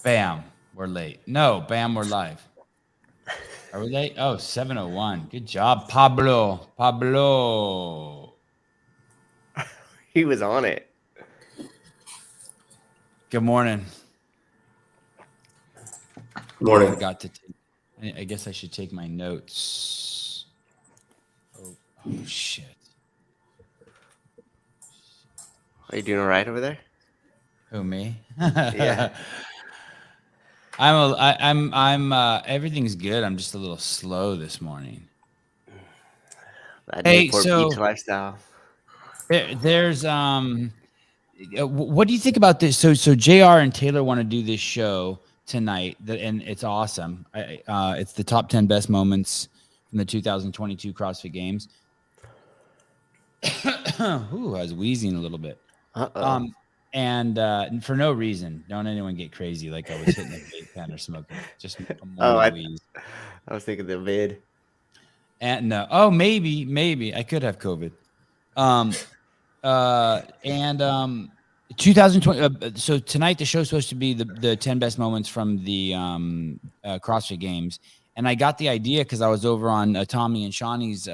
Bam, we're late. No, bam, we're live. Are we late? Oh, 7:01. Good job, Pablo. Pablo. He was on it. Good morning. Morning. I forgot to take. I guess I should take my notes. Oh shit. Are you doing all right over there? Who, me? Yeah. I'm everything's good. I'm just a little slow this morning. That Hey, Newport so Beach lifestyle. there's what do you think about this? So JR and Taylor want to do this show tonight, and it's awesome. It's the top 10 best moments from the 2022 CrossFit Games. Ooh, I was wheezing a little bit. Uh-oh. And for no reason. Don't anyone get crazy like I was hitting a vape pen or smoking. Just a wheeze. I was thinking the vid. And no, oh, maybe I could have COVID. 2020. So tonight the show's supposed to be the 10 best moments from the CrossFit Games, and I got the idea because I was over on Tommy and Shawnee's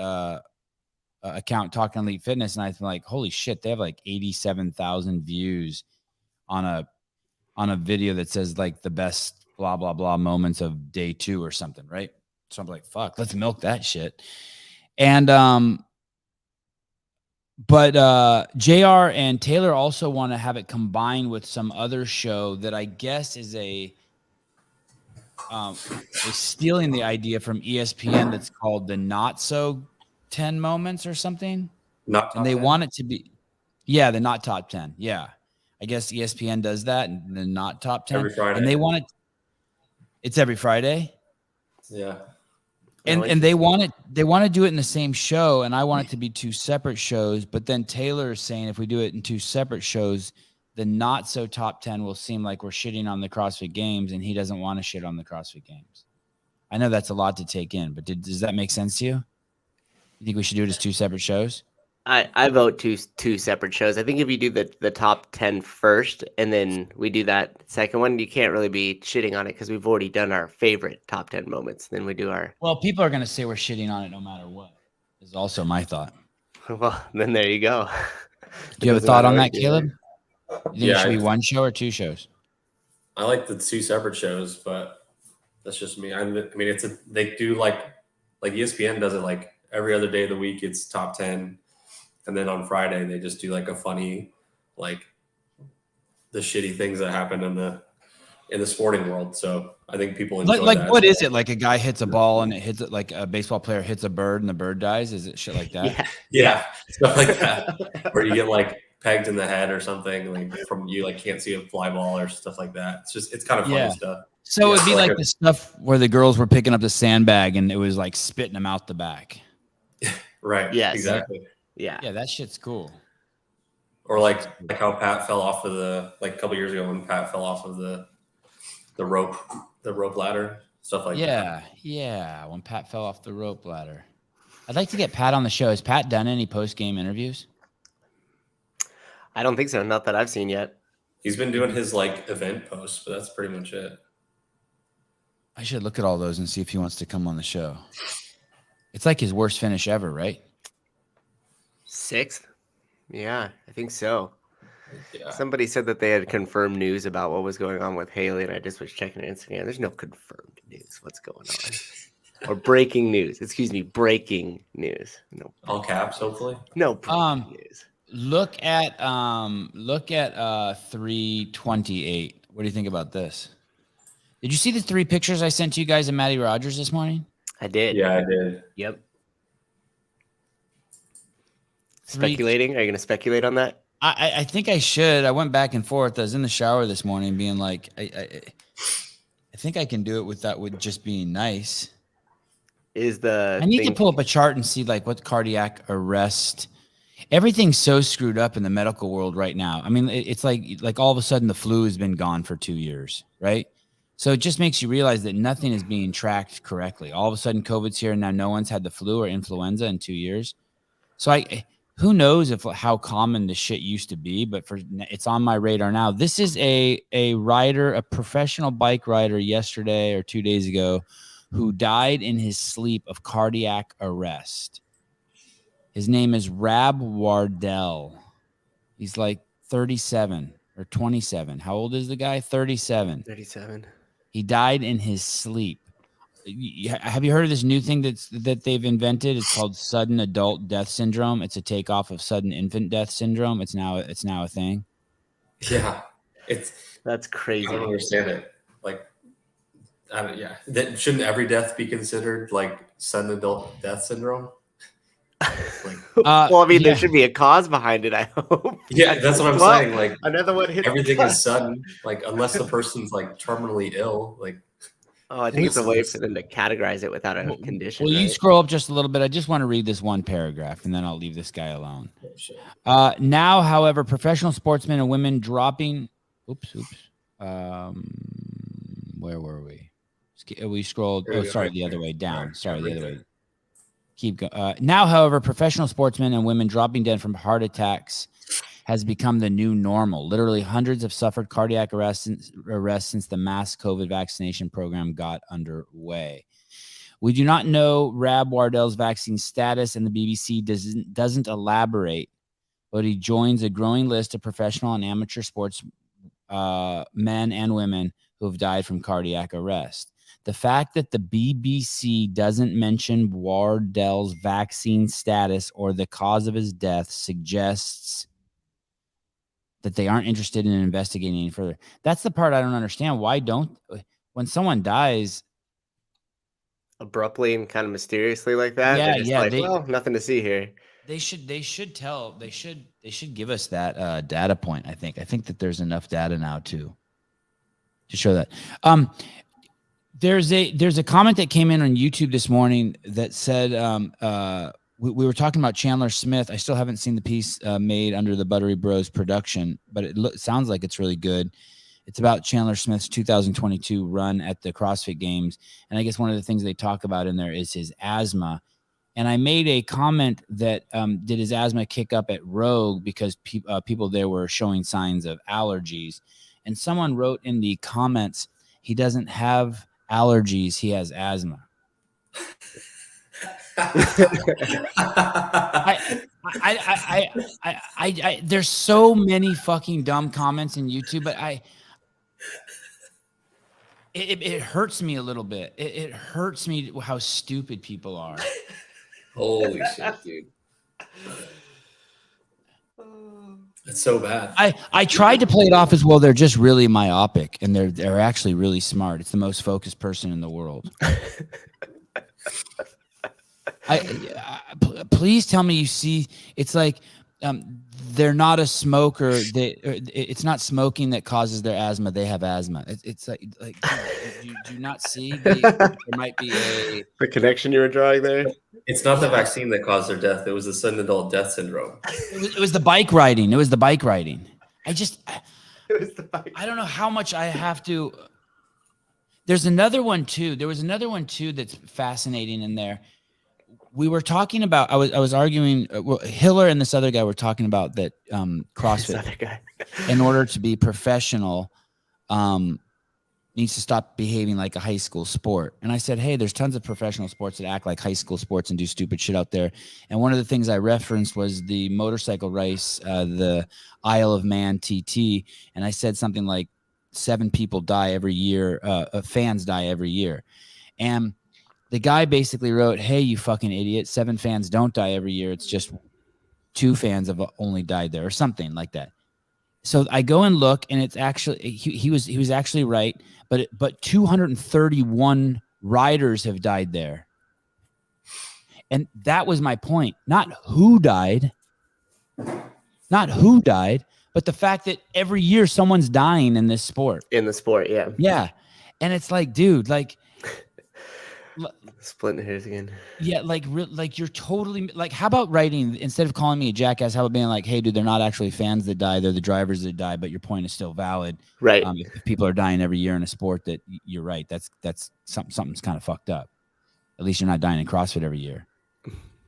account talking Elite Fitness, and I was like, holy shit, they have like 87,000 views on a video that says like the best blah blah blah moments of day 2 or something, right? So I'm like, fuck, let's milk that shit. And but JR and Taylor also want to have it combined with some other show that I guess is is stealing the idea from ESPN that's called the Not So 10 Moments or something. And they 10? want it to be, yeah, the Not Top 10. Yeah. I guess ESPN does that, and the Not Top 10. Every Friday. And they want it. It's every Friday. Yeah. And they want to do it in the same show, and I want it to be 2 separate shows. But then Taylor is saying if we do it in 2 separate shows, the not so top 10 will seem like we're shitting on the CrossFit Games, and he doesn't want to shit on the CrossFit Games. I know that's a lot to take in, but does that make sense to you? You think we should do it as 2 separate shows? I vote two separate shows. I think if you do the top 10 first, and then we do that second one, you can't really be shitting on it because we've already done our favorite top 10 moments. Then we do our. Well, people are going to say we're shitting on it no matter what. Is also my thought. Well, then there you go. Do you have a thought on that, Caleb? You think it should be 1 show or 2 shows? I like the 2 separate shows, but that's just me. I mean, they do like ESPN does it like every other day of the week. It's top 10. And then on Friday, they just do like a funny, like the shitty things that happen in the sporting world. So I think people enjoy that. What is it? Like a guy hits a ball and it hits it, like a baseball player hits a bird and the bird dies? Is it shit like that? Yeah, stuff like that. Where you get like pegged in the head or something, like from you like can't see a fly ball or stuff like that. It's kind of funny stuff. So it'd be like the stuff where the girls were picking up the sandbag and it was like spitting them out the back. Right. Yes. Exactly. Yeah, that shit's cool. Or like how Pat fell off of a couple years ago when Pat fell off of the rope ladder, stuff like that. Yeah, when Pat fell off the rope ladder. I'd like to get Pat on the show. Has Pat done any post-game interviews? I don't think so. Not that I've seen yet. He's been doing his like event posts, but that's pretty much it. I should look at all those and see if he wants to come on the show. It's like his worst finish ever, right? 6th? Yeah, I think so. Yeah. Somebody said that they had confirmed news about what was going on with Haley, and I just was checking Instagram. There's no confirmed news. What's going on? Or breaking news. Excuse me, breaking news. No. All caps, hopefully. No breaking news. Look at 328. What do you think about this? Did you see the 3 pictures I sent to you guys of Matty Rogers this morning? I did. Yeah, I did. Yep. Speculating? Are you going to speculate on that? I think I should. I went back and forth. I was in the shower this morning being like, I think I can do it with just being nice. I need to pull up a chart and see like what cardiac arrest. Everything's so screwed up in the medical world right now. I mean, it's like all of a sudden the flu has been gone for 2 years, right? So it just makes you realize that nothing is being tracked correctly. All of a sudden COVID's here and now no one's had the flu or influenza in 2 years. So who knows how common this shit used to be, but it's on my radar now. This is a rider, a professional bike rider yesterday or 2 days ago who died in his sleep of cardiac arrest. His name is Rab Wardell. He's like 37 or 27. How old is the guy? 37. 37. He died in his sleep. Have you heard of this new thing that they've invented? It's called sudden adult death syndrome. It's a takeoff of sudden infant death syndrome. It's now a thing. Yeah, that's crazy. I don't understand it. Like, that shouldn't every death be considered like sudden adult death syndrome? Well, I mean, there should be a cause behind it, I hope. Yeah, that's what I'm saying. Like, another one hit. Everything is sudden. Like, unless the person's like terminally ill. Like, I think it's a way for them to categorize it without a condition. Well, you scroll up just a little bit. I just want to read this one paragraph, and then I'll leave this guy alone. Now, however, professional sportsmen and women dropping. Oops. Where were we? We scrolled. Oh, sorry, the other way down. Sorry, the other way. Keep going. Now, however, professional sportsmen and women dropping dead from heart attacks has become the new normal. Literally, hundreds have suffered cardiac arrest since the mass COVID vaccination program got underway. We do not know Rab Wardell's vaccine status, and the BBC doesn't elaborate, but he joins a growing list of professional and amateur sports men and women who have died from cardiac arrest. The fact that the BBC doesn't mention Wardell's vaccine status or the cause of his death suggests that they aren't interested in investigating any further. That's the part I don't understand. Why don't, when someone dies abruptly and kind of mysteriously like that? Nothing to see here. They should give us that data point. I think that there's enough data now to show that. There's a comment that came in on YouTube this morning that said we were talking about Chandler Smith. I still haven't seen the piece made under the Buttery Bros production, but it sounds like it's really good. It's about Chandler Smith's 2022 run at the CrossFit Games, and I guess one of the things they talk about in there is his asthma. And I made a comment that did his asthma kick up at Rogue because people there were showing signs of allergies, and someone wrote in the comments, he doesn't have allergies, he has asthma. There's so many fucking dumb comments in YouTube, but it hurts me a little bit. It hurts me how stupid people are. Holy shit, dude. It's so bad. I tried to play it off as, well, they're just really myopic, and they're actually really smart. It's the most focused person in the world. Please tell me you see. It's like they're not a smoker. It's not smoking that causes their asthma. They have asthma. It's like do you not see? There might be the connection you were drawing there. It's not the vaccine that caused their death. It was the sudden adult death syndrome. It was the bike riding. It was the bike riding. It was the bike. I don't know how much I have to. There's another one too. There was another one too that's fascinating in there. We were talking about. I was arguing. Hiller and this other guy were talking about that CrossFit. This other guy. In order to be professional, needs to stop behaving like a high school sport. And I said, hey, there's tons of professional sports that act like high school sports and do stupid shit out there. And one of the things I referenced was the motorcycle race, the Isle of Man TT. And I said something like 7 people die every year. Fans die every year. And the guy basically wrote, hey, you fucking idiot. 7 fans don't die every year. It's just 2 fans have only died there or something like that. So I go and look, and it's actually he was actually right, but 231 riders have died there, and that was my point. Not who died, but the fact that every year someone's dying in this sport. In the sport, yeah, yeah, and it's like, dude, like. Splitting hairs again. Yeah, like you're totally like. How about writing instead of calling me a jackass? How about being like, "Hey, dude, they're not actually fans that die; they're the drivers that die." But your point is still valid, right? If people are dying every year in a sport, that you're right. That's something's kind of fucked up. At least you're not dying in CrossFit every year.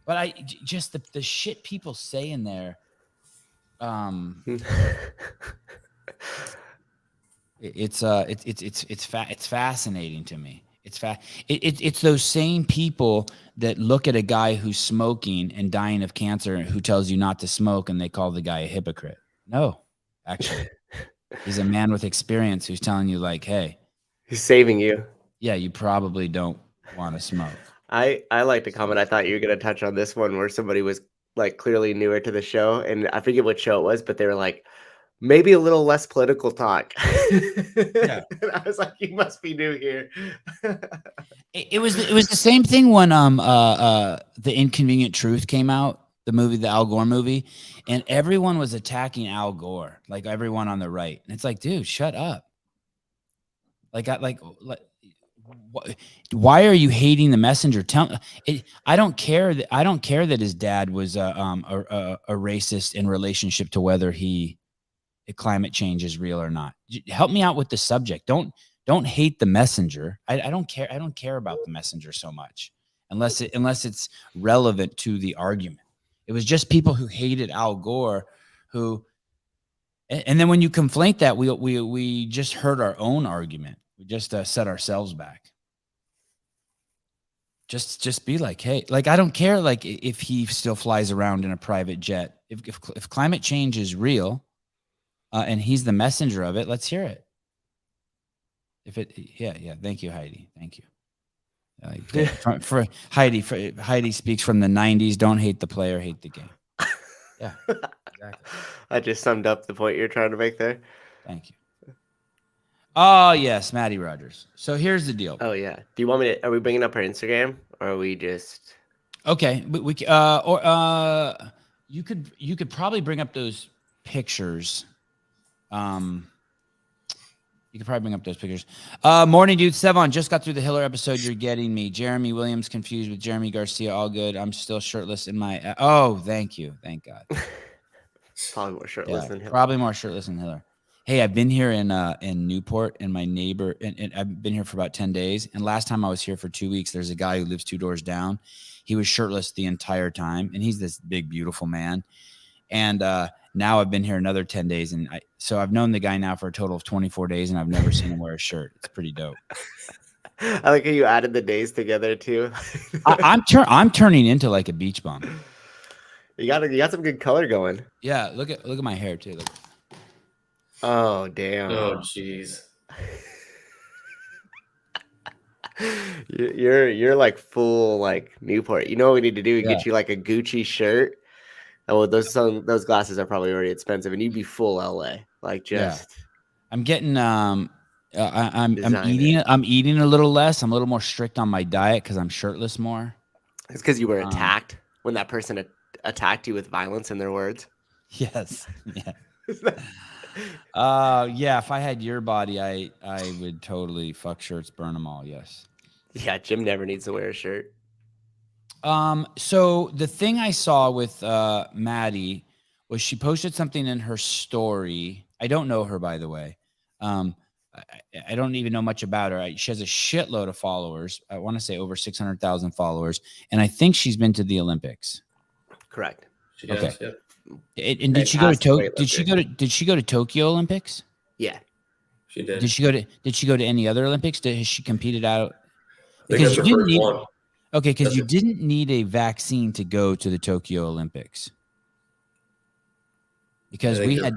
But just the shit people say in there. It's fascinating to me. It's those same people that look at a guy who's smoking and dying of cancer who tells you not to smoke, and they call the guy a hypocrite. No, actually, he's a man with experience who's telling you, like, hey, He's saving you. Yeah, you probably don't want to smoke. I like to comment. I thought you were going to touch on this one where somebody was like clearly newer to the show, and I forget what show it was, but they were like, maybe a little less political talk. Yeah. And I was like, you must be new here. It was the same thing when The Inconvenient Truth came out, the movie, the Al Gore movie, and everyone was attacking Al Gore, like everyone on the right. And it's like, dude, shut up. Why are you hating the messenger? I don't care that his dad was a racist in relationship to whether climate change is real or not. Help me out with the subject. Don't hate the messenger. I don't care. I don't care about the messenger so much unless it's relevant to the argument. It was just people who hated Al Gore and then when you conflate that, we just hurt our own argument. We just set ourselves back. Just be like, hey, like, I don't care, like, if he still flies around in a private jet. If climate change is real, and he's the messenger of it, let's hear it. Yeah. Thank you, Heidi. Thank you. For Heidi speaks from the 90s. Don't hate the player, hate the game. Yeah, exactly. I just summed up the point you're trying to make there. Thank you. Oh yes, Maddie Rogers. So here's the deal. Oh yeah. Do you want me to? Are we bringing up our Instagram, or are we just? Okay, but you could probably bring up those pictures. You could probably bring up those pictures. Morning, dude. Sevan, just got through the Hiller episode. You're getting me. Jeremy Williams confused with Jeremy Garcia. All good. I'm still shirtless in my. Oh, thank you. Thank God. Probably more shirtless than Hiller. Probably more shirtless than Hiller. Hey, I've been here in Newport, and my neighbor, and I've been here for about 10 days. And last time I was here for 2 weeks, there's a guy who lives 2 doors down. He was shirtless the entire time, and he's this big, beautiful man. And now I've been here another 10 days, and so I've known the guy now for a total of 24 days, and I've never seen him wear a shirt. It's pretty dope. I like how you added the days together too. I'm turning into like a beach bum. You got some good color going. Yeah, look at my hair too. Look. Oh damn! Oh jeez. You're like full like Newport. You know what we need to do? Get you like a Gucci shirt. Oh, those glasses are probably already expensive, and you'd be full LA. Like just. Yeah. I'm getting I'm eating a little less. I'm a little more strict on my diet because I'm shirtless more. It's because you were attacked when that person attacked you with violence in their words. Yes. Yeah. Yeah, if I had your body, I would totally fuck shirts, burn them all. Yes. Yeah, Jim never needs to wear a shirt. So the thing I saw with Maddie was she posted something in her story. I don't know her, by the way. I don't even know much about her. She has a shitload of followers. I want to say over 600,000 followers, and I think she's been to the Olympics. Correct. She has, okay. Yep. And did she go to Tokyo? Did she go to Tokyo Olympics? Yeah, she did. Did she go to any other Olympics? Has she competed out? Because you didn't need one. Okay, because you didn't need a vaccine to go to the Tokyo Olympics. Because we had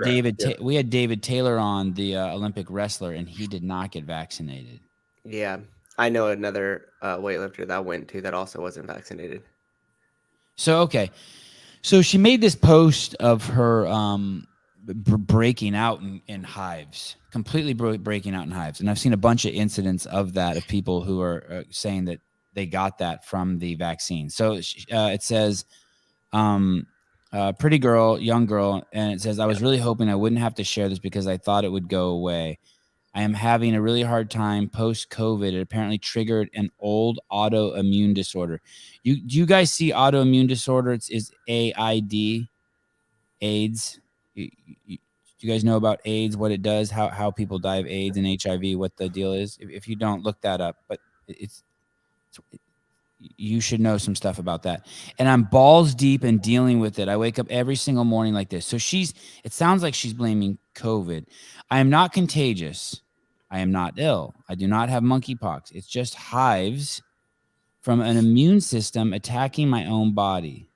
David Taylor on, the Olympic wrestler, and he did not get vaccinated. Yeah, I know another weightlifter that went to that also wasn't vaccinated. So okay. So she made this post of her breaking out in hives, completely breaking out in hives. And I've seen a bunch of incidents of that, of people who are saying that they got that from the vaccine. So it says, pretty girl, young girl. And it says, I was really hoping I wouldn't have to share this because I thought it would go away. I am having a really hard time post-COVID. It apparently triggered an old autoimmune disorder. Do you guys see autoimmune disorder? It's AID, AIDS. Do you guys know about AIDS, what it does, how people die of AIDS and HIV, what the deal is? If you don't, look that up. But you should know some stuff about that. And I'm balls deep in dealing with it. I wake up every single morning like this. So it sounds like she's blaming COVID. I am not contagious. I am not ill. I do not have monkeypox. It's just hives from an immune system attacking my own body.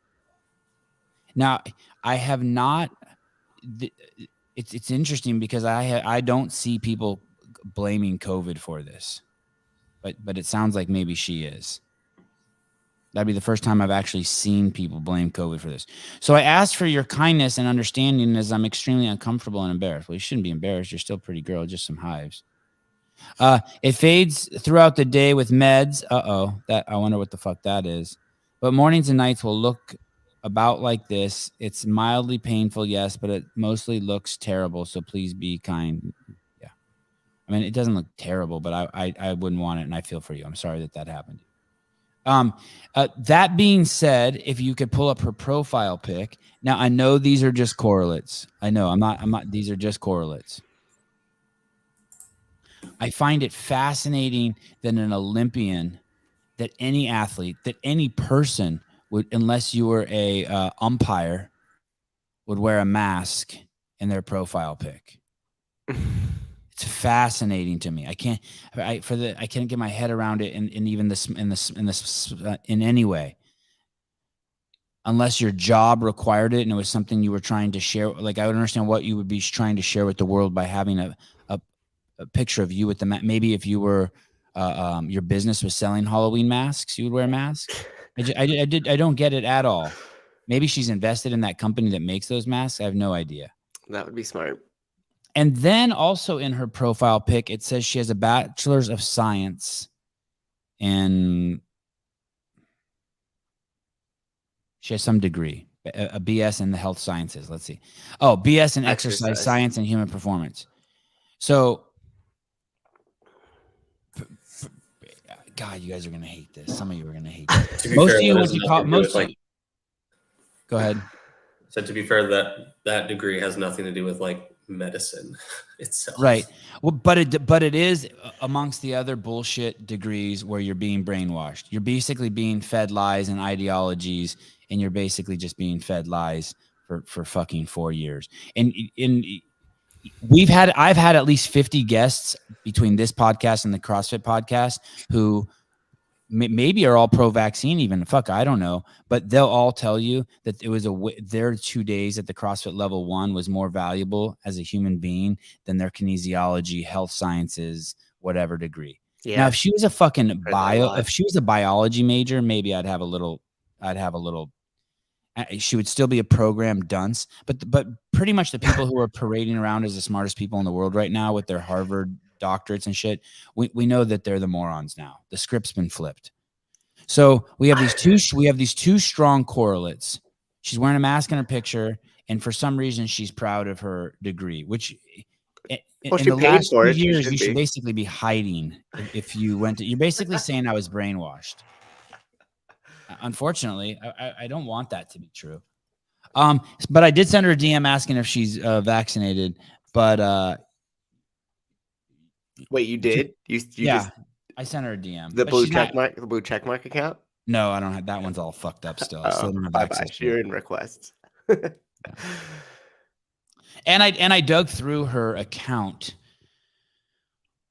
Now, I have not. It's interesting because I don't see people blaming COVID for this, but it sounds like maybe she is. That'd be the first time I've actually seen people blame COVID for this. So I asked for your kindness and understanding as I'm extremely uncomfortable and embarrassed. Well, you shouldn't be embarrassed. You're still a pretty girl, just some hives. It fades throughout the day with meds. That I wonder what the fuck that is. But mornings and nights will look about like this. It's mildly painful, yes, but it mostly looks terrible. So please be kind. Yeah. I mean, it doesn't look terrible, but I wouldn't want it, and I feel for you. I'm sorry that happened. That being said, if you could pull up her profile pic. Now, I know these are just correlates. I know I'm not, these are just correlates. I find it fascinating that an Olympian, that any athlete, that any person would, unless you were a umpire, would wear a mask in their profile pic. It's fascinating to me. I can't get my head around it in any way, unless your job required it and it was something you were trying to share. Like, I would understand what you would be trying to share with the world by having a picture of you with the maybe if you were your business was selling Halloween masks, you would wear a mask. I don't get it at all. Maybe she's invested in that company that makes those masks. I have no idea. That would be smart. And then also in her profile pic, it says she has a bachelor's of science and she has some degree, a BS in the health sciences. Let's see. Oh, BS in exercise science and human performance. So, God, you guys are going to hate this. Some of you are going to hate this. Most of you, what you call, most of you. Go ahead. So to be fair, that degree has nothing to do with like medicine itself. Right. Well, but it is amongst the other bullshit degrees where you're being brainwashed. You're basically being fed lies and ideologies, and you're basically just being fed lies for fucking 4 years. And I've had at least 50 guests between this podcast and the CrossFit podcast who maybe are all pro-vaccine even. Fuck, I don't know. But they'll all tell you that it was their 2 days at the CrossFit level 1 was more valuable as a human being than their kinesiology, health sciences, whatever degree. Yeah. Now, if she was a fucking if she was a biology major, maybe I'd have a little, she would still be a program dunce, but pretty much the people who are parading around as the smartest people in the world right now with their Harvard doctorates and shit, we know that they're the morons now. The script's been flipped. So we have these two strong correlates. She's wearing a mask in her picture, and for some reason she's proud of her degree, which in the last 2 years you should basically be hiding. If you went to, you're basically saying I was brainwashed. Unfortunately, I don't want that to be true. But I did send her a DM asking if she's vaccinated. But wait, you did? You yeah, I sent her a DM. The blue checkmark account? No, I don't have that. One's all fucked up still. Still don't have access. You're in requests. And I dug through her account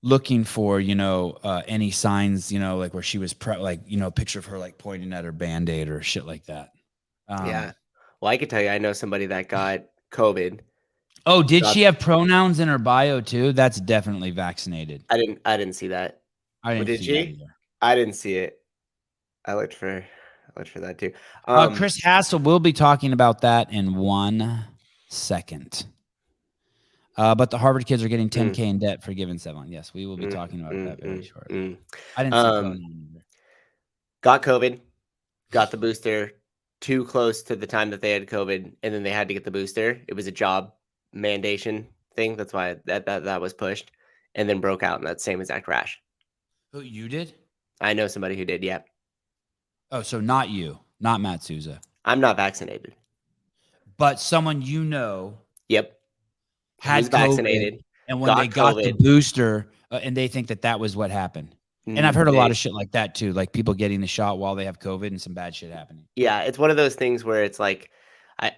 looking for, any signs, like where she was picture of her like pointing at her Band-Aid or shit like that. Yeah. Well, I could tell you, I know somebody that got COVID. Oh, did she have pronouns in her bio too? That's definitely vaccinated. I didn't see that. Did she? I didn't see it. I looked for that too. Chris Hassel will be talking about that in 1 second. But the Harvard kids are getting $10K in debt for giving Sevan. Yes, we will be talking about that very shortly. I didn't see got COVID, got the booster too close to the time that they had COVID, and then they had to get the booster. It was a job mandation thing. That's why that was pushed, and then broke out in that same exact rash. Oh, you did? I know somebody who did, yeah. Oh, so not you, not Matt Souza. I'm not vaccinated. But someone you know. Yep. Had vaccinated, and when they got the booster, and they think that was what happened. And I've heard a lot of shit like that too, like people getting the shot while they have COVID and some bad shit happening. Yeah, it's one of those things where it's like,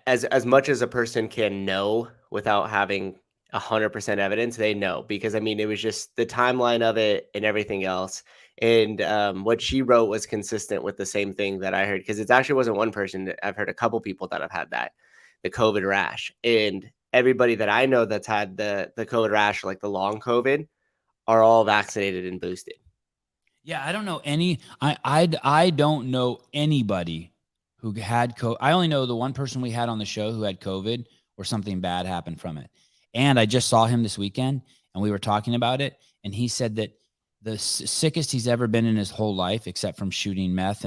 as much as a person can know without having 100% evidence, they know, because I mean, it was just the timeline of it and everything else. And what she wrote was consistent with the same thing that I heard, because it actually wasn't one person. I've heard a couple people that have had the COVID rash, and everybody that I know that's had the COVID rash, like the long COVID, are all vaccinated and boosted. Yeah, I don't know I don't know anybody who had COVID. I only know the one person we had on the show who had COVID or something bad happened from it. And I just saw him this weekend and we were talking about it. And he said that the sickest he's ever been in his whole life, except from shooting meth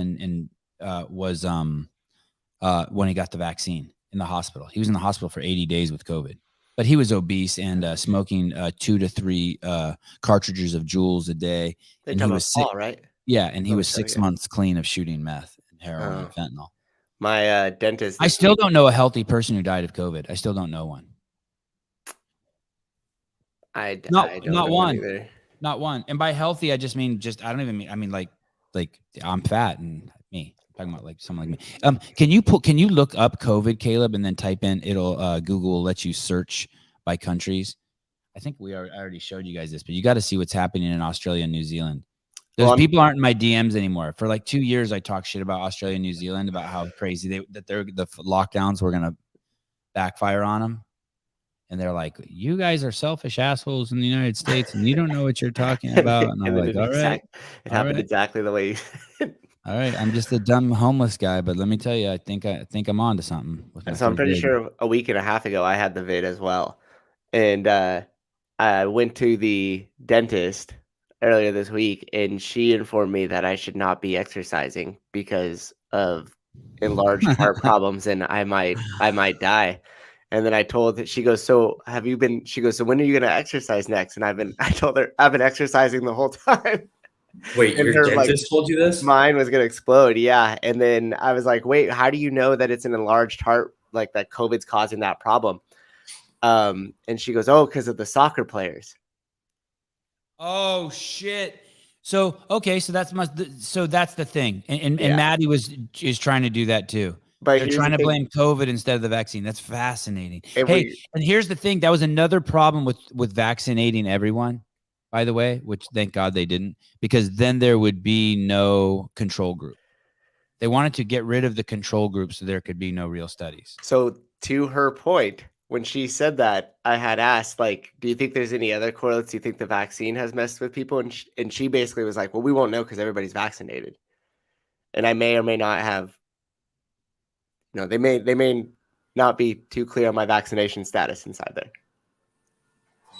was when he got the vaccine in the hospital. He was in the hospital for 80 days with COVID, but he was obese and smoking 2 to 3 cartridges of Juuls a day. And he was sick, right? Yeah, and he was 6 months clean of shooting meth and heroin and fentanyl. My dentist. I still don't know a healthy person who died of COVID. I still don't know one. I don't know one either. Not one. And by healthy, I just mean I don't even mean. I mean like I'm fat and me. I'm talking about like someone like me. Can you look up COVID, Caleb, and then type in? It'll Google will let you search by countries. I think I already showed you guys this, but you got to see what's happening in Australia and New Zealand. Those people aren't in my DMs anymore. For like 2 years, I talked shit about Australia and New Zealand, about how crazy the lockdowns were gonna backfire on them. And they're like, you guys are selfish assholes in the United States, and you don't know what you're talking about. And I'm like, all right. It happened exactly the way you said. All right. I'm just a dumb homeless guy, but let me tell you, I think I'm on to something. So I'm pretty sure a week and a half ago, I had the vid as well. And I went to the dentist earlier this week, and she informed me that I should not be exercising because of enlarged heart problems, and I might die. And then I told her, she goes, so have you been, she goes, so when are you going to exercise next? And I told her, I've been exercising the whole time. Wait, your dentist told you this? Mine was going to explode. Yeah. And then I was like, wait, how do you know that it's an enlarged heart, like that COVID's causing that problem? And she goes, oh, because of the soccer players. Oh shit. So, okay. So that's the thing. And Maddie is trying to do that too. But they're trying to blame COVID instead of the vaccine. That's fascinating. And here's the thing. That was another problem with vaccinating everyone, by the way, which thank God they didn't, because then there would be no control group. They wanted to get rid of the control group so there could be no real studies. So to her point, when she said that, I had asked, like, do you think there's any other correlates? Do you think the vaccine has messed with people? And she basically was like, well, we won't know because everybody's vaccinated. And I may or may not have. No, they may not be too clear on my vaccination status inside there.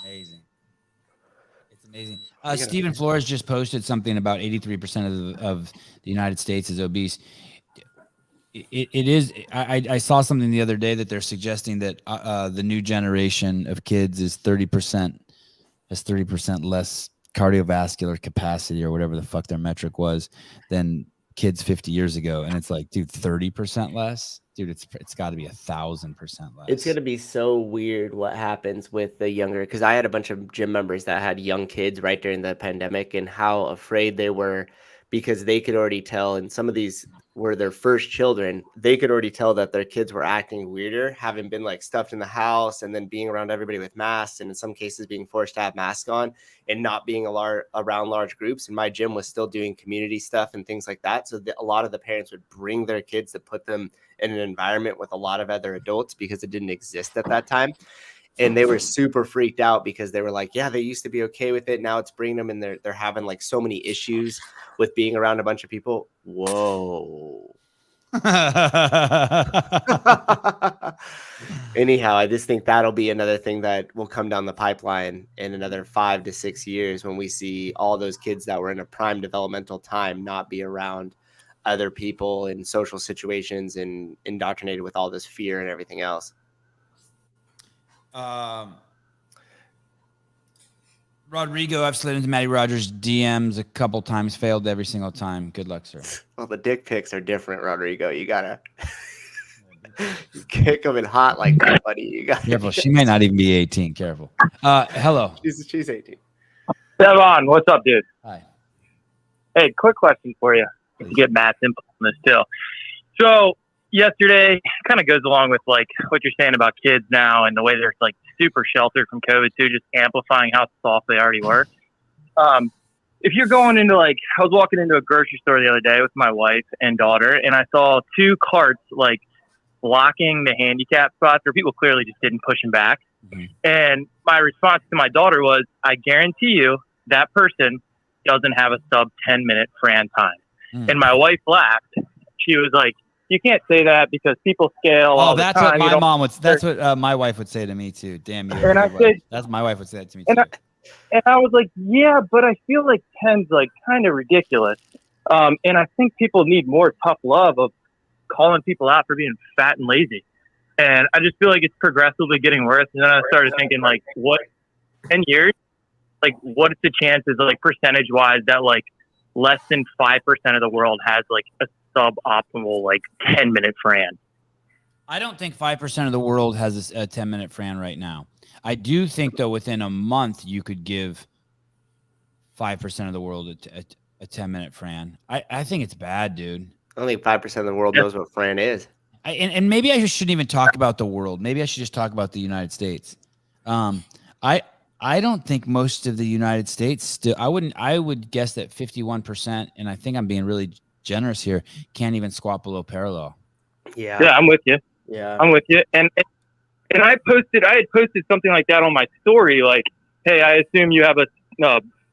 Amazing. It's amazing. Stephen Flores just posted something about 83% of the United States is obese. It is. I saw something the other day that they're suggesting that the new generation of kids is 30% less cardiovascular capacity or whatever the fuck their metric was than kids 50 years ago. And it's like, dude, 30% less. Dude, it's got to be 1,000% less. It's going to be so weird what happens with the younger, because I had a bunch of gym members that had young kids right during the pandemic, and how afraid they were because they could already tell, and some of these were their first children, they could already tell that their kids were acting weirder, having been like stuffed in the house and then being around everybody with masks, and in some cases being forced to have masks on and not being around large groups. And my gym was still doing community stuff and things like that. So a lot of the parents would bring their kids to put them in an environment with a lot of other adults because it didn't exist at that time. And they were super freaked out because they were like, yeah, they used to be okay with it. Now it's bringing them, and they're having like so many issues with being around a bunch of people. Whoa. Anyhow, I just think that'll be another thing that will come down the pipeline in another 5 to 6 years when we see all those kids that were in a prime developmental time not be around other people in social situations and indoctrinated with all this fear and everything else. Rodrigo, I've slid into Matty Rogers' DMs a couple times, failed every single time. Good luck, sir. Well, the dick pics are different, Rodrigo. You gotta kick them in hot like that, buddy. You got careful. She may not even be 18. Careful. Hello. She's 18. Sevan, what's up, dude? Hi. Hey, quick question for you. To get Matt's input on this too. So yesterday kind of goes along with like what you're saying about kids now and the way they're like super sheltered from COVID too, just amplifying how soft they already were. If you're going into like, I was walking into a grocery store the other day with my wife and daughter, and I saw 2 carts like blocking the handicap spots where people clearly just didn't push them back. Mm-hmm. And my response to my daughter was, I guarantee you that person doesn't have a sub 10-minute Fran time. Mm. And my wife laughed. She was like, you can't say that because people scale. Oh, that's what my mom would. That's what my wife would say to me too. Damn you! And I said, that's my wife would say that to me too. And I was like, yeah, but I feel like 10's like kind of ridiculous. And I think people need more tough love of calling people out for being fat and lazy. And I just feel like it's progressively getting worse. And then I started thinking, like, what 10 years? Like, what's the chances, like percentage wise, that like less than 5% of the world has like a suboptimal like 10-minute Fran? I don't think 5% of the world has a 10-minute Fran right now. I do think though within a month you could give 5% of the world a 10-minute Fran. I think it's bad, dude. I don't think 5% of the world knows what Fran is. And maybe I shouldn't even talk about the world. Maybe I should just talk about the United States. I don't think most of the United States still. I would guess that 51%, and I think I'm being really generous here, can't even squat below parallel. Yeah, I'm with you. Yeah, I'm with you. And I had posted something like that on my story, like, hey, I assume you have a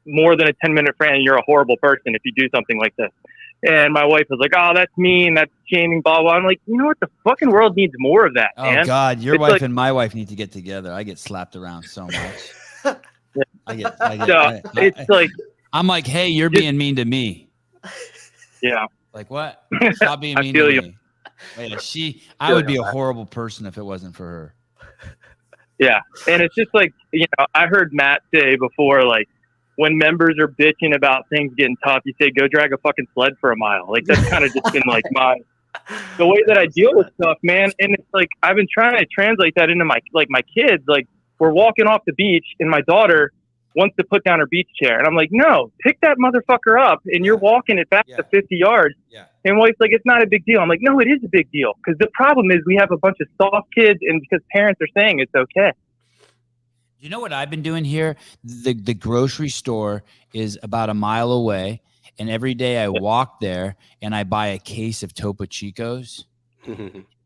more than a 10-minute Fran and you're a horrible person if you do something like this. And my wife was like, oh, that's mean, that's shaming, blah, blah. I'm like, you know what? The fucking world needs more of that, man. Oh, God, your wife and my wife need to get together. I get slapped around so much. I'm like, hey, you're being mean to me. Yeah. Like, what? Stop being mean to me. Yeah, I would be a horrible person if it wasn't for her. Yeah. And it's just like, I heard Matt say before, like, when members are bitching about things getting tough, you say, go drag a fucking sled for a mile. Like, that's kind of just been like the way that I deal with stuff, man. And it's like, I've been trying to translate that into my kids. Like, we're walking off the beach and my daughter wants to put down her beach chair. And I'm like, no, pick that motherfucker up. And you're walking it back to 50 yards. Yeah. And wife's like, it's not a big deal. I'm like, no, it is a big deal. Because the problem is we have a bunch of soft kids and because parents are saying it's okay. You know what I've been doing here? The grocery store is about a mile away. And every day I walk there and I buy a case of Topo Chicos.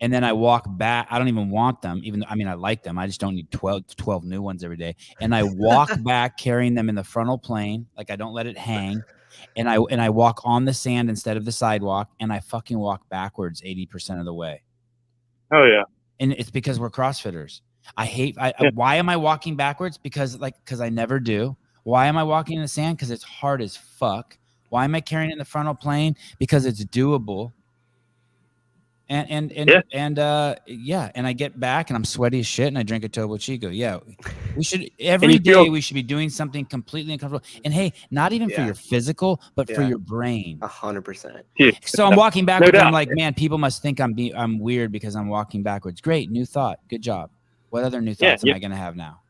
And then I walk back. I don't even want them. I like them. I just don't need 12 new ones every day. And I walk back carrying them in the frontal plane. Like I don't let it hang. And I walk on the sand instead of the sidewalk. And I fucking walk backwards 80% of the way. Oh, yeah. And it's because we're CrossFitters. Why am I walking backwards? Because I never do. Why am I walking in the sand? Because it's hard as fuck. Why am I carrying it in the frontal plane? Because it's doable. And I get back and I'm sweaty as shit and I drink a Topo Chico. Yeah, we should we should be doing something completely uncomfortable. And hey, not even for your physical, but for your brain. 100%. So I'm walking backwards. And I'm like, man, people must think I'm weird because I'm walking backwards. Great, new thought. Good job. What other new thoughts am I gonna have now?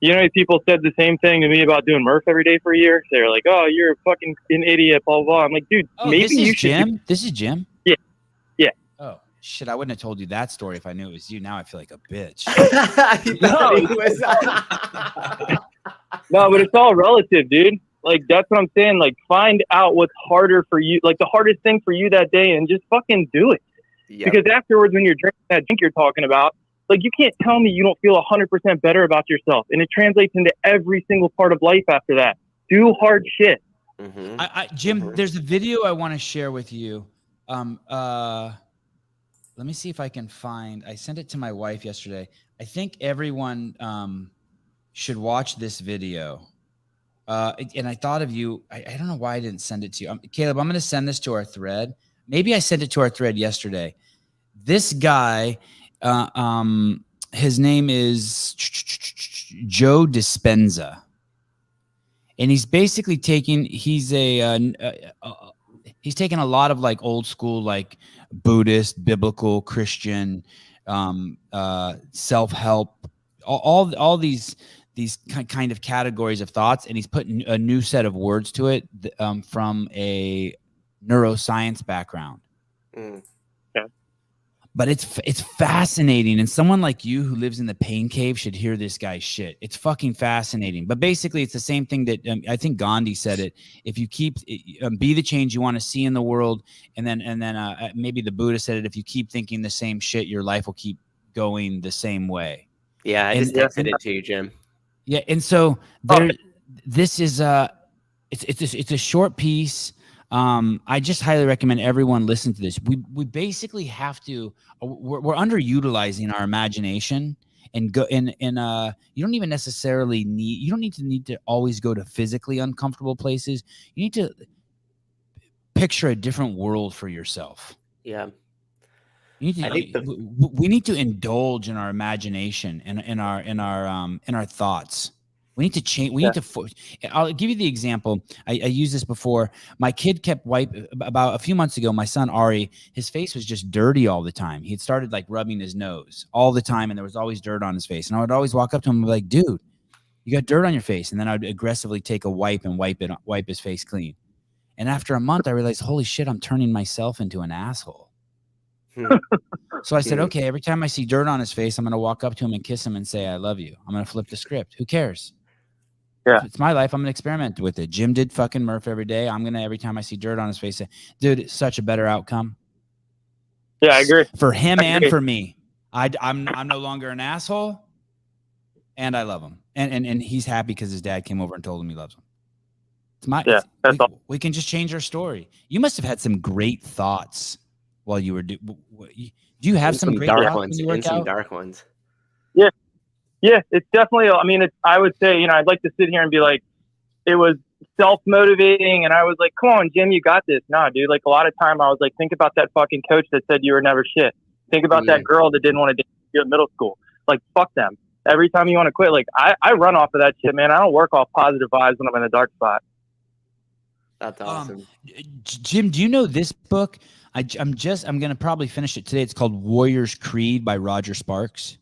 You know, people said the same thing to me about doing Murph every day for a year. They're like, oh, you're a fucking an idiot, blah, blah, blah. I'm like, dude, maybe you should. Jim? This is Jim? Yeah. Yeah. Oh, shit. I wouldn't have told you that story if I knew it was you. Now I feel like a bitch. No, but it's all relative, dude. Like, that's what I'm saying. Like, find out what's harder for you, like the hardest thing for you that day and just fucking do it. Yep. Because afterwards, when you're drinking that drink you're talking about, like, you can't tell me you don't feel 100% better about yourself. And it translates into every single part of life after that. Do hard shit. Mm-hmm. Jim, there's a video I want to share with you. Let me see if I can find. I sent it to my wife yesterday. I think everyone should watch this video. And I thought of you. I don't know why I didn't send it to you. Caleb, I'm going to send this to our thread. Maybe I sent it to our thread yesterday. This guy... his name is Joe Dispenza, and he's basically taking a lot of like old school, like Buddhist, biblical, Christian, self-help, all these these kind of categories of thoughts, and he's putting a new set of words to it from a neuroscience background. Mm. But it's fascinating, and someone like you who lives in the pain cave should hear this guy's shit. It's fucking fascinating. But basically, it's the same thing that I think Gandhi said it. If you keep be the change you want to see in the world, and then maybe the Buddha said it. If you keep thinking the same shit, your life will keep going the same way. Yeah, I just texted it to you, Jim. Yeah, and so this is it's a short piece. I just highly recommend everyone listen to this. We basically have to. We're underutilizing our imagination, and go and you don't even necessarily need. You don't need to always go to physically uncomfortable places. You need to picture a different world for yourself. Yeah. You need to, we need to indulge in our imagination and in our thoughts. We need to change. We need to. I'll give you the example. I used this before. My kid kept about a few months ago. My son Ari, his face was just dirty all the time. He had started like rubbing his nose all the time, and there was always dirt on his face. And I would always walk up to him and be like, "Dude, you got dirt on your face." And then I would aggressively take a wipe and wipe his face clean. And after a month, I realized, holy shit, I'm turning myself into an asshole. So I said, okay, every time I see dirt on his face, I'm going to walk up to him and kiss him and say, I love you. I'm going to flip the script. Who cares? Yeah. It's my life. I'm going to experiment with it. Jim did fucking Murph every day. I'm going to, every time I see dirt on his face, say, dude, it's such a better outcome. Yeah, I agree. For him and for me. I'm no longer an asshole, and I love him. And he's happy because his dad came over and told him he loves him. We can just change our story. You must have had some great thoughts while you were do you have some great dark ones? Some dark ones. Yeah, it's definitely. I mean, I would say, I'd like to sit here and be like, it was self-motivating, and I was like, come on, Jim, you got this. Nah, dude. Like a lot of time, I was like, think about that fucking coach that said you were never shit. Think about that girl that didn't want to date you in middle school. Like, fuck them. Every time you want to quit, like I run off of that shit, man. I don't work off positive vibes when I'm in a dark spot. That's awesome. Jim, do you know this book? I'm going to probably finish it today. It's called Warrior's Creed by Roger Sparks.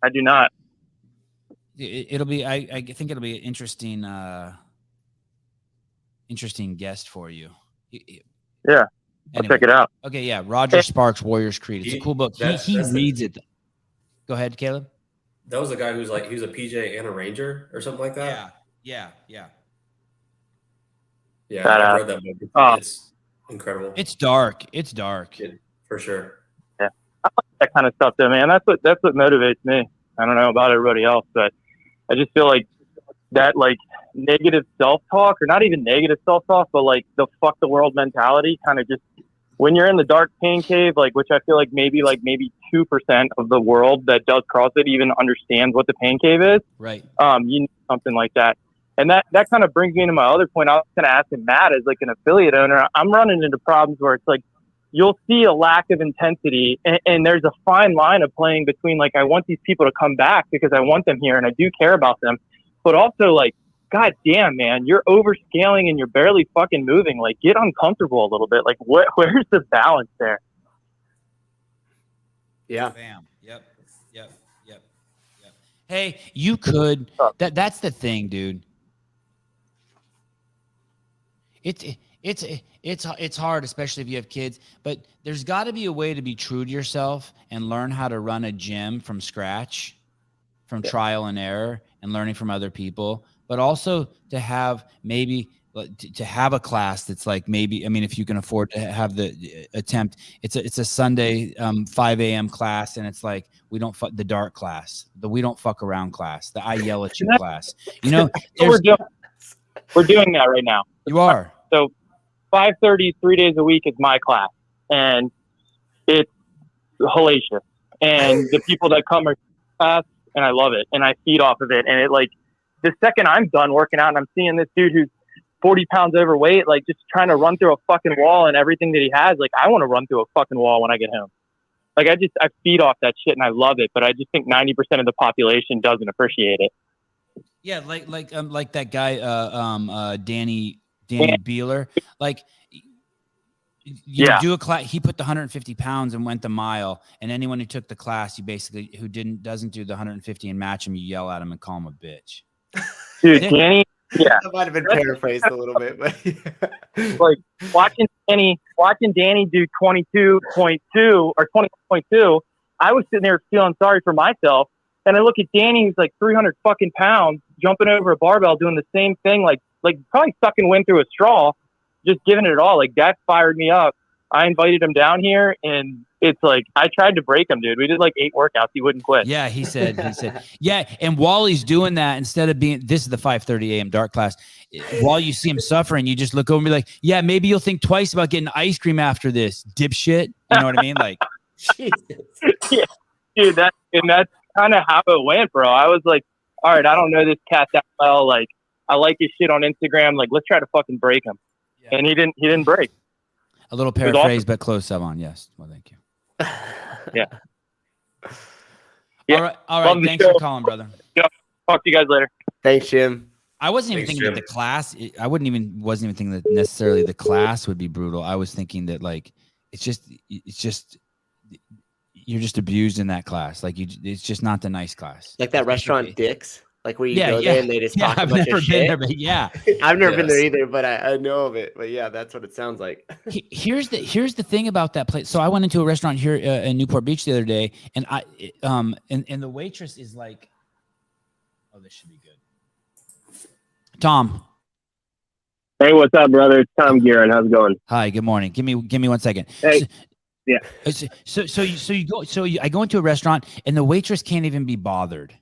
I do not. It'll be, I think it'll be an interesting guest for you. Yeah. I'll check it out. Okay. Yeah. Roger Sparks, Warrior's Creed. It's a cool book. He reads it. Go ahead, Caleb. That was a guy who's like, he was a PJ and a Ranger or something like that. Yeah. I read that book. It's incredible. It's dark. Yeah, for sure. Yeah, I like that kind of stuff, though, man. That's what motivates me. I don't know about everybody else, but I just feel like that, like, negative self-talk, or not even negative self-talk, but like the fuck the world mentality, kind of just when you're in the dark pain cave, like, which I feel like maybe 2% of the world that does CrossFit even understands what the pain cave is. Right. You need something like that. And that kind of brings me to my other point. I was going to ask him, Matt, as like an affiliate owner, I'm running into problems where it's like, you'll see a lack of intensity, and there's a fine line of playing between, like, I want these people to come back because I want them here and I do care about them, but also, like, God damn, man, you're overscaling and you're barely fucking moving. Like, get uncomfortable a little bit. Like, where's the balance there? Yeah. Bam. Yep. Hey, you could. That's the thing, dude. It's hard, especially if you have kids, but there's got to be a way to be true to yourself and learn how to run a gym from scratch, from trial and error and learning from other people, but also to have a class that's like, maybe, I mean, if you can afford to have the attempt, it's a Sunday 5 a.m. class, and it's like, we don't fuck the dark class, the we don't fuck around class, the I yell at you class. We're doing that right now. You are. So 5:30, 3 days a week is my class, and it's hellacious. And the people that come are fast, and I love it, and I feed off of it. And it, like, the second I'm done working out and I'm seeing this dude who's 40 pounds overweight, like, just trying to run through a fucking wall and everything that he has, like, I want to run through a fucking wall when I get home. Like, I feed off that shit and I love it, but I just think 90% of the population doesn't appreciate it. Yeah, like that guy, Danny Beeler. Like, you do a class. He put the 150 pounds and went the mile. And anyone who took the class, who doesn't do the 150 and match him, you yell at him and call him a bitch. Dude, Danny. Yeah, that might have been paraphrased a little bit, but like watching Danny do 22.2 or 20.2, I was sitting there feeling sorry for myself. And I look at Danny, who's like 300 fucking pounds, jumping over a barbell, doing the same thing, like probably sucking wind through a straw, just giving it all. Like that fired me up. I invited him down here, and it's like I tried to break him, dude. We did like 8 workouts. He wouldn't quit. Yeah, he said, yeah. And while he's doing that, instead of this is the 5:30 a.m. dark class. While you see him suffering, you just look over and be like, yeah, maybe you'll think twice about getting ice cream after this, dipshit. You know what I mean? Like, yeah, dude. That's kind of how it went, bro. I was like, all right, I don't know this cat that well. Like, I like his shit on Instagram. Like, let's try to fucking break him. Yeah. And he didn't break. A little paraphrase, but close, Sevan. Yes. Well, thank you. Yeah. All right. Thanks for calling, brother. Yeah. Talk to you guys later. Thanks, Jim. I wasn't even thinking that the class. Wasn't even thinking that necessarily the class would be brutal. I was thinking that like it's just you're just abused in that class. Like it's just not the nice class. Like that restaurant Dick's. Like where you go there and they just talk a bunch of shit. I've never been there either, but I know of it. But yeah, that's what it sounds like. Here's the thing about that place. So I went into a restaurant here in Newport Beach the other day, and and the waitress is like, oh, this should be good. Tom. Hey, what's up, brother? It's Tom Guerin. How's it going? Hi. Good morning. Give me 1 second. Hey. Yeah. I go into a restaurant and the waitress can't even be bothered.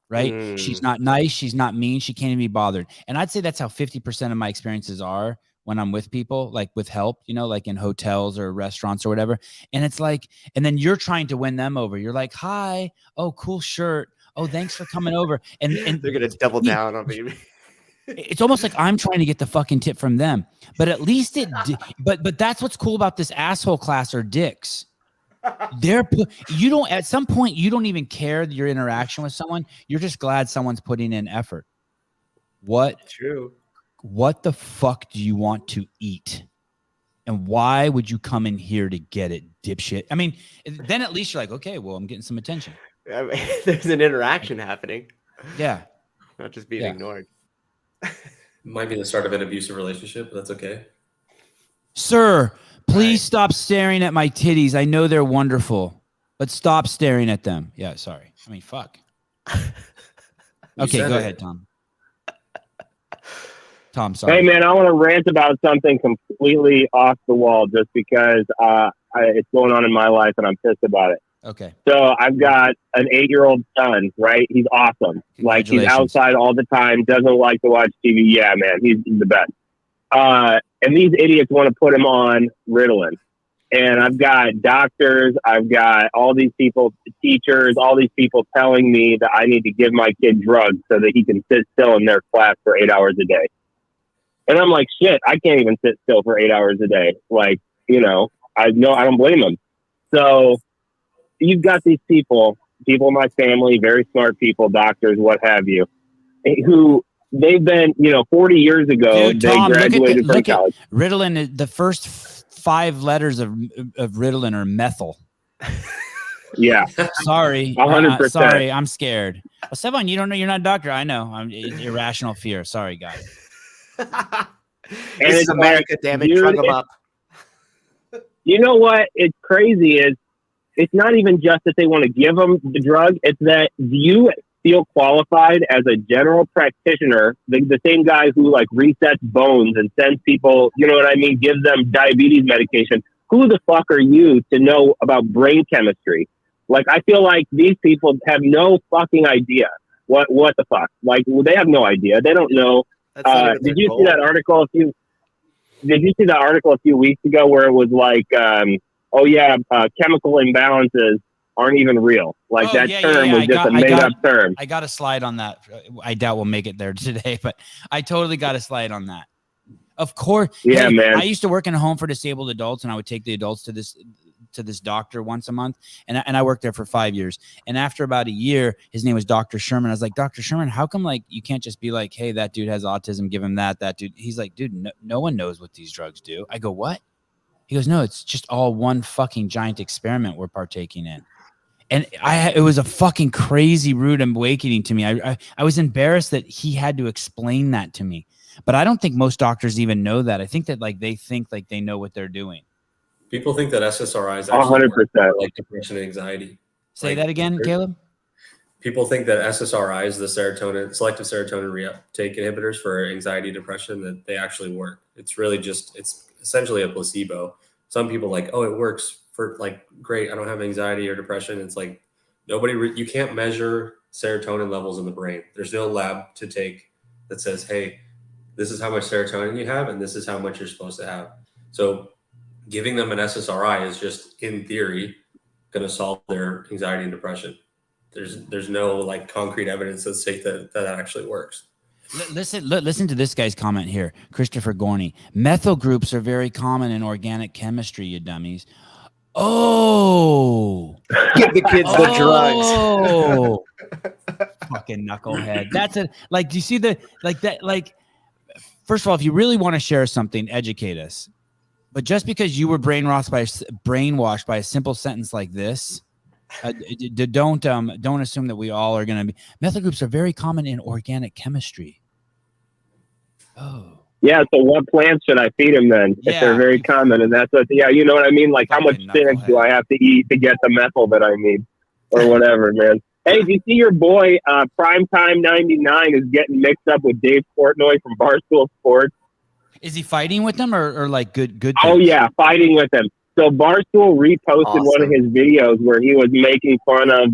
Right? She's not nice. She's not mean. She can't even be bothered. And I'd say that's how 50% of my experiences are when I'm with people, like with help, like in hotels or restaurants or whatever. And it's like, and then you're trying to win them over. You're like, hi, oh, cool shirt. Oh, thanks for coming over. And they're going to double down on me. It's almost like I'm trying to get the fucking tip from them. But at least but that's what's cool about this asshole class or dicks. At some point you don't even care your interaction with someone. You're just glad someone's putting in effort. What the fuck do you want to eat? And why would you come in here to get it, dipshit? I mean, then at least you're like, okay, well, I'm getting some attention. I mean, there's an interaction happening. Yeah. Not just being ignored. Might be the start of an abusive relationship, but that's okay. Sir, please stop staring at my titties. I know they're wonderful, but stop staring at them. Yeah, sorry. I mean, fuck. Okay, go ahead, Tom. Tom, sorry. Hey, man, I want to rant about something completely off the wall just because it's going on in my life and I'm pissed about it. Okay. So I've got an 8-year-old son, right? He's awesome. Like, he's outside all the time, doesn't like to watch TV. Yeah, man, he's the best. And these idiots want to put him on Ritalin. And I've got doctors, I've got all these people, teachers, all these people telling me that I need to give my kid drugs so that he can sit still in their class for 8 hours a day. And I'm like, shit, I can't even sit still for 8 hours a day. Like, I don't blame them. So you've got these people in my family, very smart people, doctors, what have you, who they've been, 40 years ago, they graduated from college. Ritalin, the first 5 letters of Ritalin are methyl. Yeah. Sorry. 100%. Sorry, I'm scared. Well, Sevan, you don't know, you're not a doctor. I know. I'm irrational fear. Sorry, guys. This is America, damn it. Drug them up. You know what? It's crazy is it's not even just that they want to give them the drug. It's that you feel qualified as a general practitioner, the same guy who like resets bones and sends people, you know what I mean, gives them diabetes medication. Who the fuck are you to know about brain chemistry? Like, I feel like these people have no fucking idea what the fuck. Like, they have no idea. They don't know. Did you see that article a few weeks ago where it was like, chemical imbalances aren't even real. Like term was just a made-up term. I got a slide on that. I doubt we'll make it there today, but I totally got a slide on that. Of course. Yeah, man. I used to work in a home for disabled adults, and I would take the adults to this doctor once a month, and I worked there for 5 years. And after about a year, his name was Dr. Sherman. I was like, Dr. Sherman, how come like you can't just be like, hey, that dude has autism, give him that dude. He's like, dude, no one knows what these drugs do. I go, what? He goes, no, it's just all one fucking giant experiment we're partaking in. And it was a fucking crazy rude awakening to me. I was embarrassed that he had to explain that to me. But I don't think most doctors even know that. I think that like they think like they know what they're doing. People think that SSRIs actually 100%. work for, like depression and anxiety. Say that again, Caleb. People think that SSRIs, the selective serotonin reuptake inhibitors for anxiety, depression, that they actually work. It's really just, it's essentially a placebo. Some people like, oh, it works for like, great, I don't have anxiety or depression. It's like you can't measure serotonin levels in the brain. There's no lab to take that says, hey, this is how much serotonin you have and this is how much you're supposed to have. So giving them an SSRI is just, in theory, going to solve their anxiety and depression. There's no like concrete evidence that say that actually works. Listen to this guy's comment here. Christopher Gorney. Methyl groups are very common in organic chemistry, you dummies. Oh, Give the kids the drugs. Oh, fucking knucklehead. That's a like. Do you see the like that? Like, first of all, if you really want to share something, educate us. But just because you were brainwashed by a simple sentence like this, don't assume that we all are going to be. Methyl groups are very common in organic chemistry. Oh. Yeah, so what plants should I feed him then if they're very common? And that's what, you know what I mean? Like, how much spinach do I have to eat to get the methyl that I need or whatever, man? Hey, do you see your boy, Primetime 99 is getting mixed up with Dave Portnoy from Barstool Sports? Is he fighting with them or like good things? Oh, yeah, fighting with them. So Barstool reposted one of his videos where he was making fun of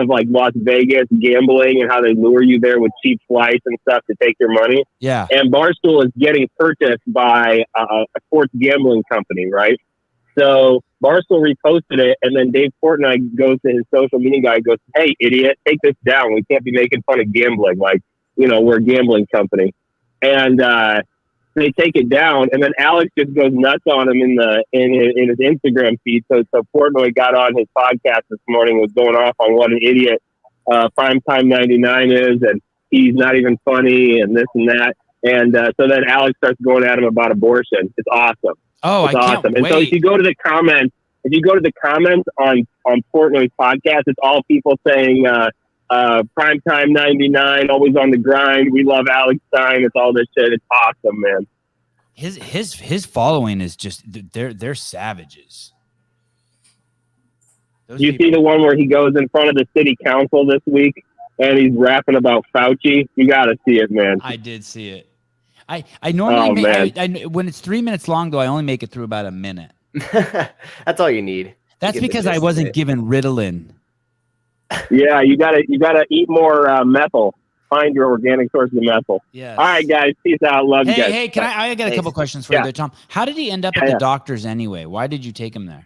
like Las Vegas gambling and how they lure you there with cheap flights and stuff to take your money. Yeah. And Barstool is getting purchased by a sports gambling company, right? So Barstool reposted it, and then Dave Portnoy goes to his social media guy and goes, hey, idiot, take this down. We can't be making fun of gambling. Like, we're a gambling company. And they take it down, and then Alex just goes nuts on him in his Instagram feed. So Portnoy got on his podcast this morning, was going off on what an idiot Primetime 99 is, and he's not even funny, and this and that. And so then Alex starts going at him about abortion. It's awesome. Oh, it's I awesome. can't And wait. so if you go to the comments on Portnoy's podcast, it's all people saying Primetime 99, always on the grind. We love Alex Stein. It's all this shit. It's awesome, man. His following is just they're savages. You see the one where he goes in front of the city council this week and he's rapping about Fauci? You got to see it, man. I did see it. I normally when it's 3 minutes long, though, I only make it through about a minute. That's all you need. That's because I wasn't given Ritalin. Yeah, you gotta eat more methyl. Find your organic sources of methyl. Yeah. All right, guys. Peace out. Love you guys. Hey, I got a couple questions for you there, Tom. How did he end up at the doctor's anyway? Why did you take him there?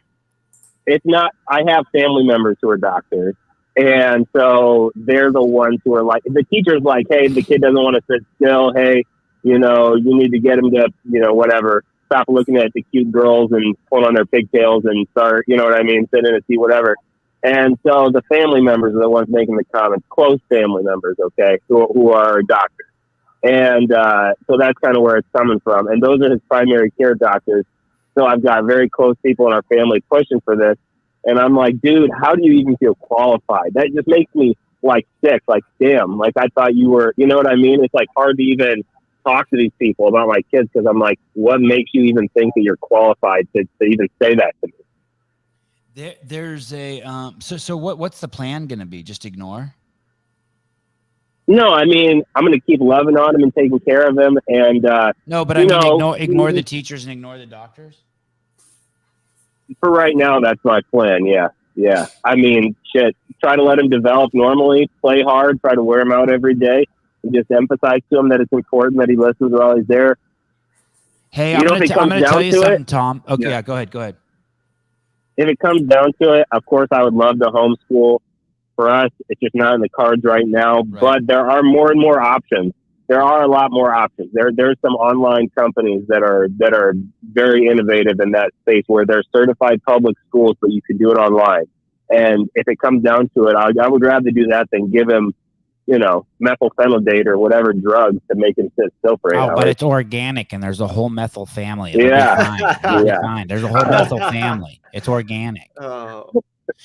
It's not. I have family members who are doctors, and so they're the ones who are like, the teacher's like, hey, the kid doesn't want to sit still. Hey, you need to get him to, whatever. Stop looking at the cute girls and pulling on their pigtails and start, you know what I mean, sit in a seat, whatever. And so the family members are the ones making the comments, close family members, okay, who are doctors. And so that's kind of where it's coming from. And those are his primary care doctors. So I've got very close people in our family pushing for this. And I'm like, dude, how do you even feel qualified? That just makes me like sick. Like, damn, like I thought you were, you know what I mean? It's like hard to even talk to these people about my kids because I'm like, what makes you even think that you're qualified to even say that to me? There's a so what's the plan going to be? Just ignore? No, I mean, I'm going to keep loving on him and taking care of him. And no, but I mean, ignore the teachers and ignore the doctors. For right now, that's my plan. Yeah. I mean, shit. Try to let him develop normally. Play hard. Try to wear him out every day, and just emphasize to him that it's important that he listens while he's there. Hey, I'm going to tell you something, Tom. Okay, yeah, go ahead. If it comes down to it, of course, I would love to homeschool. For us, it's just not in the cards right now. Right. But there are more and more options. There are a lot more options. There's some online companies that are very innovative in that space where they're certified public schools, but you can do it online. And if it comes down to it, I would rather do that than give him methylphenidate or whatever drug to make him sit still for 8 hours. But it's organic, and there's a whole methyl family. Yeah. It'll be fine. There's a whole methyl family. It's organic. Oh,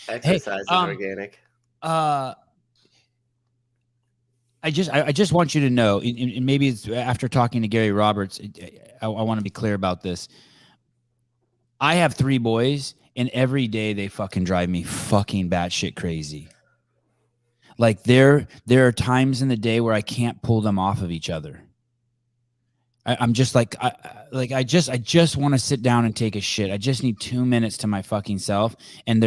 exercise is organic. I just want you to know, and maybe it's after talking to Gary Roberts, I want to be clear about this. I have 3 boys, and every day they fucking drive me fucking batshit crazy. Like there are times in the day where I can't pull them off of each other. I'm just like, I just want to sit down and take a shit. I just need 2 minutes to my fucking self. And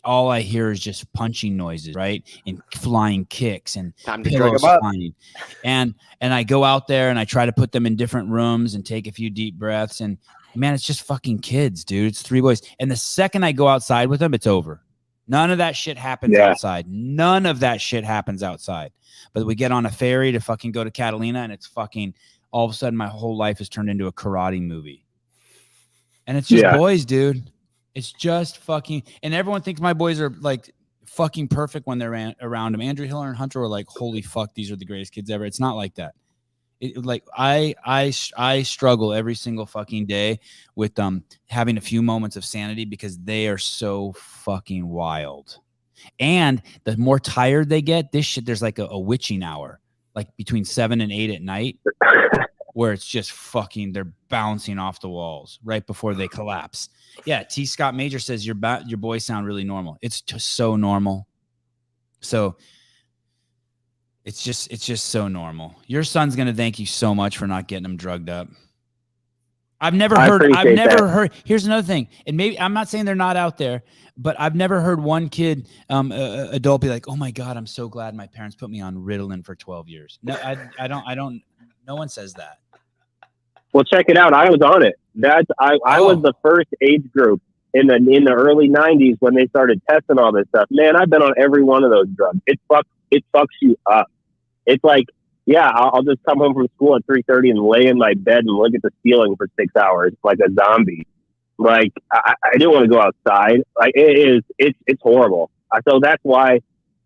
all I hear is just punching noises, right? And flying kicks and pillows flying. And I go out there and I try to put them in different rooms and take a few deep breaths. And man, it's just fucking kids, dude. It's 3 boys. And the second I go outside with them, it's over. None of that shit happens outside. None of that shit happens outside. But we get on a ferry to fucking go to Catalina, and it's fucking, all of a sudden my whole life has turned into a karate movie. And it's just boys, dude. It's just fucking, and everyone thinks my boys are like fucking perfect when they're around them. Andrew Hiller and Hunter were like, holy fuck, these are the greatest kids ever. It's not like that. Like I struggle every single fucking day with having a few moments of sanity because they are so fucking wild. And the more tired they get, this shit, there's like a witching hour, like between 7 and 8 at night, where it's just fucking, they're bouncing off the walls right before they collapse. Yeah, T. Scott Major says your boys sound really normal. It's just so normal. So it's just so normal. Your son's gonna thank you so much for not getting him drugged up. I've never heard. Here's another thing, and maybe I'm not saying they're not out there, but I've never heard one kid, adult, be like, "Oh my God, I'm so glad my parents put me on Ritalin for 12 years." No, I don't. No one says that. Well, check it out. I was on it. I was the first age group in the early 90s when they started testing all this stuff. Man, I've been on every one of those drugs. It fucks you up. It's like, yeah, I'll just come home from school at 3:30 and lay in my bed and look at the ceiling for 6 hours like a zombie. Like I didn't want to go outside. Like it's horrible. So that's why,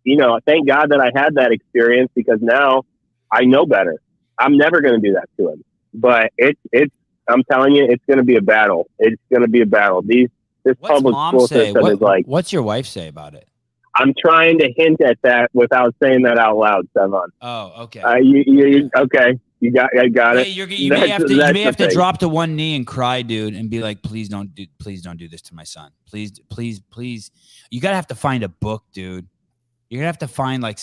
thank God that I had that experience, because now I know better. I'm never going to do that to him. But I'm telling you, it's going to be a battle. It's going to be a battle. This public school system is like. What's your wife say about it? I'm trying to hint at that without saying that out loud, Sevan. Oh, okay. Okay. You got it. Hey, you may have to drop to one knee and cry, dude, and be like, please don't do this to my son. Please. You gotta have to find a book, dude. You're gonna have to find like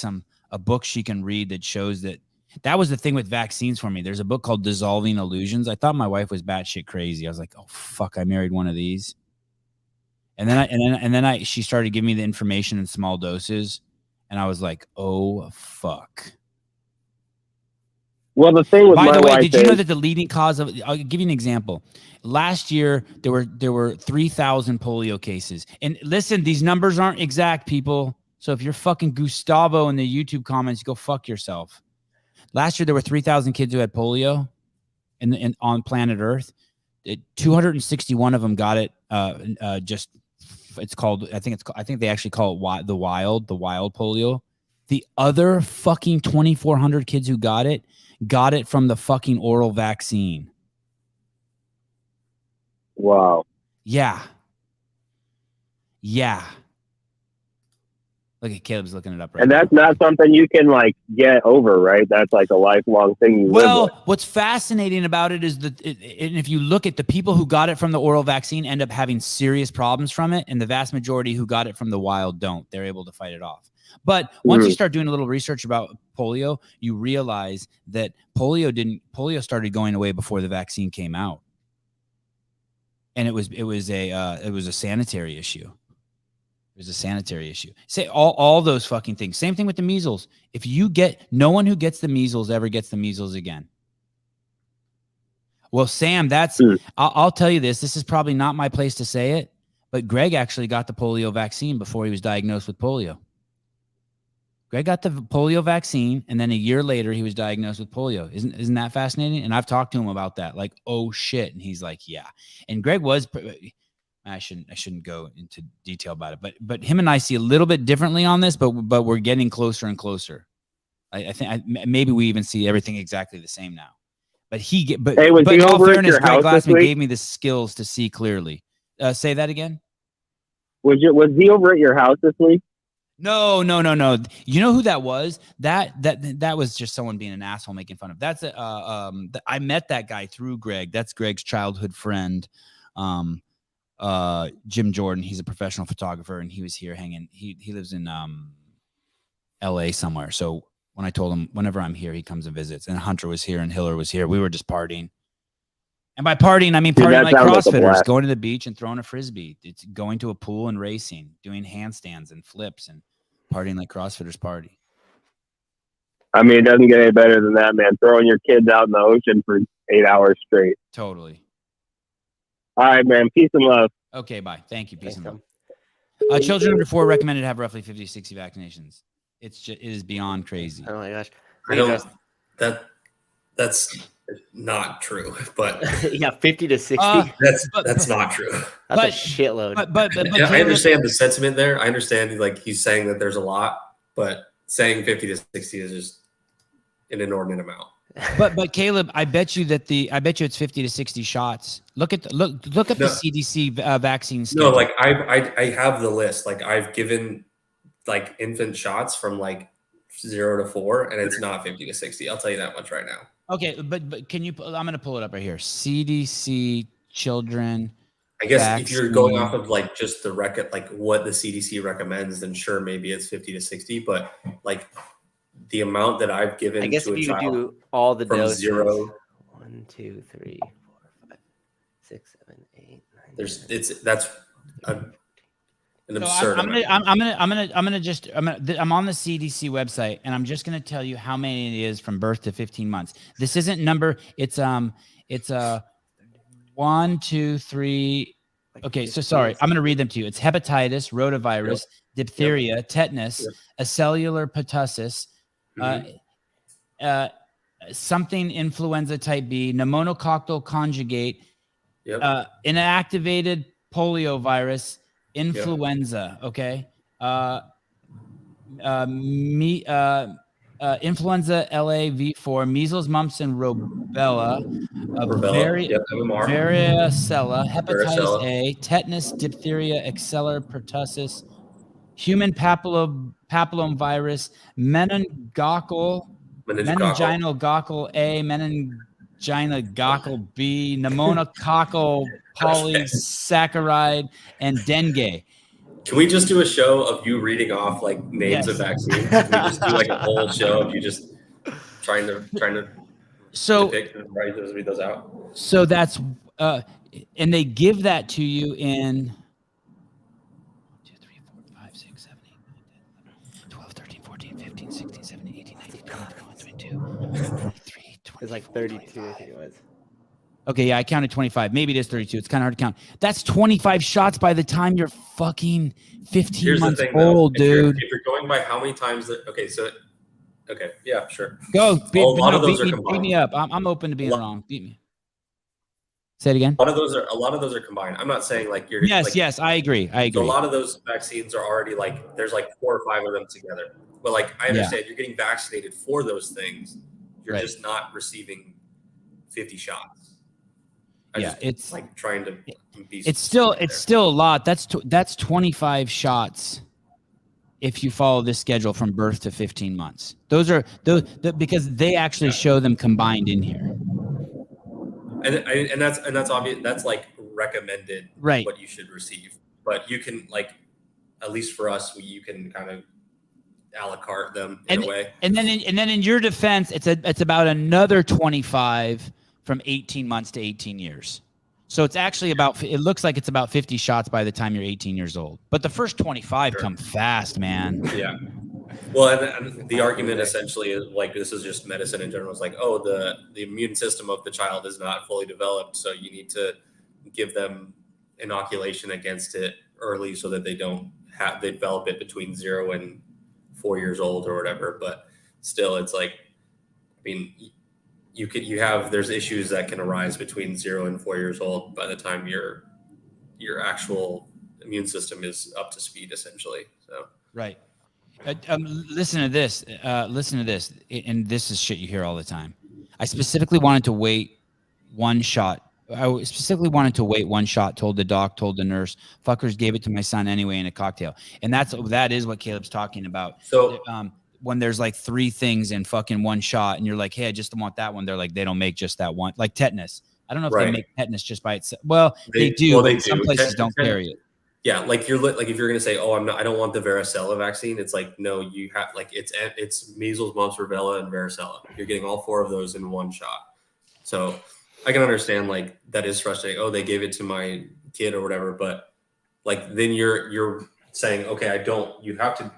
a book she can read that shows that. That was the thing with vaccines for me. There's a book called Dissolving Illusions. I thought my wife was batshit crazy. I was like, oh fuck, I married one of these. And then she started giving me the information in small doses, and I was like, oh fuck. Well, the thing with by my the way, wife did you know that the leading cause of? I'll give you an example. Last year there were 3,000 polio cases, and listen, these numbers aren't exact, people. So if you're fucking Gustavo in the YouTube comments, go fuck yourself. Last year there were 3,000 kids who had polio, on planet Earth. 261 of them got it. It's called. I think they actually call it the wild polio. The other fucking 2,400 kids who got it from the fucking oral vaccine. Wow. Yeah. Look at Caleb's looking it up right now. And that's not something you can like get over, right? That's like a lifelong thing you live with. What's fascinating about it is and if you look at the people who got it from the oral vaccine end up having serious problems from it, and the vast majority who got it from the wild don't. They're able to fight it off. But once you start doing a little research about polio, you realize that polio started going away before the vaccine came out. And it was a sanitary issue. There's a sanitary issue. Say all those fucking things. Same thing with the measles. No one who gets the measles ever gets the measles again. Well, Sam, I'll tell you this. This is probably not my place to say it, but Greg actually got the polio vaccine before he was diagnosed with polio. Greg got the polio vaccine, and then a year later he was diagnosed with polio. Isn't that fascinating? And I've talked to him about that. Like, oh shit. And he's like, yeah. And Greg was. I shouldn't go into detail about it, but him and I see a little bit differently on this, but we're getting closer and closer. I think maybe we even see everything exactly the same now. But Hey, was but he in all over at fairness, your Greg house this Glassman week? gave me the skills to see clearly. Say that again. Was he over at your house this week? No. You know who that was? That was just someone being an asshole making fun of. That's I met that guy through Greg. That's Greg's childhood friend, Jim Jordan. He's a professional photographer, and he was here hanging. He lives in L.A. somewhere. So when I told him whenever I'm here, he comes and visits. And Hunter was here, and Hiller was here. We were just partying. And by partying, I mean partying like CrossFitters, going to the beach and throwing a frisbee. It's going to a pool and racing, doing handstands and flips and partying like CrossFitters party. I mean, it doesn't get any better than that, man. Throwing your kids out in the ocean for 8 hours straight. Totally. All right, man. Peace and love. Okay, bye. Thank you. Peace Thanks, and love. Children under 4 recommended to have roughly 50 to 60 vaccinations. It is beyond crazy. Oh my gosh. I don't. That's not true, but Yeah, 50 to 60. that's not true. That's a shitload. But Yeah, I understand the sentiment there. I understand like he's saying that there's a lot, but saying 50 to 60 is just an inordinate amount. But Caleb, I bet you it's 50 to 60 shots. Look at the CDC vaccine schedule. No, like I have the list. Like I've given like infant shots from like 0 to 4, and it's not 50 to 60. I'll tell you that much right now. Okay, but can you? I'm gonna pull it up right here. CDC children. I guess vaccine. if you're going off of like just the like what the CDC recommends, then sure, maybe it's 50 to 60. But like the amount that I've given I guess to if a you child do all the from doses. 0, 1, 2, 3, 4, 5, 6, 7, 8, 9. that's an absurd amount. I'm on the CDC website, and I'm just gonna tell you how many it is from birth to 15 months. This isn't number. It's 1, 2, 3. Okay, so sorry. I'm gonna read them to you. It's hepatitis, rotavirus, diphtheria, tetanus, acellular pertussis, something influenza type B, pneumococcal conjugate, inactivated poliovirus, influenza. Okay. Influenza LA V4, measles, mumps, and rubella, varicella, hepatitis A, tetanus, diphtheria, acellular pertussis, human papillomavirus, meningococcal A, meningococcal B, pneumococcal polysaccharide, and dengue. Can we just do a show of you reading off like names of vaccines? Can we just do like a whole show of you just trying to depict and read those out? So that's and they give that to you in 2, 3, 4, 5, 6, 7, 8, 9, 10, 11, 12, 13, 14, 15, 16, 17, 18, 19, 20, 21, 22, 23, 24, It's like 32, 25. I think it was. Okay, yeah, I counted 25. Maybe it is 32. It's kind of hard to count. That's 25 shots by the time you're fucking 15 months old, dude. If you're going by how many times yeah, sure. Go. Beat me up. I'm open to being wrong. Beat me. Say it again. A lot of those are combined. I'm not saying like you're. Yes, I agree. So a lot of those vaccines are already like there's like 4 or 5 of them together. But like I understand you're getting vaccinated for those things. You're just not receiving 50 shots. It's like trying to be. It's still a lot. That's 25 shots. If you follow this schedule from birth to 15 months, those because they actually show them combined in here. And that's obvious. That's like recommended, right? What you should receive, but you can like, at least for us, you can kind of a la carte them in a way. And then in your defense, it's about another 25 from 18 months to 18 years. So it's actually it looks like it's about 50 shots by the time you're 18 years old. But the first 25 come fast, man. Yeah. Well, and the argument essentially is like, this is just medicine in general. It's like, oh, the immune system of the child is not fully developed. So you need to give them inoculation against it early so that they develop it between 0 and 4 years old or whatever. But still, it's like, I mean, there's issues that can arise between 0 and 4 years old by the time your actual immune system is up to speed, essentially. So right. Listen to this. Listen to this. And this is shit you hear all the time. I specifically wanted to wait one shot. I specifically wanted to wait one shot, told the doc, told the nurse. Fuckers gave it to my son anyway in a cocktail. And that is what Caleb's talking about. So when there's like 3 things in fucking one shot and you're like, hey, I just want that one. They're like, they don't make just that one. Like tetanus. I don't know if they make tetanus just by itself. Well, they do. Well, but some places don't carry it. Yeah, like if you're gonna say, "Oh, I don't want the varicella vaccine," it's like, no, you have like it's measles, mumps, rubella, and varicella. You're getting all 4 of those in one shot. So I can understand like that is frustrating. Oh, they gave it to my kid or whatever, but like then you're saying, okay, you have to.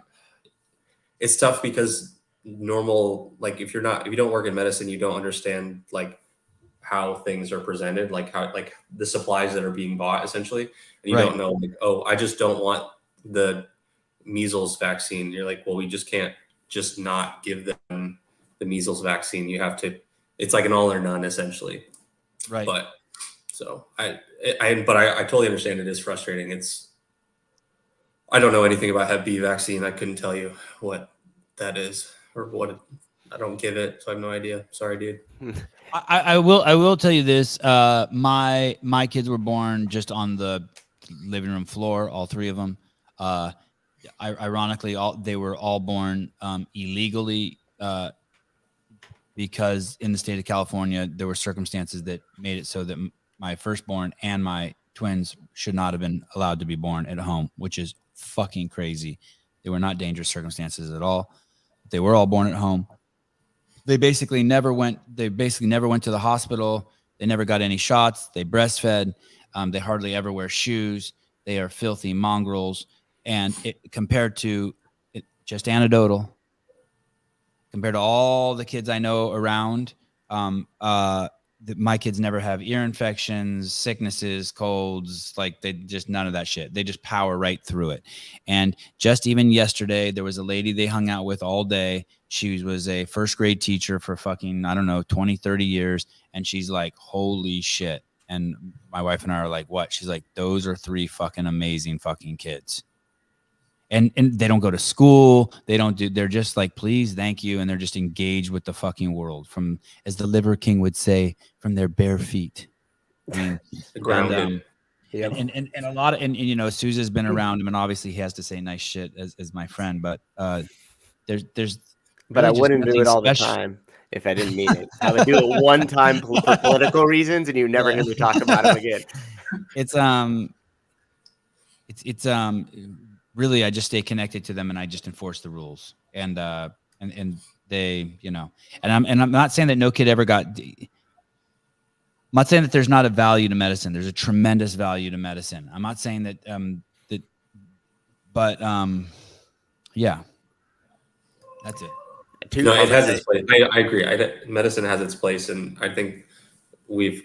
It's tough because normal, like if you don't work in medicine, you don't understand like how things are presented, like how like the supplies that are being bought essentially, and you don't know like, oh, I just don't want the measles vaccine. You're like, well, we just can't just not give them the measles vaccine. You have to. It's like an all or none essentially. Right. But so I totally understand it is frustrating. I don't know anything about Hep B vaccine. I couldn't tell you what that is or what. I don't give it, so I have no idea. Sorry, dude. I will tell you this. My kids were born just on the living room floor, all 3 of them. Ironically, they were all born illegally because in the state of California, there were circumstances that made it so that my firstborn and my twins should not have been allowed to be born at home, which is fucking crazy. They were not dangerous circumstances at all. They were all born at home. They basically never went to the hospital. They never got any shots. They breastfed. They hardly ever wear shoes. They are filthy mongrels. And compared to just anecdotal, compared to all the kids I know around, my kids never have ear infections, sicknesses, colds, like they just none of that shit. They just power right through it. And just even yesterday, there was a lady they hung out with all day. She was a first grade teacher for fucking, I don't know, 20, 30 years. And she's like, holy shit. And my wife and I are like, what? She's like, those are 3 fucking amazing fucking kids. And they don't go to school. They're just like, please, thank you. And they're just engaged with the fucking world from, as the Liver King would say, from their bare feet. I mean, grounded. And a lot of, and you know, Sousa's been around him and obviously he has to say nice shit as my friend, but there's, but I wouldn't do it all the time if I didn't mean it. I would do it one time for political reasons and you never hear me talk about him again. It's really, I just stay connected to them and I just enforce the rules. And they, you know, and I'm not saying that no kid ever got. I'm not saying that there's not a value to medicine. There's a tremendous value to medicine. I'm not saying that yeah, that's it. No, it has its place. I agree. Medicine has its place, and I think we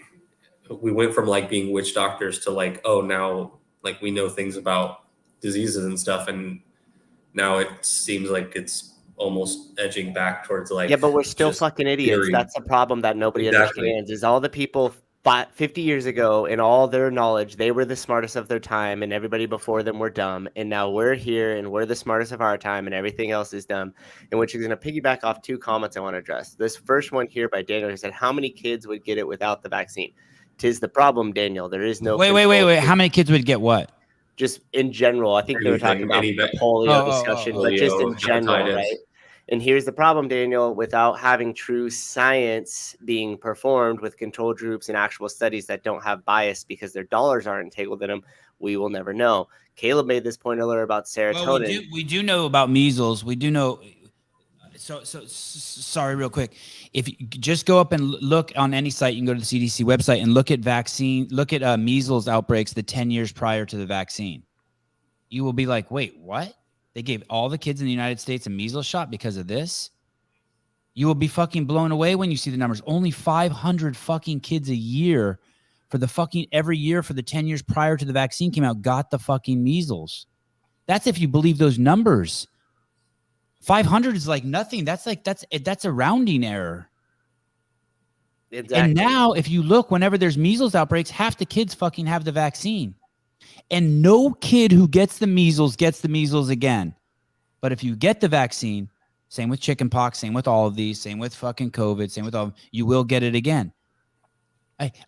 went from like being witch doctors to like, oh, now like we know things about diseases and stuff, and now it seems like it's almost edging back towards like, yeah, but we're still fucking idiots. Theory. That's the problem that nobody understands is all the people 50 years ago in all their knowledge, they were the smartest of their time and everybody before them were dumb. And now we're here and we're the smartest of our time and everything else is dumb. And which is going to piggyback off 2 comments I want to address. This first one here by Daniel, who said, how many kids would get it without the vaccine? 'Tis the problem, Daniel. There is no. Wait. How many kids would get what? Just in general, I think they were talking about the polio discussion, but just in general, right? And here's the problem, Daniel, without having true science being performed with control groups and actual studies that don't have bias because their dollars aren't entangled in them, we will never know. Caleb made this point earlier about serotonin. Well, we do know about measles. We do know. So sorry, real quick. If you just go up and look on any site, you can go to the CDC website and look at measles outbreaks the 10 years prior to the vaccine. You will be like, wait, what? They gave all the kids in the United States a measles shot because of this? You will be fucking blown away when you see the numbers. Only 500 fucking kids a year for the fucking every year for the 10 years prior to the vaccine came out got the fucking measles. That's if you believe those numbers. 500 is like nothing. That's a rounding error. Exactly. And now if you look, whenever there's measles outbreaks, half the kids fucking have the vaccine. And no kid who gets the measles again. But if you get the vaccine, same with chickenpox, same with all of these, same with fucking COVID, same with all, you will get it again.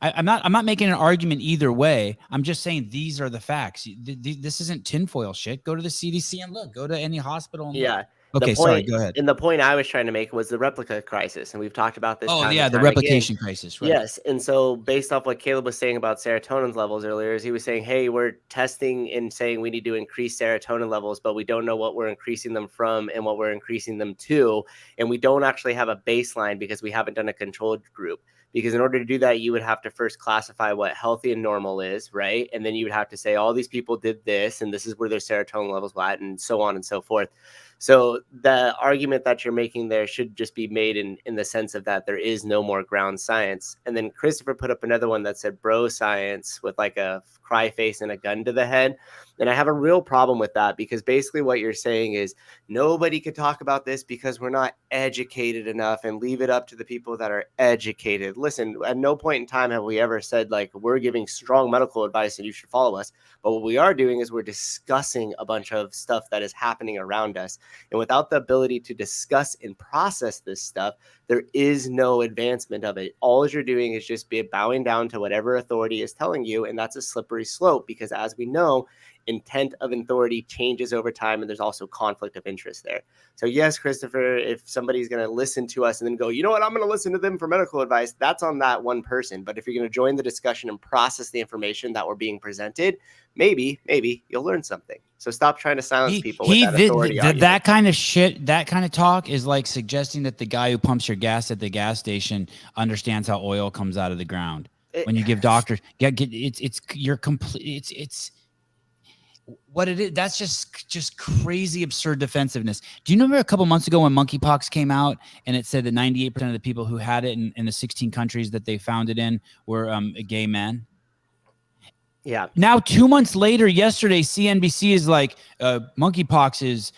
I'm not making an argument either way. I'm just saying these are the facts. This isn't tinfoil shit. Go to the CDC and look. Go to any hospital and Yeah. look. Okay, sorry, go ahead. And the point I was trying to make was the replica crisis, and we've talked about this. Oh, yeah, the replication crisis, right? Yes, and so based off what Caleb was saying about serotonin levels earlier, is he was saying, hey, we're testing and saying we need to increase serotonin levels, but we don't know what we're increasing them from and what we're increasing them to, and we don't actually have a baseline because we haven't done a controlled group. Because in order to do that, you would have to first classify what healthy and normal is, right? And then you would have to say all these people did this, and this is where their serotonin levels were at, and so on and so forth. So the argument that you're making there should just be made in the sense of that there is no more ground science. And then Christopher put up another one that said bro science with like a cry face and a gun to the head. And I have a real problem with that, because basically what you're saying is nobody could talk about this because we're not educated enough, and leave it up to the people that are educated. Listen, at no point in time have we ever said like we're giving strong medical advice and you should follow us. But what we are doing is we're discussing a bunch of stuff that is happening around us. And without the ability to discuss and process this stuff, there is no advancement of it. All you're doing is just be bowing down to whatever authority is telling you. And that's a slippery slope, because as we know, intent of authority changes over time, and there's also conflict of interest there. So yes, Christopher, if somebody's going to listen to us and then go, you know what, I'm going to listen to them for medical advice, that's on that one person. But if you're going to join the discussion and process the information that we're being presented, maybe you'll learn something. So stop trying to silence people with that authority. That kind of shit, that kind of talk is like suggesting that the guy who pumps your gas at the gas station understands how oil comes out of the ground. When you give doctors, you're complete. It's what it is. That's just crazy, absurd defensiveness. Do you remember a couple months ago when monkeypox came out and it said that 98% of the people who had it in the 16 countries that they found it in were gay men? Yeah. Now, 2 months later, yesterday, CNBC is like, monkeypox is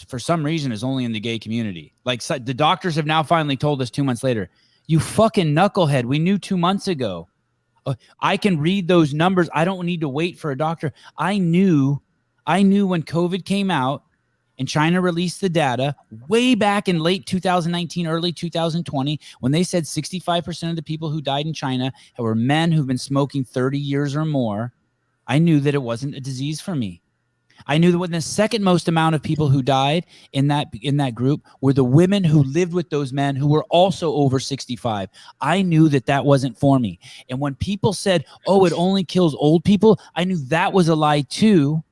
for some reason is only in the gay community. Like, so the doctors have now finally told us 2 months later. You fucking knucklehead. We knew 2 months ago. I can read those numbers. I don't need to wait for a doctor. I knew when COVID came out and China released the data way back in late 2019, early 2020, when they said 65% of the people who died in China were men who've been smoking 30 years or more. I knew that it wasn't a disease for me. I knew that when the second most amount of people who died in that group were the women who lived with those men who were also over 65. I knew that wasn't for me. And when people said, oh, it only kills old people, I knew that was a lie too,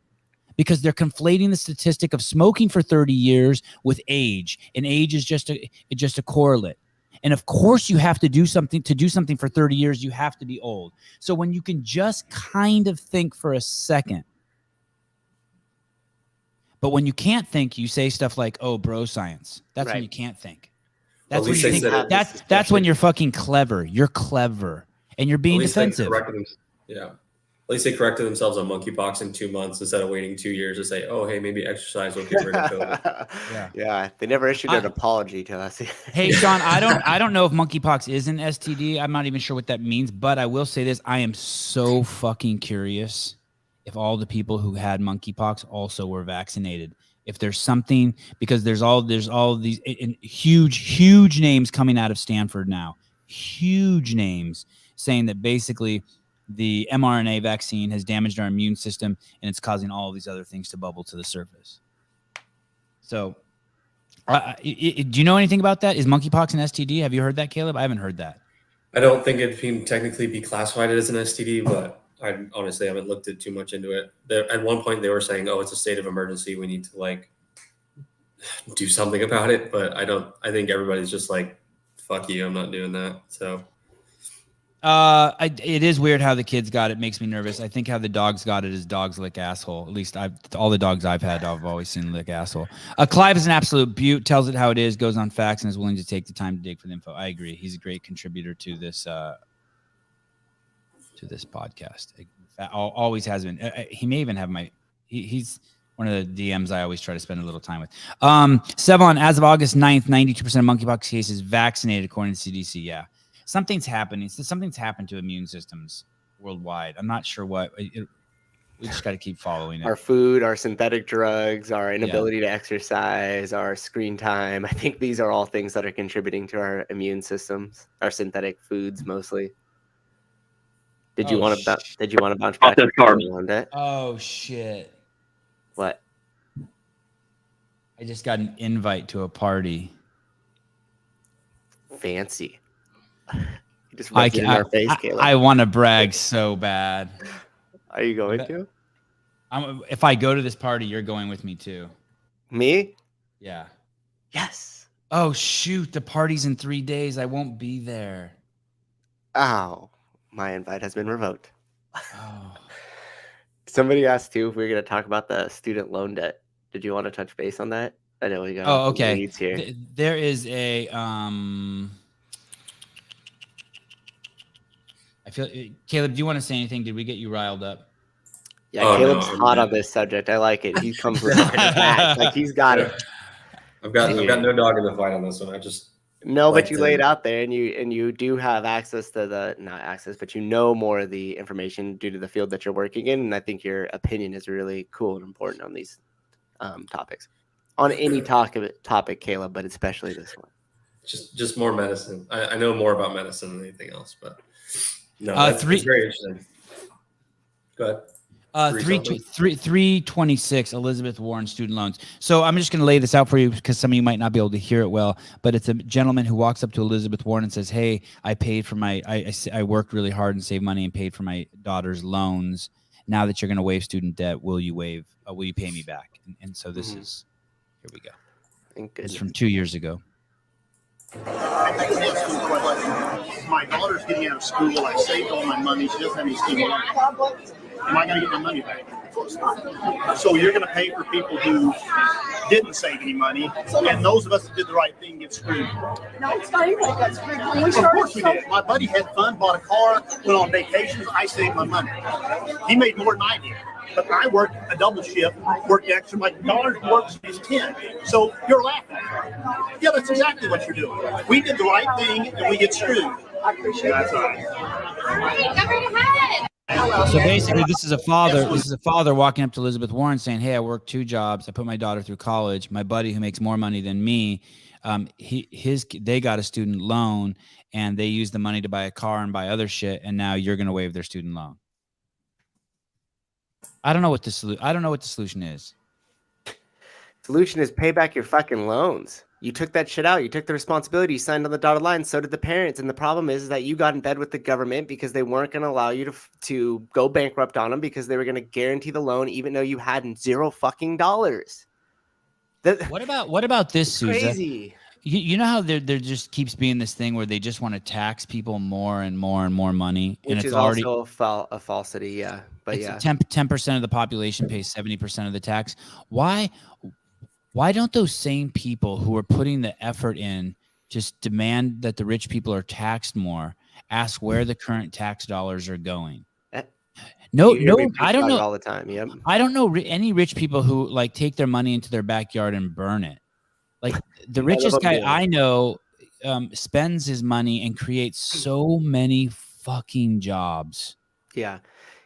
because they're conflating the statistic of smoking for 30 years with age. And age is just a correlate. And of course you have to do something for 30 years. You have to be old. So when you can just kind of think for a second, but when you can't think, you say stuff like, "Oh, bro, science." That's right. When you can't think. That's when you think. That's when you're fucking clever. You're clever, and you're being defensive. Yeah. At least they corrected themselves on monkeypox in 2 months instead of waiting 2 years to say, "Oh, hey, maybe exercise will get rid of COVID." Yeah. They never issued an apology to us. Hey, Sean, I don't know if monkeypox is an STD. I'm not even sure what that means, but I will say this: I am so fucking curious if all the people who had monkeypox also were vaccinated. If there's something, because there's all these huge names coming out of Stanford now, huge names saying that basically the mRNA vaccine has damaged our immune system and it's causing all of these other things to bubble to the surface. So do you know anything about that? Is monkeypox an STD? Have you heard that, Caleb? I haven't heard that. I don't think it can technically be classified as an STD, but I honestly haven't looked too much into it. At one point, they were saying, "Oh, it's a state of emergency. We need to like do something about it." But I think everybody's just like, "Fuck you, I'm not doing that." So, it is weird how the kids got it. Makes me nervous. I think how the dogs got it is dogs lick asshole. At least all the dogs I've had, I've always seen lick asshole. Clive is an absolute beaut. Tells it how it is. Goes on facts and is willing to take the time to dig for the info. I agree. He's a great contributor to this. To this podcast. Always has been. He may even have he's one of the DMs I always try to spend a little time with. Sevan, as of August 9th, 92% of monkeypox cases vaccinated according to CDC. Yeah. Something's happening. Something's happened to immune systems worldwide. I'm not sure what. We just got to keep following it. Our food, our synthetic drugs, our inability to exercise, our screen time. I think these are all things that are contributing to our immune systems, our synthetic foods mostly. Did you want to bounce back Processed carbs. on that? Oh shit. What? I just got an invite to a party. Fancy. You just rubbed it in our face, Caleb. I want to brag so bad. Are you going to? If I go to this party, you're going with me too. Me? Yeah. Yes. Oh shoot, the party's in 3 days. I won't be there. Ow. My invite has been revoked. Oh. Somebody asked too if we were going to talk about the student loan debt. Did you want to touch base on that? I know we got okay. leads here. There is a I feel Caleb, do you want to say anything? Did we get you riled up? Yeah, Caleb's hot on this subject. I like it. He comes with facts. Like he's got it. I've got no dog in the fight on this one. But you lay it out there, and you do have access to not access, but you know more of the information due to the field that you're working in, and I think your opinion is really cool and important on these topics. On any topic, Caleb, but especially this one. Just more medicine. I know more about medicine than anything else, but no, it's very interesting. Go ahead. 326 Elizabeth Warren student loans. So I'm just going to lay this out for you because some of you might not be able to hear it well, but it's a gentleman who walks up to Elizabeth Warren and says, hey, I paid for I worked really hard and saved money and paid for my daughter's loans. Now that you're going to waive student debt, will you pay me back? And so this is, here we go. It's from 2 years ago. My daughter's getting out of school. I saved all my money. She doesn't have any student loans. Am I going to get my money back? So you're going to pay for people who didn't save any money, and those of us that did the right thing get screwed. No, it's not even like that screwed. Of course we did. My buddy had fun, bought a car, went on vacations. I saved my money. He made more than I did. But I worked a double shift, worked extra. My daughter works is 10. So you're laughing. Yeah, that's exactly what you're doing. We did the right thing, and we get screwed. I appreciate That's it. all right. So basically, this is a father walking up to Elizabeth Warren saying, hey, I worked 2 jobs. I put my daughter through college. My buddy who makes more money than me, they got a student loan, and they used the money to buy a car and buy other shit, and now you're going to waive their student loan. I don't know what the solution is. Solution is pay back your fucking loans. You took that shit out. You took the responsibility. You signed on the dotted line. So did the parents. And the problem is that you got in bed with the government because they weren't going to allow you to go bankrupt on them because they were going to guarantee the loan even though you had $0 fucking dollars. What about this, Susan? Crazy. You know how there just keeps being this thing where they just want to tax people more and more and more money, Which and it's is already also a falsity, yeah. But it's yeah, 10% of the population pays 70% of the tax. Why don't those same people who are putting the effort in just demand that the rich people are taxed more? Ask where the current tax dollars are going. No, I don't know all the time. Yep. I don't know any rich people who like take their money into their backyard and burn it. Like the richest guy I know spends his money and creates so many fucking jobs. Yeah.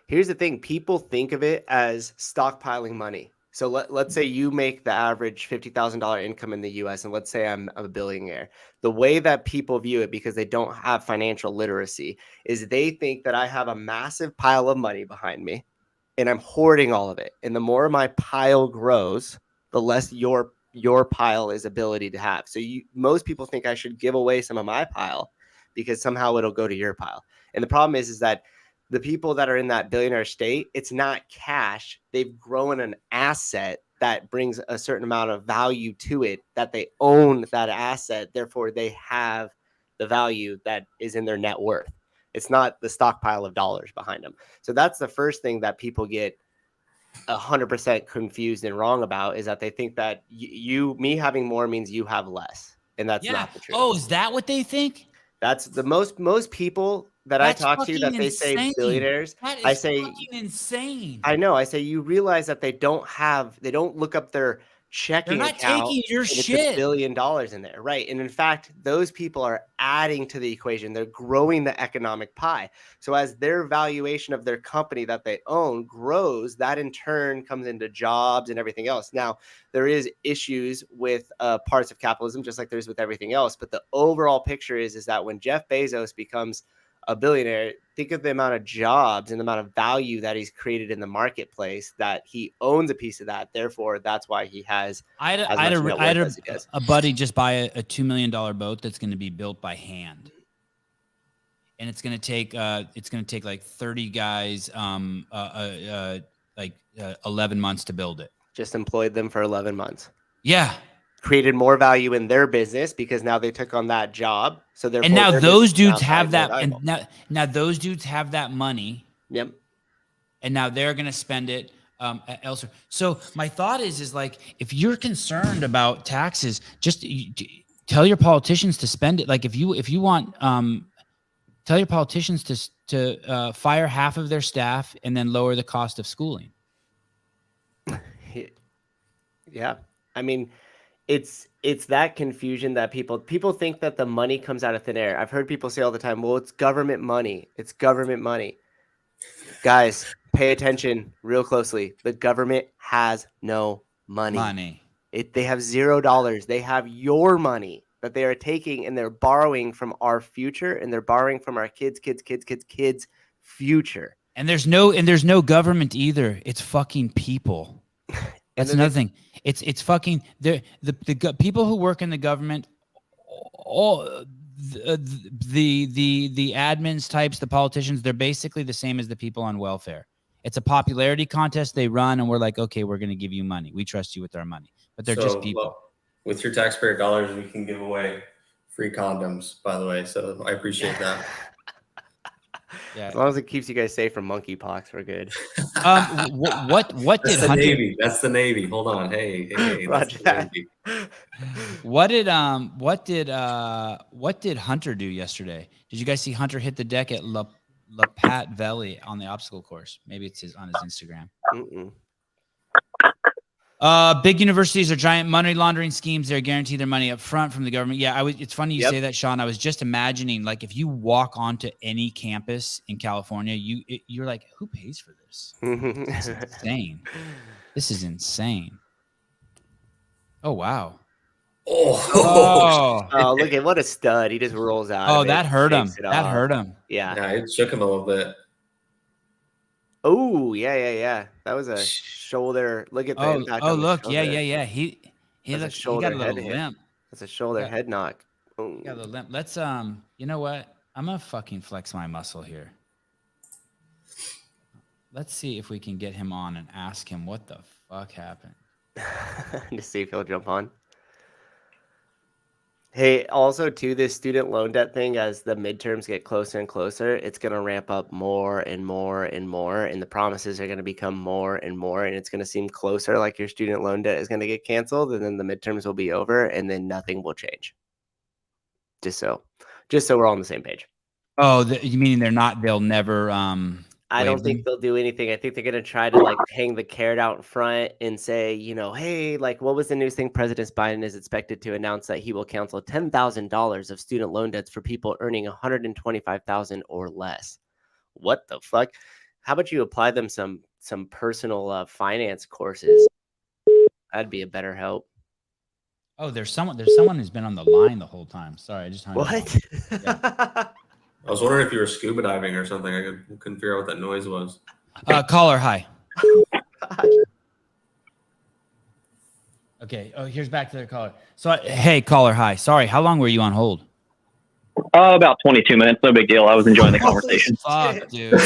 Here's the thing. People think of it as stockpiling money. So let's say you make the average $50,000 income in the US, and let's say I'm a billionaire. The way that people view it, because they don't have financial literacy, is they think that I have a massive pile of money behind me and I'm hoarding all of it. And the more my pile grows, the less your pile is ability to have. So most people think I should give away some of my pile because somehow it'll go to your pile. And the problem is that the people that are in that billionaire state, it's not cash. They've grown an asset that brings a certain amount of value to it, that they own that asset. Therefore, they have the value that is in their net worth. It's not the stockpile of dollars behind them. So that's the first thing that people get 100% confused and wrong about, is that they think that me having more means you have less. And that's not the truth. Oh, is that what they think? That's the most people that I talk to, that they say billionaires. That is fucking insane. I know. I say, you realize that they don't look up their checking They're not account. taking your and it's shit. $1 billion in there, right? And in fact, those people are adding to the equation. They're growing the economic pie. So as their valuation of their company that they own grows, that in turn comes into jobs and everything else. Now, there is issues with parts of capitalism, just like there's with everything else. But the overall picture is that when Jeff Bezos becomes a billionaire, think of the amount of jobs and the amount of value that he's created in the marketplace, that he owns a piece of that. Therefore, that's why he has I had a buddy just buy a $2 million boat that's going to be built by hand. And it's going to take like 30 guys, 11 months to build it. Just employed them for 11 months. Yeah. Created more value in their business because now they took on that job. So they're and now those dudes have that, and now those dudes have that money. Yep. And now they're gonna spend it elsewhere. So my thought is like, if you're concerned about taxes, just tell your politicians to spend it. Like if you want, tell your politicians to fire half of their staff and then lower the cost of schooling. Yeah, I mean. It's that confusion that people think that the money comes out of thin air. I've heard people say all the time, well, it's government money. It's government money. Guys, pay attention real closely. The government has no money. They have $0. They have your money that they are taking and they're borrowing from our future, and they're borrowing from our kids' future. And there's no government either. It's fucking people. That's another thing. It's fucking the people who work in the government, all the admins types, the politicians. They're basically the same as the people on welfare. It's a popularity contest they run, and we're like, okay, we're going to give you money. We trust you with our money, but they're just people. Well, with your taxpayer dollars, we can give away free condoms, by the way. So I appreciate that. Yeah. As long as it keeps you guys safe from monkeypox, we're good. What did the Hunter? Navy? That's the Navy. Hold on. Hey. That's the Navy. What did Hunter do yesterday? Did you guys see Hunter hit the deck at La Pat Valley on the obstacle course? Maybe it's on his Instagram. Mm-mm. Big universities are giant money laundering schemes. They're guaranteed their money up front from the government. Yeah, it's funny you say that, Sean. I was just imagining, like, if you walk onto any campus in California, you're like, who pays for this? This is insane. This is insane. Oh, wow. Oh, look at what a stud. He just rolls out. Oh, that hurt him. That hurt him. Yeah. Yeah, it shook him a little bit. Oh, yeah. That was a shoulder. Look at the impact. Oh, look. Yeah. He got a little limp. That's a shoulder head knock. He got a little limp. Let's, you know what? I'm going to fucking flex my muscle here. Let's see if we can get him on and ask him what the fuck happened. To see if he'll jump on. Hey, also too, this student loan debt thing, as the midterms get closer and closer, it's going to ramp up more and more and more, and the promises are going to become more and more, and it's going to seem closer like your student loan debt is going to get canceled, and then the midterms will be over, and then nothing will change. Just so we're all on the same page. Oh, you mean they'll never I don't think they'll do anything. I think they're going to try to like hang the carrot out in front and say, hey, like, what was the news thing? President Biden is expected to announce that he will cancel $10,000 of student loan debts for people earning $125,000 or less. What the fuck? How about you apply them some personal finance courses? That'd be a better help. Oh, there's someone who's been on the line the whole time. Sorry, I just hung up. What? Yeah. I was wondering if you were scuba diving or something. I couldn't figure out what that noise was. Caller, hi. Okay. Oh, here's back to the caller. So, hey, caller, hi. Sorry, how long were you on hold? About 22 minutes. No big deal. I was enjoying the conversation. Fuck, dude.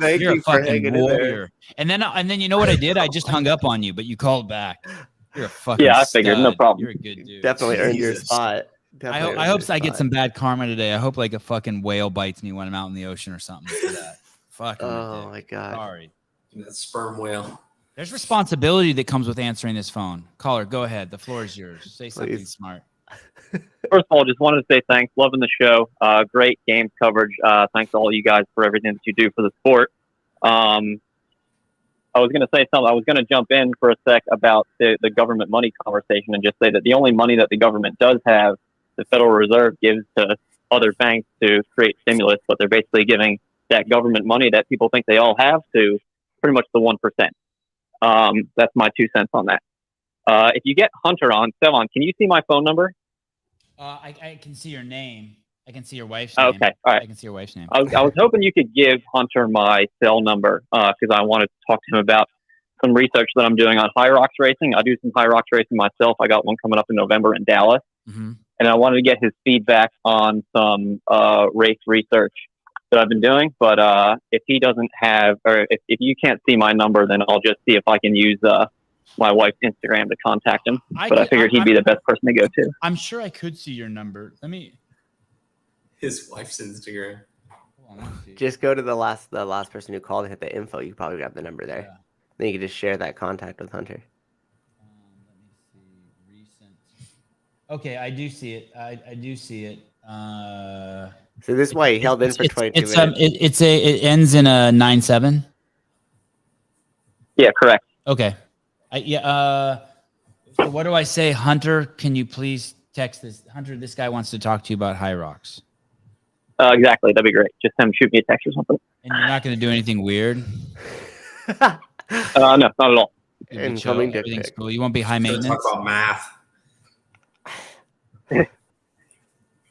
Thank You're you a for fucking hanging in there. warrior. And then you know what I did? I just hung up on you, but you called back. You're a fucking I figured. stud. No problem. You're a good dude. Definitely earned your spot. I hope I get some bad karma today. I hope like a fucking whale bites me when I'm out in the ocean or something for that. Fucking. Oh my god. Sorry. That sperm whale. There's responsibility that comes with answering this phone. Caller, go ahead. The floor is yours. Say something smart. First of all, just wanted to say thanks. Loving the show. Great games coverage. Thanks to all you guys for everything that you do for the sport. I I was going to say something. I was going to jump in for a sec about the government money conversation and just say that the only money that the government does have, the Federal Reserve gives to other banks to create stimulus, but they're basically giving that government money that people think they all have to pretty much the 1%. That's my 2 cents on that. If you get Hunter on, Sevan, can you see my phone number? I can see your name. I can see your wife's name. Okay, all right. I can see your wife's name. I was hoping you could give Hunter my cell number because I wanted to talk to him about some research that I'm doing on high rocks racing. I do some high rocks racing myself. I got one coming up in November in Dallas. Mm-hmm. And I wanted to get his feedback on some race research that I've been doing. But if he doesn't have, or if you can't see my number, then I'll just see if I can use my wife's Instagram to contact him. I figured he'd be the best person to go to. I'm sure I could see your number. Let me. His wife's Instagram. Hold on, let's see. Just go to the last person who called and hit the info. You can probably grab the number there. Yeah. Then you can just share that contact with Hunter. Let me see recent. Okay, I do see it. I do see it. So this is why he held in for 22 minutes. It ends in a 9-7. Yeah, correct. Okay. So what do I say, Hunter? Can you please text this? Hunter, this guy wants to talk to you about high rocks. Exactly. That'd be great. Just have him shoot me a text or something. And you're not going to do anything weird? No, not at all. Incoming dick Everything's pic. cool. You won't be high Gonna maintenance? talk about math. You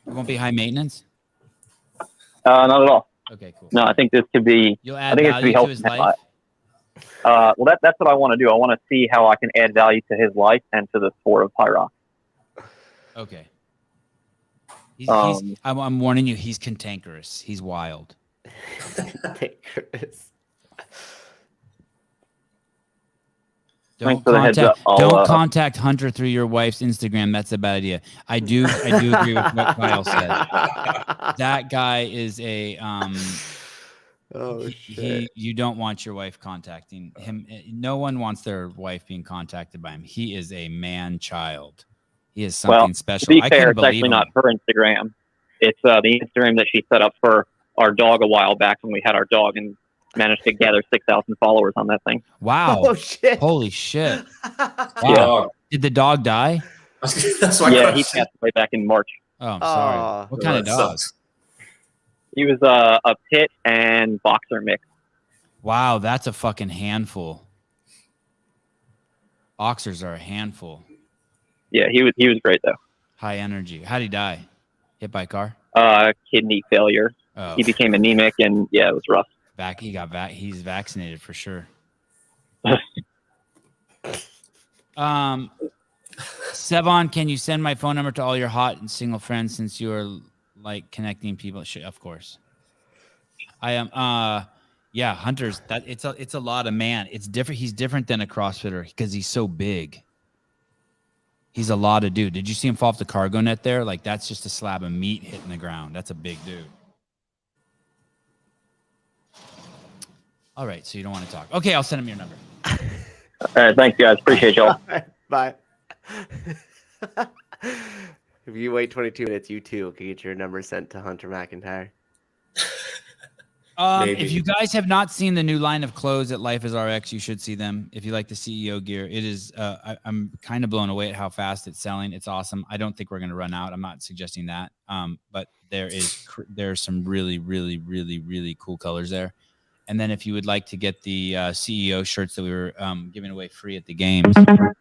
won't be high maintenance? Not at all. Okay, cool. No, I think this could be. You'll I add think it could be value to helpful. his life? Well, that's what I want to do. I want to see how I can add value to his life and to the sport of high rock. Okay. I'm warning you, he's cantankerous. He's wild. Thanks for the heads up. Don't contact Hunter through your wife's Instagram. That's a bad idea. I do agree with what Kyle said. That guy is a Oh shit. you don't want your wife contacting him. No one wants their wife being contacted by him. He is a man child. He is something special. To be I fair, couldn't it's actually believe not him. her Instagram. It's the Instagram that she set up for our dog a while back when we had our dog and managed to gather 6,000 followers on that thing. Wow. Oh shit. Holy shit. Yeah. Wow. Did the dog die? That's my Yeah, he question. passed away back in March. Oh, I'm sorry. Aw. What kind of That dog? sucks. He was a pit and boxer mix. Wow, that's a fucking handful. Boxers are a handful. Yeah, he was great though. High energy. How'd he die? Hit by a car? Kidney failure. Oh, He became anemic and yeah, it was rough. He's vaccinated for sure. Sevan, can you send my phone number to all your hot and single friends since you are like connecting people? Of course. I am yeah, Hunter's that it's a lot of man. It's different. He's different than a CrossFitter because he's so big. He's a lot of dude. Did you see him fall off the cargo net there? Like that's just a slab of meat hitting the ground. That's a big dude. All right, so you don't want to talk. Okay, I'll send him your number. All right, thanks guys. Appreciate y'all. Bye. If you wait 22 minutes, you too can get your number sent to Hunter McIntyre. Maybe. If you guys have not seen the new line of clothes at Life is RX, you should see them. If you like the CEO gear, it is. I'm kind of blown away at how fast it's selling. It's awesome. I don't think we're going to run out. I'm not suggesting that. But there's some really, really, really, really cool colors there. And then if you would like to get the CEO shirts that we were giving away free at the games, I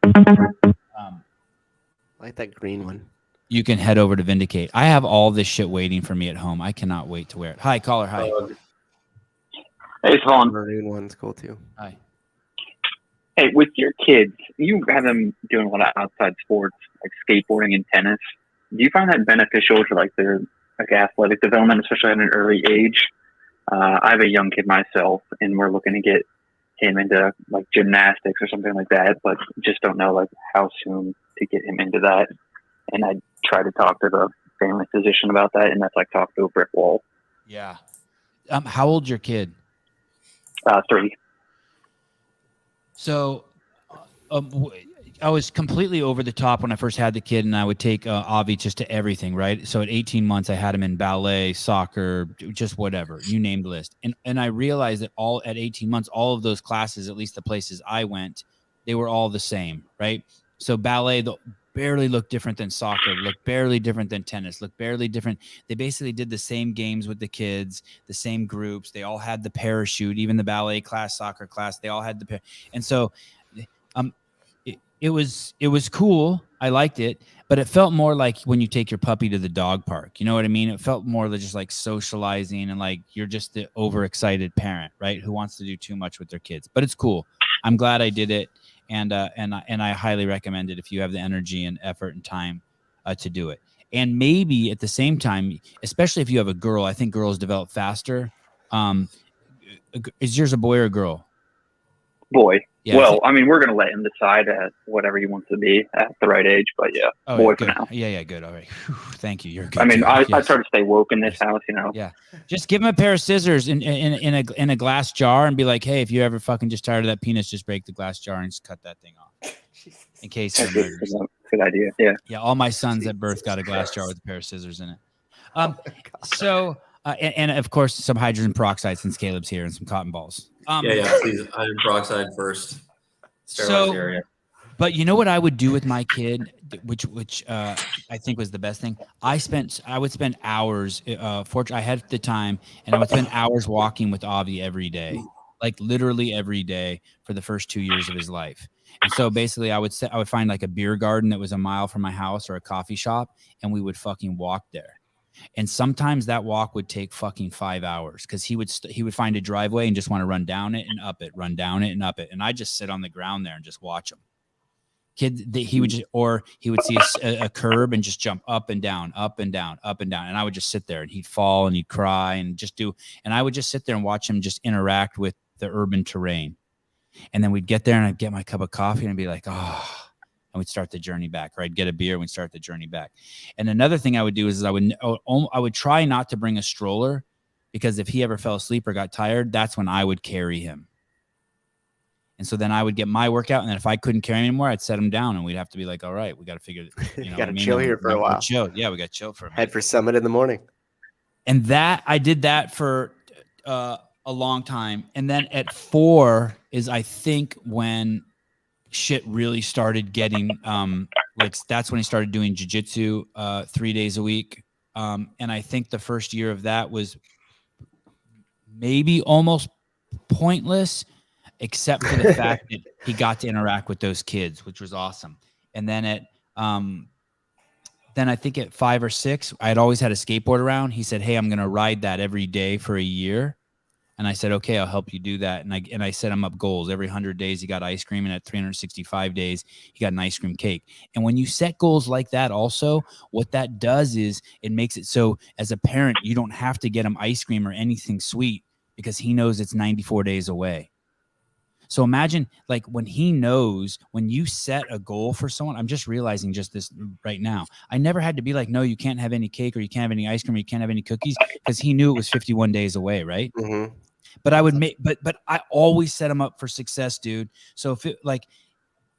like that green one. you can head over to Vindicate. I have all this shit waiting for me at home. I cannot wait to wear it. Hi, caller. Hi. Hey, Sevan. Maroon one's cool too. Hi. Hey, with your kids, you have them doing a lot of outside sports like skateboarding and tennis. Do you find that beneficial to like their athletic development, especially at an early age? I have a young kid myself, and we're looking to get him into like gymnastics or something like that, but just don't know like how soon to get him into that. And I try to talk to the family physician about that, and that's like talk to a brick wall. Yeah. How old's your kid? 3. So, completely over the top when I first had the kid, and I would take Avi just to everything, right? So at 18 months, I had him in ballet, soccer, just whatever, you name the list. And I realized that at 18 months, all of those classes, at least the places I went, they were all the same, right? So ballet barely looked different than soccer, looked barely different than tennis, looked barely different. They basically did the same games with the kids, the same groups. They all had the parachute, even the ballet class, soccer class, they all had the and so it was cool. I liked it, but it felt more like when you take your puppy to the dog park. You know what I mean? It felt more just like socializing, and like you're just the overexcited parent, right? Who wants to do too much with their kids. But it's cool. I'm glad I did it, and I highly recommend it if you have the energy and effort and time to do it. And maybe at the same time, especially if you have a girl, I think girls develop faster. Is yours a boy or a girl? Boy. Yeah, well, I mean, we're going to let him decide at whatever he wants to be at the right age, but yeah, boy for now. Yeah, good. All right. Whew, thank you. You're good. I mean, too. I Yes. try to stay woke in this house, you know. Yeah. Just give him a pair of scissors in a glass jar and be like, hey, if you're ever fucking just tired of that penis, just break the glass jar and just cut that thing off. In case That's you're a good idea. Yeah. Yeah, all my sons at birth got a glass jar with a pair of scissors in it. So and of course some hydrogen peroxide since Caleb's here and some cotton balls. Please, hydrogen peroxide first. Sterilize the area. But you know what I would do with my kid, which I think was the best thing? I would spend hours. I had the time, and I would spend hours walking with Avi every day, like literally every day for the first 2 years of his life. And so basically, I would find like a beer garden that was a mile from my house or a coffee shop, and we would fucking walk there. And sometimes that walk would take fucking 5 hours because he would find a driveway and just want to run down it and up it, run down it and up it. And I just sit on the ground there and just watch him. He would see a curb and just jump up and down, up and down, up and down. And I would just sit there and he'd fall and he'd cry and and I would just sit there and watch him just interact with the urban terrain. And then we'd get there and I'd get my cup of coffee and I'd be like, oh. And we'd start the journey back, or I'd get a beer and we'd start the journey back. And another thing I would do is I would try not to bring a stroller, because if he ever fell asleep or got tired, that's when I would carry him. And so then I would get my workout, and then if I couldn't carry him anymore, I'd set him down, and we'd have to be like, all right, we got to figure it. You got to chill here for a while. Chill. Yeah, we got to chill for a minute. Head for Summit in the morning. And I did that for a long time. And then at 4 is, I think, when shit really started getting that's when he started doing jiu-jitsu 3 days a week. And I think the first year of that was maybe almost pointless, except for the fact that he got to interact with those kids, which was awesome. And then then I think at 5 or 6, I had always had a skateboard around. He said, hey, I'm going to ride that every day for a year. And I said, okay, I'll help you do that. And I set him up goals. Every 100 days, he got ice cream. And at 365 days, he got an ice cream cake. And when you set goals like that, also, what that does is it makes it so as a parent, you don't have to get him ice cream or anything sweet, because he knows it's 94 days away. So imagine, like, when you set a goal for someone, I'm just realizing just this right now. I never had to be like, no, you can't have any cake, or you can't have any ice cream, or you can't have any cookies, because he knew it was 51 days away, right? Mm-hmm. But I would but I always set him up for success, dude. So if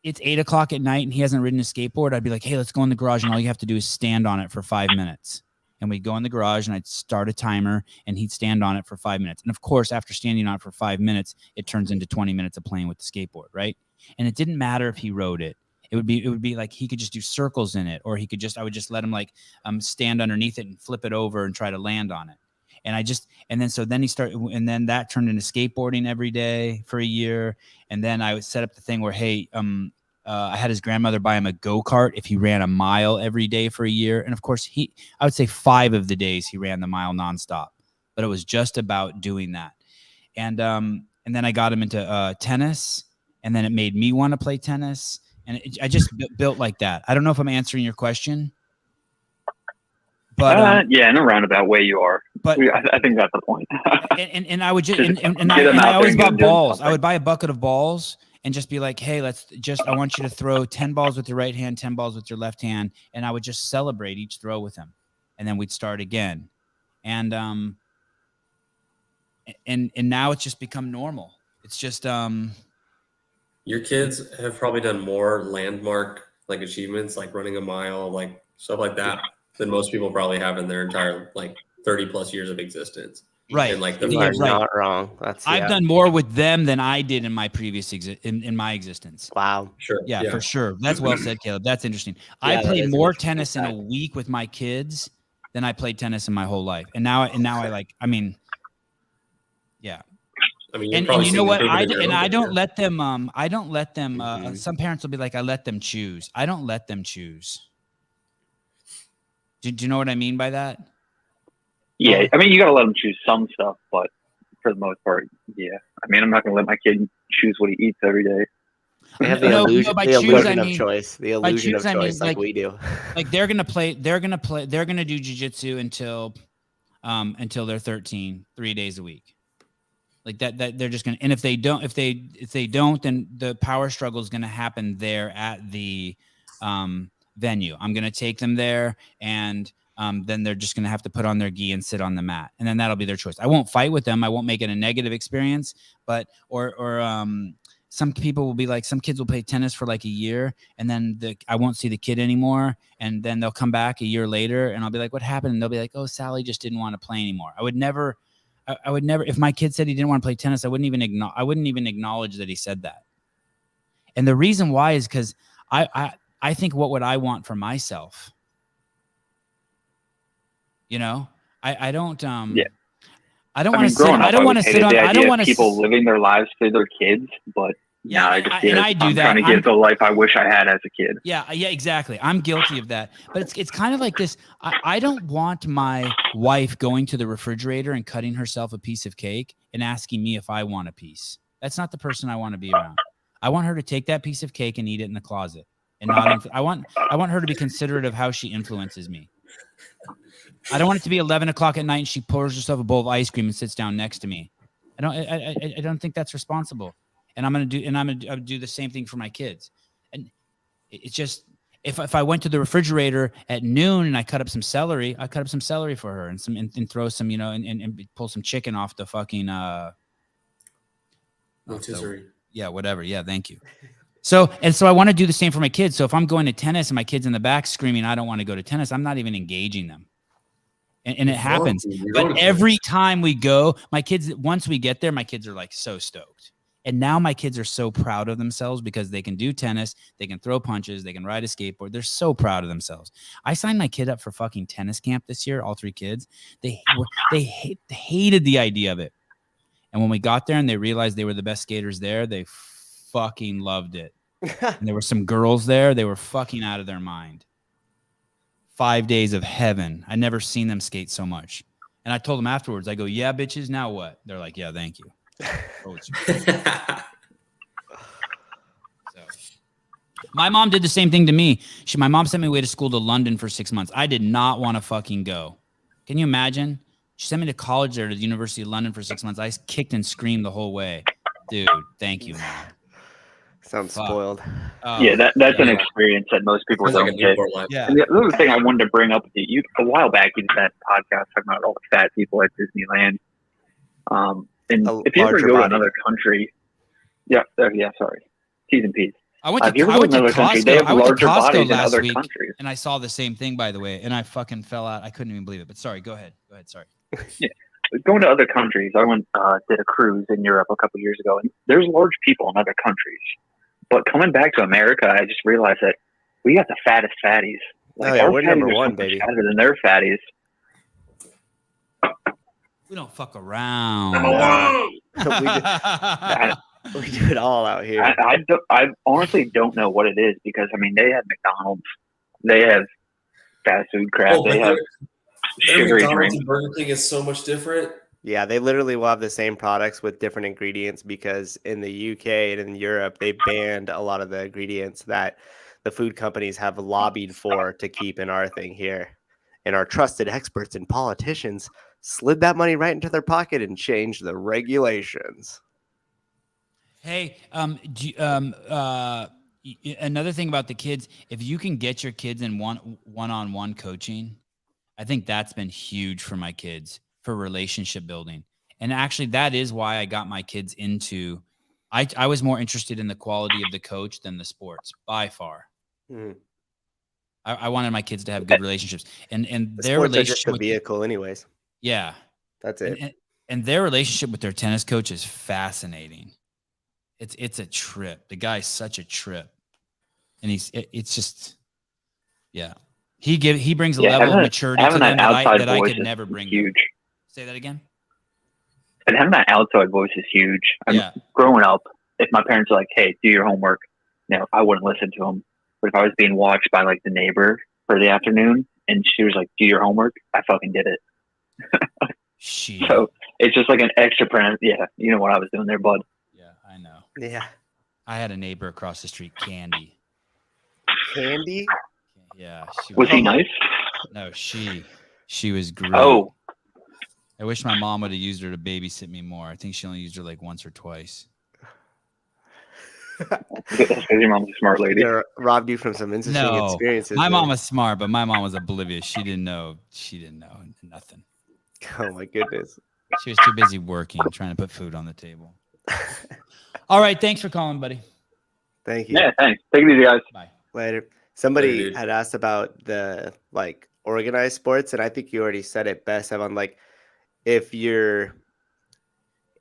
it's 8 o'clock at night and he hasn't ridden a skateboard, I'd be like, hey, let's go in the garage, and all you have to do is stand on it for 5 minutes. And we'd go in the garage and I'd start a timer and he'd stand on it for 5 minutes. And of course, after standing on it for 5 minutes, it turns into 20 minutes of playing with the skateboard, right? And it didn't matter if he rode it. It would be like he could just do circles in it, or I would just let him stand underneath it and flip it over and try to land on it. And then he started, and then that turned into skateboarding every day for a year. And then I would set up the thing where, hey, I had his grandmother buy him a go-kart if he ran a mile every day for a year. And of course, I would say 5 of the days he ran the mile nonstop, but it was just about doing that. And then I got him into tennis, and then it made me want to play tennis. And I just built like that. I don't know if I'm answering your question. But yeah, in a roundabout way you are. But I think that's the point. and I would just and I always bought balls. I would buy a bucket of balls and just be like, hey, I want you to throw 10 balls with your right hand, 10 balls with your left hand, and I would just celebrate each throw with him, and then we'd start again, and now it's just become normal. It's just Your kids have probably done more landmark like achievements, like running a mile, like stuff like that, than most people probably have in their entire like 30 plus years of existence. Right. And like You Yeah, are right. not wrong. I've done more with them than I did in my previous in my existence. Wow. Sure. Yeah, for sure. That's well said, Caleb. That's interesting. Yeah, I that played is more interesting tennis in a fact. week with my kids than I played tennis in my whole life. And now I like, I mean, yeah. I mean, you've And probably you seen know what? improvement in your own I don't career. let them Mhm. some parents will be like, I let them choose. I don't let them choose. Do you know what I mean by that? Yeah, I mean, you got to let them choose some stuff, but for the most part, yeah. I mean, I'm not going to let my kid choose what he eats every day. They have the No, illusion, by the choose, illusion I of mean- choice. The by illusion choose, of I mean, choice, like like- we do. Like they're gonna do jiu-jitsu until they're 13, 3 days a week. Like that they're just gonna, and if they don't, then the power struggle is gonna happen there at the venue. I'm gonna take them there, and then they're just gonna have to put on their gi and sit on the mat, and then that'll be their choice. I won't fight with them. I won't make it a negative experience, but some people will be like, some kids will play tennis for like a year, and then I won't see the kid anymore, and then they'll come back a year later, and I'll be like, what happened? And they'll be like, oh, Sally just didn't want to play anymore. I would never, if my kid said he didn't want to play tennis, I wouldn't even acknowledge that he said that. And the reason why is because I think, what would I want for myself? You know, I don't Yeah. I don't I want mean, to sit. growing up, I don't want to hated sit on. the I idea don't of want to. people living their lives for their kids, but Yeah, now I do I'm that. trying to give the life I wish I had as a kid. Yeah, exactly. I'm guilty of that. But it's kind of like this. I don't want my wife going to the refrigerator and cutting herself a piece of cake and asking me if I want a piece. That's not the person I want to be around. I want her to take that piece of cake and eat it in the closet, and not. I want her to be considerate of how she influences me. I don't want it to be 11 o'clock at night and she pours herself a bowl of ice cream and sits down next to me. I don't think that's responsible. And I'm going to do the same thing for my kids. And it's just, if I went to the refrigerator at noon and I cut up some celery, I cut up some celery for her and throw some, and pull some chicken off the fucking, Rotisserie. yeah, whatever. Yeah. Thank you. So I want to do the same for my kids. So if I'm going to tennis and my kid's in the back screaming, I don't want to go to tennis, I'm not even engaging them. And it happens. But every time we go, my kids, once we get there, my kids are like so stoked. And now my kids are so proud of themselves because they can do tennis, they can throw punches, they can ride a skateboard. They're so proud of themselves. I signed my kid up for fucking tennis camp this year, all three kids. They hated the idea of it. And when we got there and they realized they were the best skaters there, they fucking loved it. And there were some girls there. They were fucking out of their mind. 5 days of heaven. I never seen them skate so much. And I told them afterwards, I go, yeah, bitches, now what? They're like, yeah, thank you. So, my mom did the same thing to me. My mom sent me away to school to London for 6 months. I did not want to fucking go. Can you imagine? She sent me to college there to the University of London for 6 months. I kicked and screamed the whole way. Dude, thank you, Mom. Sounds spoiled. Yeah, that's an experience that most people Sounds don't like a get. Newport life. Yeah. And the other thing I wanted to bring up with you a while back, you did that podcast talking about all the fat people at Disneyland. And if you ever go to another country, sorry, T's and P's. I went to Country, they have larger bodies in last other week, countries. and I saw the same thing, by the way, and I fucking fell out. I couldn't even believe it. But sorry, go ahead. Sorry. Yeah. Going to other countries, I did a cruise in Europe a couple years ago, and there's large people in other countries. But coming back to America, I just realized that we got the fattest fatties. Like, our we're fatties number are one, so much baby. fatter than their fatties. We don't fuck around. We do it all out here. I honestly don't know what it is because, I mean, they have McDonald's, they have fast food crap, they have sugary McDonald's drinks. and Burger King is so much different. Yeah, they literally will have the same products with different ingredients because in the UK and in Europe, they banned a lot of the ingredients that the food companies have lobbied for to keep in our thing here. And our trusted experts and politicians slid that money right into their pocket and changed the regulations. Hey, another thing about the kids, if you can get your kids in one-on-one coaching, I think that's been huge for my kids for relationship building. And actually, that is why I got my kids into I was more interested in the quality of the coach than the sports by far. Mhm. I wanted my kids to have good relationships, and The their sports are just relationship a with vehicle, anyways. yeah, That's it. and their relationship with their tennis coach is fascinating. It's a trip. The guy's such a trip, and it's just yeah. He brings a level of maturity to having them that outside that I voice could never bring. huge. Them. Say that again. And having that outside voice is huge. Yeah. Growing up, if my parents were like, "Hey, do your homework," I wouldn't listen to them. But if I was being watched by like the neighbor for the afternoon, and she was like, "Do your homework," I fucking did it. So it's just like an extra parent. Yeah, you know what I was doing there, bud. Yeah, I know. Yeah. I had a neighbor across the street, Candy. Candy? Yeah. Was he nice? No, she was great. Oh. I wish my mom would have used her to babysit me more. I think she only used her like once or twice. Because your mom's a smart lady. They robbed you from some interesting experiences. My mom was smart, but my mom was oblivious. She didn't know nothing. Oh my goodness. She was too busy working, trying to put food on the table. All right. Thanks for calling, buddy. Thank you. Yeah, thanks. Take it easy, guys. Bye. Later. Somebody had asked about the like organized sports, and I think you already said it best. I'm like, if you're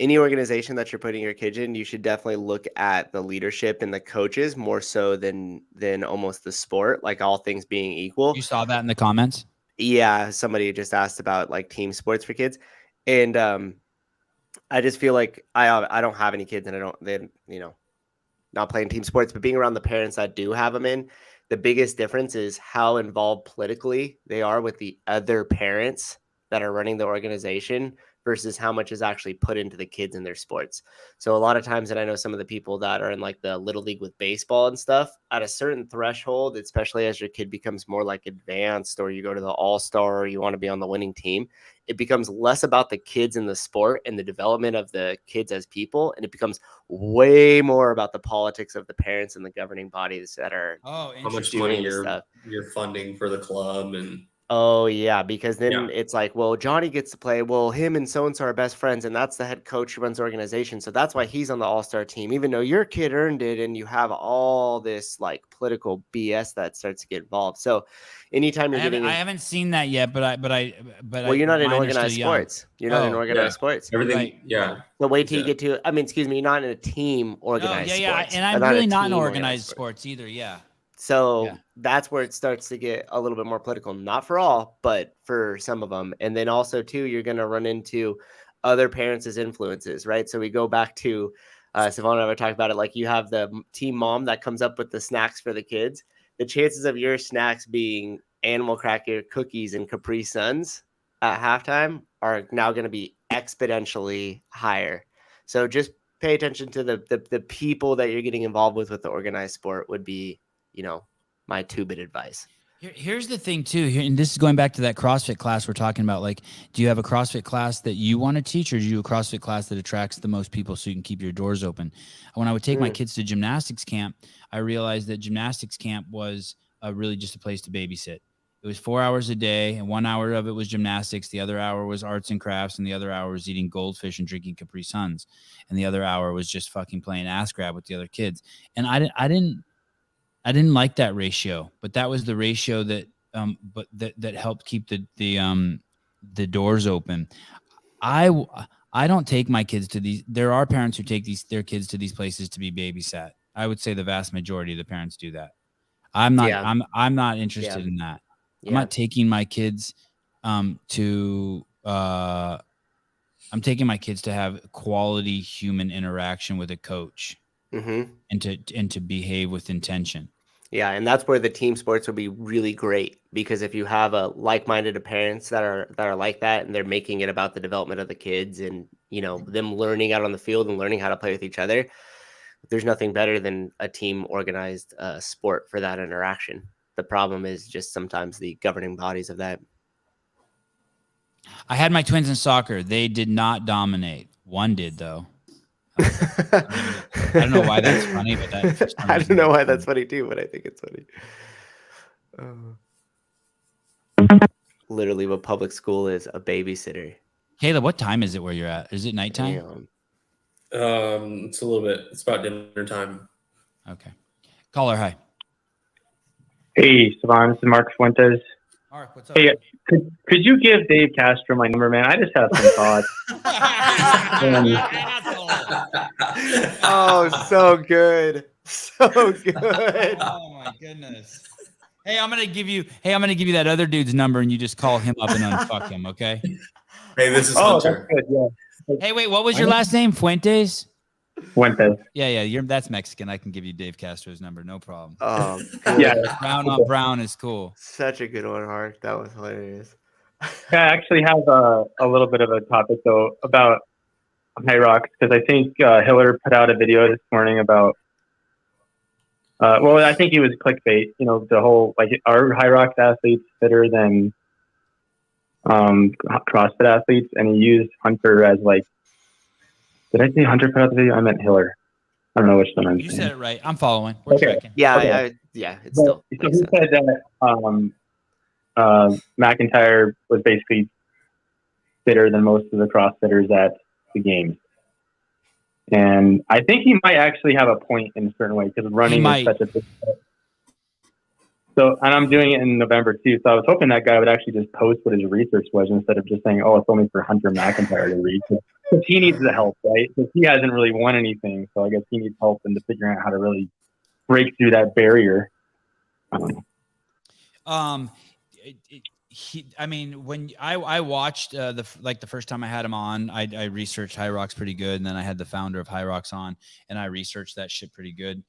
any organization that you're putting your kids in, you should definitely look at the leadership and the coaches more so than almost the sport, like all things being equal. You saw that in the comments? Yeah, somebody just asked about like team sports for kids. And I just feel like I don't have any kids, and they not playing team sports, but being around the parents that do have them in, the biggest difference is how involved politically they are with the other parents that are running the organization versus how much is actually put into the kids in their sports. So a lot of times, and I know some of the people that are in like the little league with baseball and stuff, at a certain threshold, especially as your kid becomes more like advanced, or you go to the all-star, or you want to be on the winning team, it becomes less about the kids in the sport and the development of the kids as people. And it becomes way more about the politics of the parents and the governing bodies that are how much money you're funding for the club. And oh yeah, because then it's like, well, Johnny gets to play. Well, him and so-and-so are best friends, and that's the head coach who runs the organization. So that's why he's on the all-star team, even though your kid earned it. And you have all this like political BS that starts to get involved. So anytime you're I haven't seen that yet, but well, you're not in organized sports. You're not in organized sports. Everything, So wait till you get to. I mean, excuse me, you're not in a team organized. sports, and I'm really not in organized sports either. Yeah. So that's where it starts to get a little bit more political, not for all, but for some of them. And then also too, you're going to run into other parents as influences, right? So we go back to Sevan and I were talking about it. Like you have the team mom that comes up with the snacks for the kids. The chances of your snacks being animal cracker cookies and Capri Suns at halftime are now going to be exponentially higher. So just pay attention to the people that you're getting involved with the organized sport would be, my 2-bit advice. Here's the thing too, and this is going back to that CrossFit class we're talking about. Like, do you have a CrossFit class that you want to teach, or do you do a CrossFit class that attracts the most people so you can keep your doors open? When I would take my kids to gymnastics camp, I realized that gymnastics camp was really just a place to babysit. It was 4 hours a day, and 1 hour of it was gymnastics. The other hour was arts and crafts, and the other hour was eating goldfish and drinking Capri Suns. And the other hour was just fucking playing ass grab with the other kids. And I didn't like that ratio, but that was the ratio that that helped keep the doors open. I don't take my kids to these. There are parents who take their kids to these places to be babysat. I would say the vast majority of the parents do that. I'm not. Yeah. I'm not interested in that. Yeah. I'm not taking my kids I'm taking my kids to have quality human interaction with a coach, and to behave with intention. Yeah, and that's where the team sports would be really great, because if you have a like-minded parents that are like that, and they're making it about the development of the kids and them learning out on the field and learning how to play with each other, there's nothing better than a team organized sport for that interaction. The problem is just sometimes the governing bodies of that. I had my twins in soccer. They did not dominate. One did though. I don't know why that's funny, but I don't know why that's funny too, but I think it's funny. Literally what public school is, a babysitter. Caleb, what time is it where you're at? Is it nighttime? It's a little bit. It's about dinner time. Okay. Caller, hi. Hey, Sevan, this is Mark Fuentes. Mark, what's up? Hey, could you give Dave Castro my number, man? I just have some thoughts. Oh, so good. So good. Oh my goodness. Hey, I'm gonna give you that other dude's number and you just call him up and unfuck him, okay? Hey, this is Oh, Hunter. that's good, yeah. Hey, wait, what was your last name? Fuentes? Fuentes. Yeah, that's Mexican. I can give you Dave Castro's number, no problem. Oh, Yeah. Brown on brown is cool. such a good one, Hark. That was hilarious. I actually have a little bit of a topic, though, about High Rocks, because I think Hiller put out a video this morning about, well, I think it was clickbait, the whole, like, are High Rocks athletes fitter than CrossFit athletes? And he used Hunter as, like, did I say Hunter put out the video? I meant Hiller. I don't know which one I'm saying. You said it right. I'm following. We're tracking. Yeah, Okay. it's So still. he said that McIntyre was basically fitter than most of the CrossFitters at the games. And I think he might actually have a point in a certain way, because running is such a big step. So, and I'm doing it in November too. So I was hoping that guy would actually just post what his research was instead of just saying, "Oh, it's only for Hunter McIntyre to read." Because he needs the help, right? Because he hasn't really won anything. So I guess he needs help into figuring out how to really break through that barrier. When I watched the first time I had him on, I researched High Rocks pretty good, and then I had the founder of High Rocks on, and I researched that shit pretty good.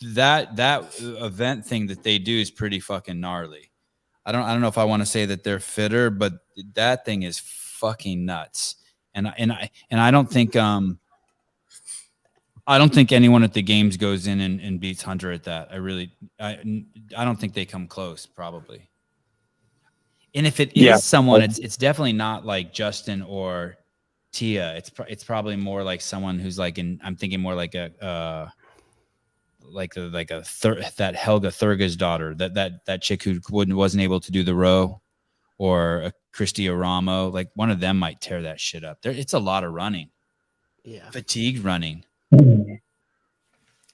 That event thing that they do is pretty fucking gnarly. I don't know if I want to say that they're fitter, but that thing is fucking nuts. And I don't think anyone at the games goes in and beats Hunter at that. I don't think they come close, probably. And if it is someone, it's definitely not like Justin or Tia. It's probably more like someone who's like I'm thinking more like that Helga Thurga's daughter, that chick who wasn't able to do the row, or a Christy Oramo. Like one of them might tear that shit up. It's a lot of running. Yeah. Fatigue running. Oh,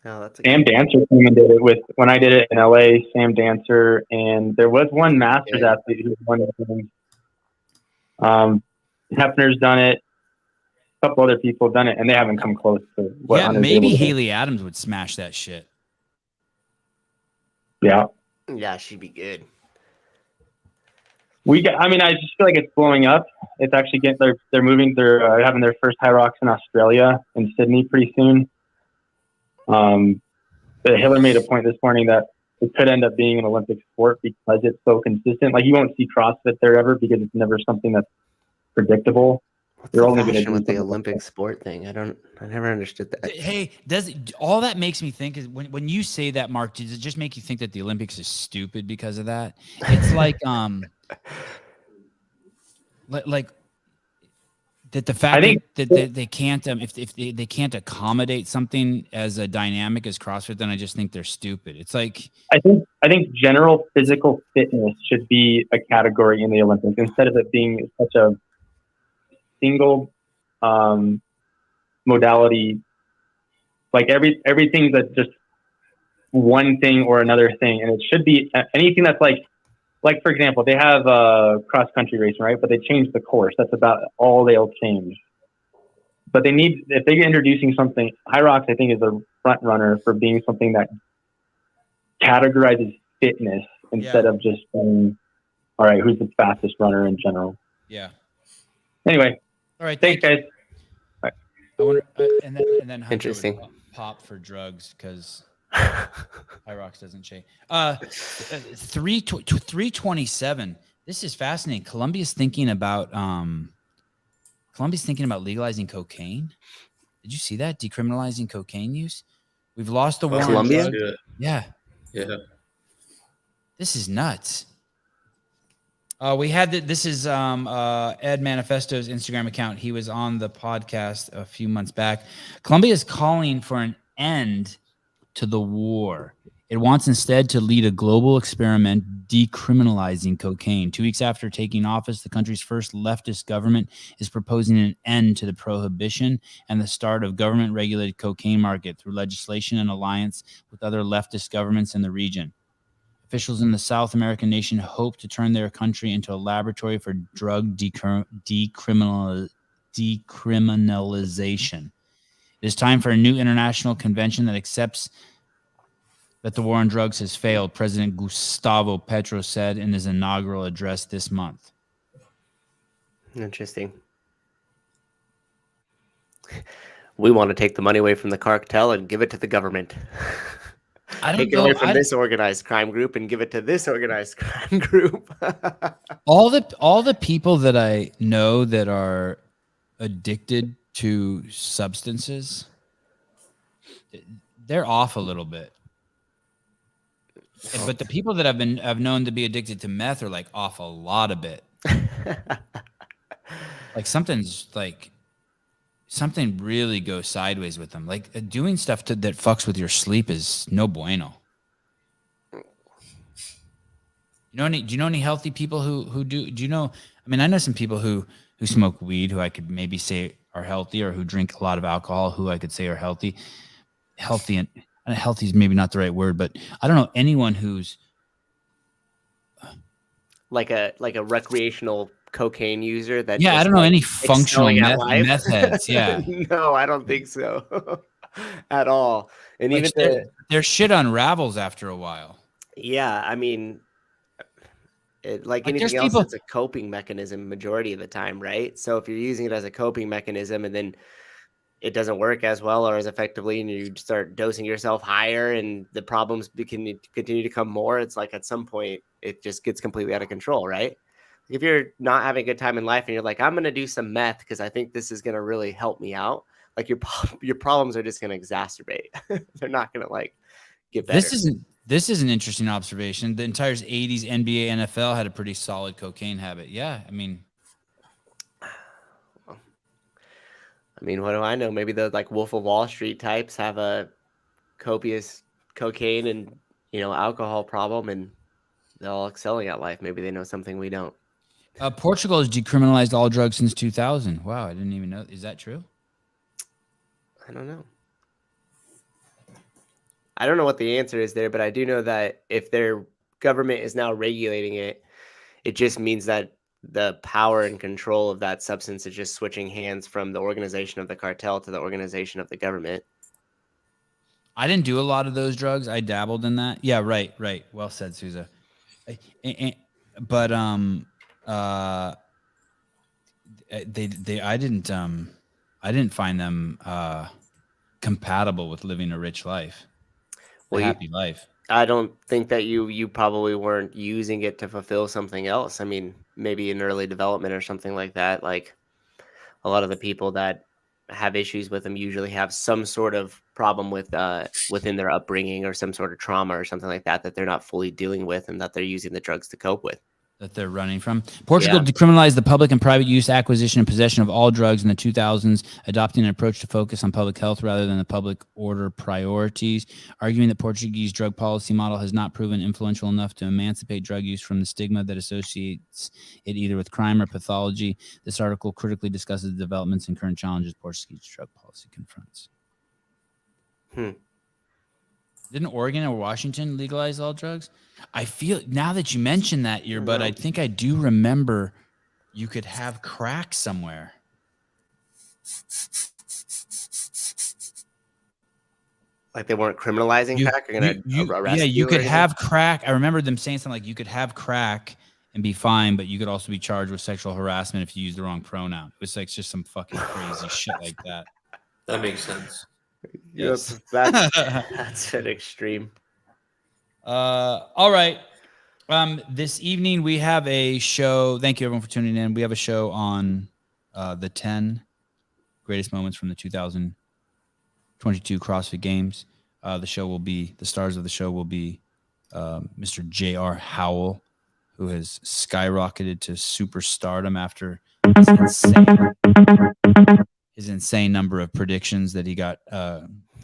that's Sam Dancer came and did it when I did it in LA. Sam Dancer, and there was one Masters athlete who won the thing. Hefner's done it. A couple other people have done it, and they haven't come close to what. Yeah, maybe Haley Adams would smash that shit. Yeah. Yeah, she'd be good. I just feel like it's blowing up. It's actually they're moving. They're having their first High Rocks in Australia, in Sydney, pretty soon. Hiller made a point this morning that it could end up being an Olympic sport because it's so consistent. Like you won't see CrossFit there ever because it's never something that's predictable. You're only going to do with the Olympic sport thing. I never understood that. Hey, all that makes me think is when you say that, Mark, does it just make you think that the Olympics is stupid because of that? It's like that the fact that they can't if they can't accommodate something as a dynamic as CrossFit, then I just think they're stupid. It's like I think general physical fitness should be a category in the Olympics instead of it being such a single modality. Like everything's just one thing or another thing, and it should be anything that's like for example, they have cross country racing, right? But they changed the course. That's about all they'll change. But if they're introducing something, High Rocks I think is a front runner for being something that categorizes fitness instead of just saying, all right, who's the fastest runner in general? Yeah. Anyway. All right. Thanks, guys. I wonder, and then Hunter interesting. Would pop for drugs because High Rocks doesn't change. 327. This is fascinating. Colombia's thinking about legalizing cocaine. Did you see that? Decriminalizing cocaine use. We've lost the war. Colombia? Yeah. Yeah. This is nuts. We had this is Ed Manifesto's Instagram account. He was on the podcast a few months back. Colombia is calling for an end to the war. It wants instead to lead a global experiment decriminalizing cocaine. 2 weeks after taking office, the country's first leftist government is proposing an end to the prohibition and the start of government-regulated cocaine market through legislation and alliance with other leftist governments in the region. Officials in the South American nation hope to turn their country into a laboratory for drug decriminalization. It is time for a new international convention that accepts that the war on drugs has failed, President Gustavo Petro said in his inaugural address this month. Interesting. We want to take the money away from the cartel and give it to the government. Take it away from this organized crime group and give it to this organized crime group. all the people that I know that are addicted to substances, they're off a little bit. But the people that I've known to be addicted to meth are like off a lot a bit. Like something really goes sideways with them. Like doing stuff that fucks with your sleep is no bueno. Do you know any healthy people who do? Do you know? I mean, I know some people who smoke weed who I could maybe say are healthy, or who drink a lot of alcohol who I could say are healthy. Healthy is maybe not the right word, but I don't know anyone who's like a recreational cocaine user that I don't know any functional meth heads. Yeah. No, I don't think so at all. And like even their shit unravels after a while. Yeah, I mean, like anything else, it's a coping mechanism majority of the time, right? So if you're using it as a coping mechanism and then it doesn't work as well or as effectively, and you start dosing yourself higher and the problems continue to come more, it's like at some point it just gets completely out of control, right? If you're not having a good time in life and you're like, I'm going to do some meth because I think this is going to really help me out, like your problems are just going to exacerbate. They're not going to like get better. This is an interesting observation. The entire 80s NBA, NFL had a pretty solid cocaine habit. Yeah, I mean, what do I know? Maybe the like Wolf of Wall Street types have a copious cocaine and alcohol problem, and they're all excelling at life. Maybe they know something we don't. Portugal has decriminalized all drugs since 2000. Wow, I didn't even know. Is that true? I don't know. I don't know what the answer is there, but I do know that if their government is now regulating it, it just means that the power and control of that substance is just switching hands from the organization of the cartel to the organization of the government. I didn't do a lot of those drugs. I dabbled in that. Yeah, right. Well said, Souza. But I didn't find them compatible with living a rich life, a happy life. I don't think that you probably weren't using it to fulfill something else. I mean, maybe in early development or something like that. Like a lot of the people that have issues with them usually have some sort of problem with within their upbringing or some sort of trauma or something like that they're not fully dealing with and that they're using the drugs to cope with. That they're running from. Portugal decriminalized the public and private use, acquisition, and possession of all drugs in the 2000s, adopting an approach to focus on public health rather than the public order priorities, arguing that Portuguese drug policy model has not proven influential enough to emancipate drug use from the stigma that associates it either with crime or pathology. This article critically discusses the developments and current challenges Portuguese drug policy confronts. Didn't Oregon or Washington legalize all drugs? I feel now that you mention that, Earbud, I think I do remember you could have crack somewhere. Like they weren't criminalizing crack? You could have crack. I remember them saying something like you could have crack and be fine, but you could also be charged with sexual harassment if you use the wrong pronoun. It was like just some fucking crazy shit like that. That makes sense. Yes, that's an extreme. All right. This evening we have a show. Thank you everyone for tuning in. We have a show on the 10 greatest moments from the 2022 CrossFit Games. The stars of the show will be Mr. J.R. Howell, who has skyrocketed to superstardom after his insane number of predictions that he got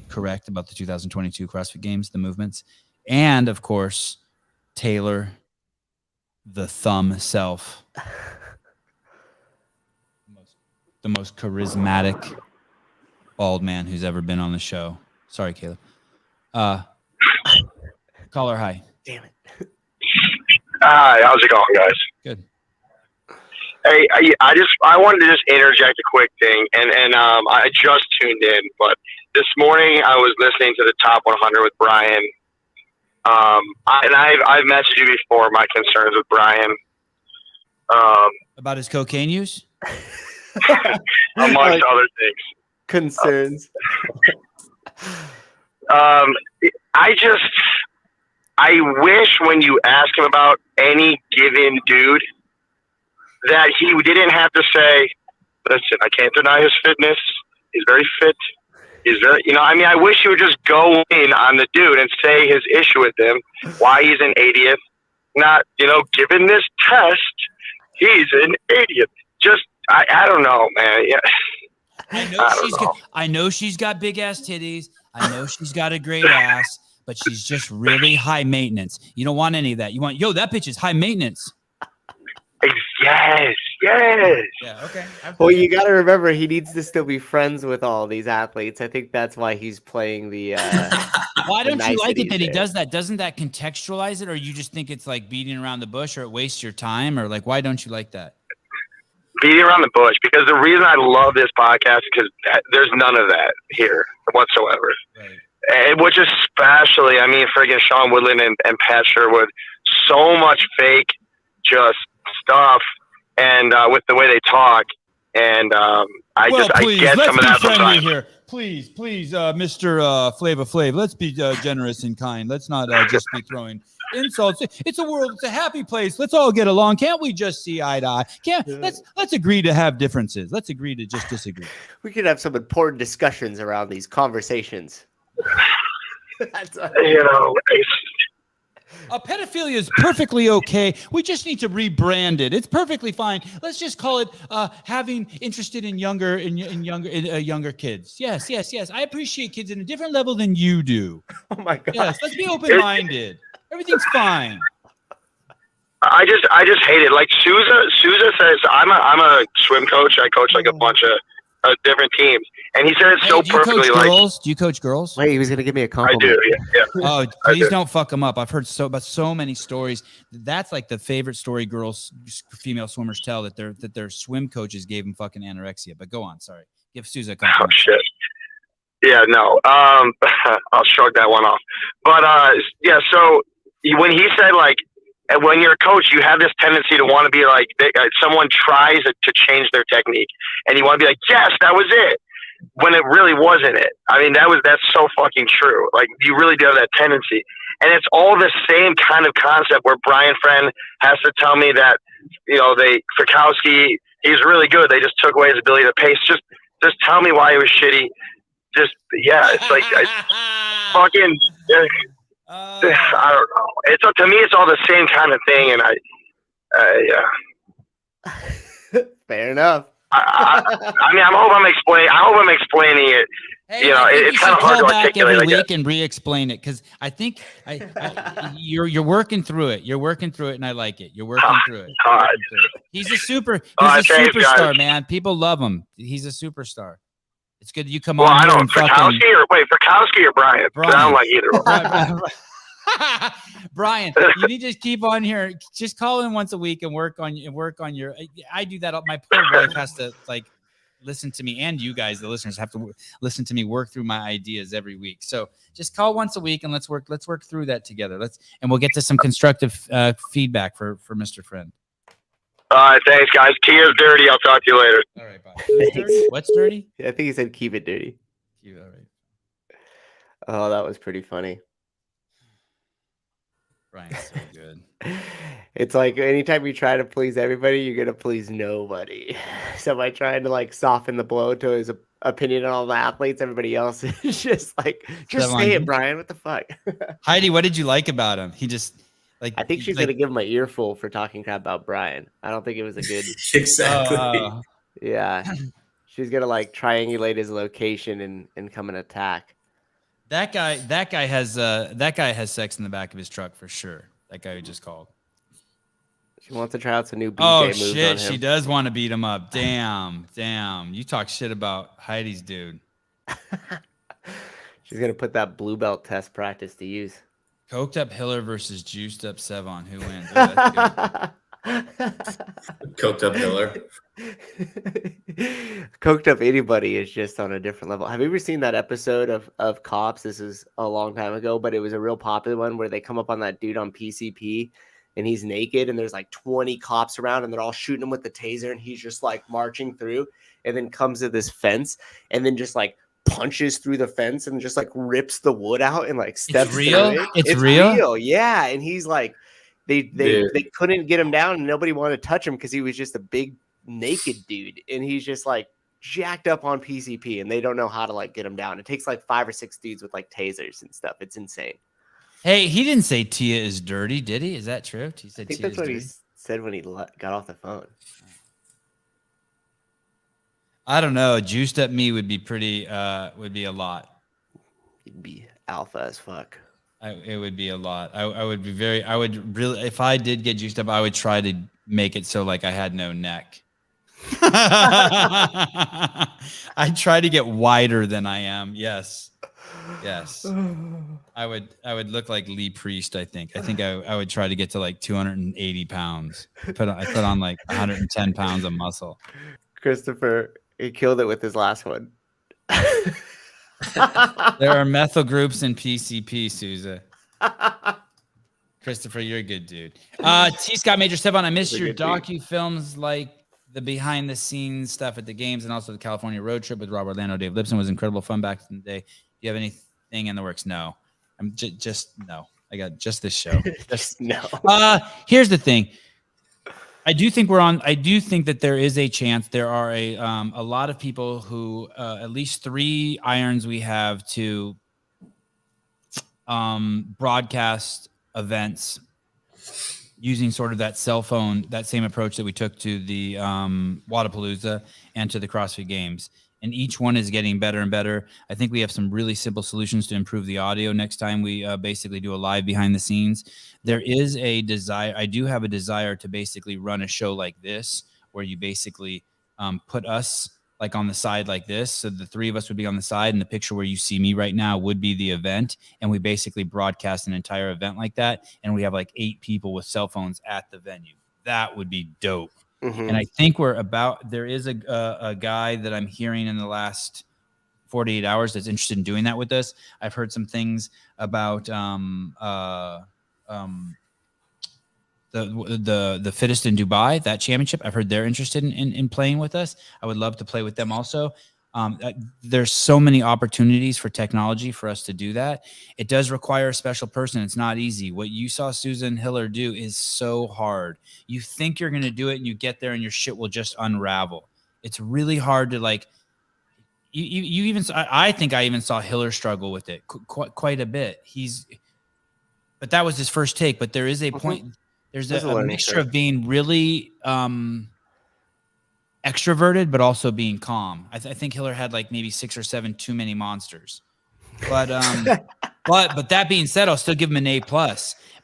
correct about the 2022 CrossFit Games, the movements. And of course, Taylor, the thumb self, the most charismatic bald man who's ever been on the show. Sorry, Caleb. Caller, hi. Damn it. Hi, how's it going, guys? Good. Hey, I wanted to just interject a quick thing, and I just tuned in, but this morning I was listening to the Top 100 with Brian. I've messaged you before my concerns with Brian. About his cocaine use? Amongst other things. Concerns. I wish when you ask him about any given dude that he didn't have to say, listen, I can't deny his fitness. He's very fit. He's very, I wish he would just go in on the dude and say his issue with him, why he's an idiot. Not, given this test, he's an idiot. Just, I don't know, man. Yeah. I know she's got big ass titties. I know she's got a great ass, but she's just really high maintenance. You don't want any of that. You want, that bitch is high maintenance. Yes. Yeah, okay. Well, you got to remember, he needs to still be friends with all these athletes. I think that's why he's playing the. Why don't you like it that he there. does that? Doesn't that contextualize it, or you just think it's like beating around the bush, or it wastes your time, or like why don't you like that? Beating around the bush, because the reason I love this podcast is because there's none of that here whatsoever. Right. And which especially, friggin' Sean Woodland and Pat Sherwood, so much fake just stuff, and with the way they talk, and I get some of that sometimes. Here. Please, Mr. Flava Flav, let's be generous and kind. Let's not just be throwing insults. It's a happy place. Let's all get along. Can't we just see eye to eye? Let's agree to have differences. Let's agree to just disagree. We could have some important discussions around these conversations. Pedophilia is perfectly okay. We just need to rebrand it. It's perfectly fine. Let's just call it having interested in younger kids. Yes. I appreciate kids in a different level than you do. Oh my God. Yes, let's be open-minded. Everything's fine. I just hate it. Like Souza says, I'm a swim coach. I coach like a bunch of different teams, and he said it so perfectly. Do you coach girls? Wait, he was gonna give me a compliment. I do. Yeah. Oh, please don't fuck them up. I've heard about so many stories. That's like the favorite story female swimmers tell, that their swim coaches gave them fucking anorexia. But go on. Sorry. Give Souza a compliment. Oh shit. Yeah, no. I'll shrug that one off. But yeah. So when he said like, when you're a coach, you have this tendency to want to be like, someone tries to change their technique, and you want to be like, yes, that was it, when it really wasn't it. That's so fucking true. Like, you really do have that tendency, and it's all the same kind of concept where Brian Friend has to tell me that, Fikowski, he's really good. They just took away his ability to pace. Just tell me why he was shitty. It's like fucking. I don't know. To me, it's all the same kind of thing, and yeah. Fair enough. I hope I'm explaining it. Hey, it's kind of hard to articulate every week and re-explain it, because I think you're working through it. You're working through it, and I like it. You're working through it. He's a superstar, man. People love him. He's a superstar. It's good that you come on. I don't. Fikowski or Brian? I don't like either one. Brian, you need to keep on here. Just call in once a week and work on your. I do that. My poor wife has to listen to me, and you guys, the listeners, have to listen to me work through my ideas every week. So just call once a week and let's work through that together. And we'll get to some constructive feedback for Mr. Friend. All right, thanks, guys. Tia's dirty. I'll talk to you later. All right, bye. What's dirty? I think he said keep it dirty. All right. Oh, that was pretty funny. Brian's so good. It's like anytime you try to please everybody, you're gonna please nobody. So by trying to soften the blow to his opinion on all the athletes, everybody else is just say it, Brian. What the fuck? Heidi, what did you like about him? He just I think she's gonna give him an earful for talking crap about Brian. I don't think it was a good. Exactly. Yeah, she's gonna triangulate his location and come and attack. That guy has sex in the back of his truck for sure. That guy who just called. She wants to try out some new BJ Oh moves on shit, him. she does want to beat him up. Damn. You talk shit about Heidi's dude. She's gonna put that blue belt test practice to use. Coked up Hiller versus juiced up Sevan. Who wins? Oh, that's good. Coked up Hiller. Coked up anybody is just on a different level. Have you ever seen that episode of Cops? This is a long time ago, but it was a real popular one where they come up on that dude on PCP and he's naked and there's like 20 cops around and they're all shooting him with the taser and he's just like marching through and then comes to this fence and then just like punches through the fence and just like rips the wood out and like steps It's real? through it. It's real? Yeah. And he's like, they couldn't get him down and nobody wanted to touch him because he was just a big naked dude and he's just like jacked up on PCP and they don't know how to like get him down. It takes like 5 or 6 dudes with like tasers and stuff. It's insane. Hey, he didn't say Tia is dirty, did he? Is that true? He said I think Tia that's what dirty. he said when he got off the phone. I don't know. Juiced up me would be pretty. Would be a lot. He'd be alpha as fuck. It would be a lot. I would be very. I would really. If I did get juiced up, I would try to make it so like I had no neck. I'd try to get wider than I am. Yes. I would look like Lee Priest. I think I would try to get to like 280 pounds. I put on like 110 pounds of muscle. Christopher, he killed it with his last one. There are methyl groups in PCP, Souza. Christopher, you're a good dude. T. Scott Major Sevan, I missed your docu-films like the behind-the-scenes stuff at the games and also the California road trip with Rob Orlando. Dave Lipson was incredible fun back in the day. Do you have anything in the works? No. I'm just no. I got just this show. Just no. Here's the thing. I do think that there is a chance. There are a lot of people who at least 3 irons we have to broadcast events using sort of that cell phone, that same approach that we took to the Wadapalooza and to the CrossFit Games. And each one is getting better and better. I think we have some really simple solutions to improve the audio next time we basically do a live behind the scenes. There is a desire. I do have a desire to basically run a show like this, where you basically put us like on the side like this. So the 3 of us would be on the side, and the picture where you see me right now would be the event. And we basically broadcast an entire event like that. And we have like 8 people with cell phones at the venue. That would be dope. Mm-hmm. And I think there is a guy that I'm hearing in the last 48 hours that's interested in doing that with us. I've heard some things about the fittest in Dubai, that championship. I've heard they're interested in playing with us. I would love to play with them also. There's so many opportunities for technology for us to do that. It does require a special person. It's not easy. What you saw Susan Hiller do is so hard. You think you're going to do it and you get there and your shit will just unravel. It's really hard to like, you even, I think I even saw Hiller struggle with it quite a bit. But that was his first take, but there is a point. There's a mixture of being really, extroverted, but also being calm. I think Hiller had like maybe 6 or 7 too many monsters, but but that being said, I'll still give him an A+.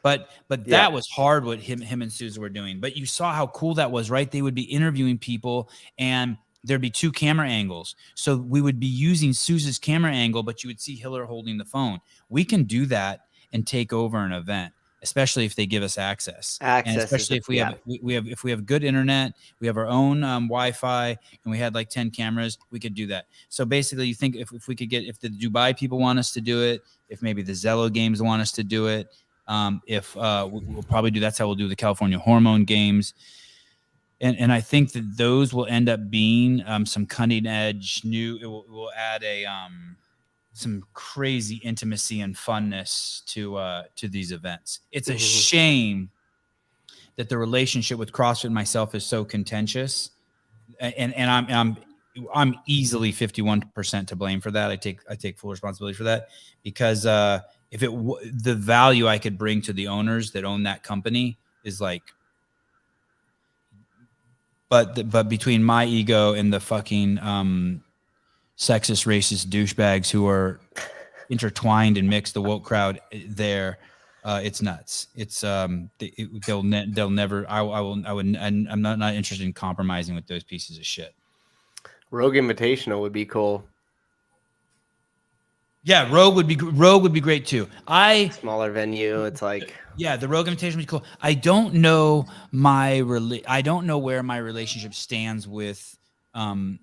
But that was hard what him and Sousa were doing. But you saw how cool that was, right? They would be interviewing people, and there'd be 2 camera angles. So we would be using Sousa's camera angle, but you would see Hiller holding the phone. We can do that and take over an event, especially if they give us access. And especially if we have good internet, we have our own Wi-Fi, and we had like 10 cameras, we could do that. So basically, you think if we could get, if the Dubai people want us to do it, if maybe the Zello Games want us to do it, we'll probably do, that's how we'll do the California Hormone Games. And I think that those will end up being some cutting edge new. It will add some crazy intimacy and funness to these events. It's a shame that the relationship with CrossFit and myself is so contentious, and I'm easily 51% to blame for that. I take full responsibility for that, because the value I could bring to the owners that own that company is like, but between my ego and the fucking sexist, racist douchebags who are intertwined and mixed, the woke crowd there. It's nuts. It's they'll never. I'm not interested in compromising with those pieces of shit. Rogue Invitational would be cool. Yeah, Rogue would be great too. Smaller venue. It's like the Rogue Invitation would be cool. I don't know I don't know where my relationship stands with Bill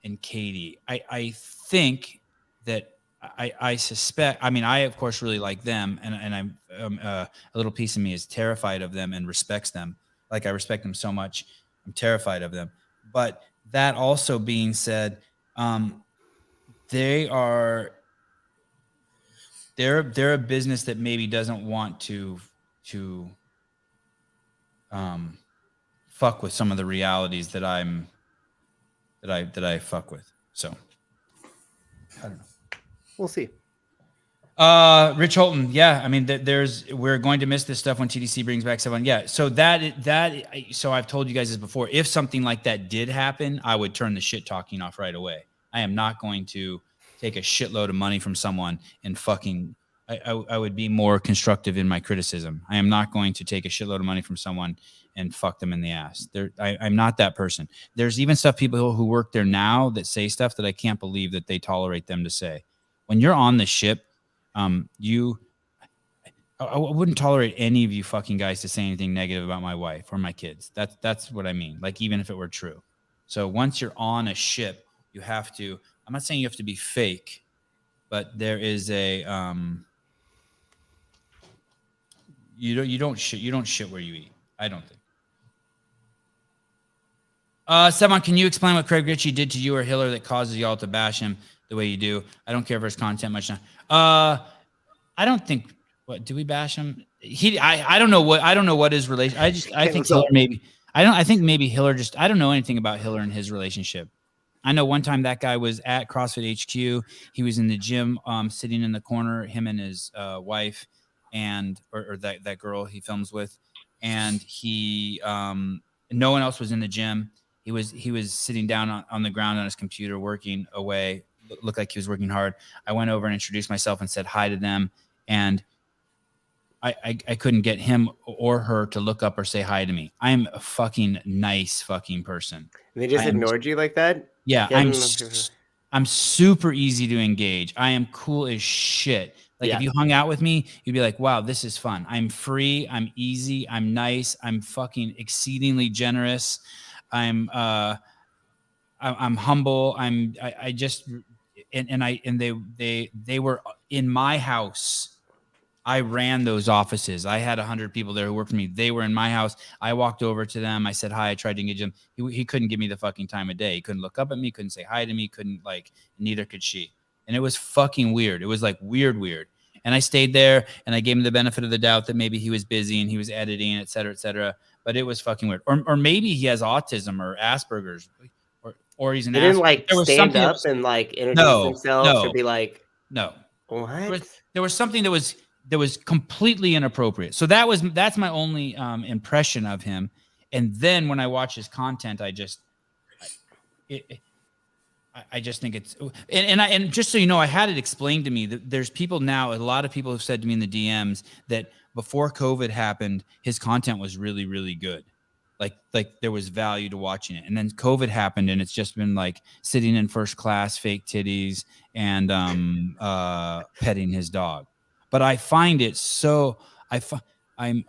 and Katie. I think that I suspect. I mean, I of course really like them, and I'm a little piece of me is terrified of them and respects them. Like I respect them so much, I'm terrified of them. But that also being said, they're a business that maybe doesn't want to fuck with some of the realities that I fuck with. So I don't know. We'll see. Rich Holton, yeah. I mean, we're going to miss this stuff when TDC brings back Sevan. Yeah. So I've told you guys this before. If something like that did happen, I would turn the shit talking off right away. I am not going to take a shitload of money from someone and fucking. I would be more constructive in my criticism. I am not going to take a shitload of money from someone and fuck them in the ass. I'm not that person. There's even people who work there now that say stuff that I can't believe that they tolerate them to say. When you're on the ship, I wouldn't tolerate any of you fucking guys to say anything negative about my wife or my kids. That's what I mean. Like, even if it were true. So once you're on a ship, you have to. I'm not saying you have to be fake, but there is a. You don't shit where you eat. I don't think. Sevan, can you explain what Craig Ritchie did to you or Hiller that causes y'all to bash him the way you do? I don't care for his content much now. I don't think. What do we bash him? I don't know what his relation. I think Hiller maybe. I think maybe Hiller just. I don't know anything about Hiller and his relationship. I know one time that guy was at CrossFit HQ. He was in the gym, sitting in the corner, him and his wife, and or that girl he films with, and he no one else was in the gym. He was sitting down on the ground on his computer working away. Looked like he was working hard. I went over and introduced myself and said hi to them, and I couldn't get him or her to look up or say hi to me. I'm a fucking nice fucking person. And they just ignored you like that? Yeah, I'm super easy to engage. I am cool as shit. Like if you hung out with me, you'd be like, wow, this is fun. I'm free. I'm easy. I'm nice. I'm fucking exceedingly generous. I'm humble. They were in my house. I ran those offices. I had 100 people there who worked for me. They were in my house. I walked over to them. I said hi. I tried to engage him. He couldn't give me the fucking time of day. He couldn't look up at me. Couldn't say hi to me. Neither could she. And it was fucking weird. It was like weird. And I stayed there and I gave him the benefit of the doubt that maybe he was busy and he was editing, et cetera, et cetera. But it was fucking weird. Or maybe he has autism or Asperger's or he's an He didn't stand up and introduce himself or be like, no. What? There was something that was completely inappropriate. So that's my only impression of him. And then when I watch his content, I just think it's and just so you know, I had it explained to me that there's people now. A lot of people have said to me in the DMs that before COVID happened, his content was really, really good. Like there was value to watching it. And then COVID happened, and it's just been like sitting in first class, fake titties, and petting his dog. But I find it so I'm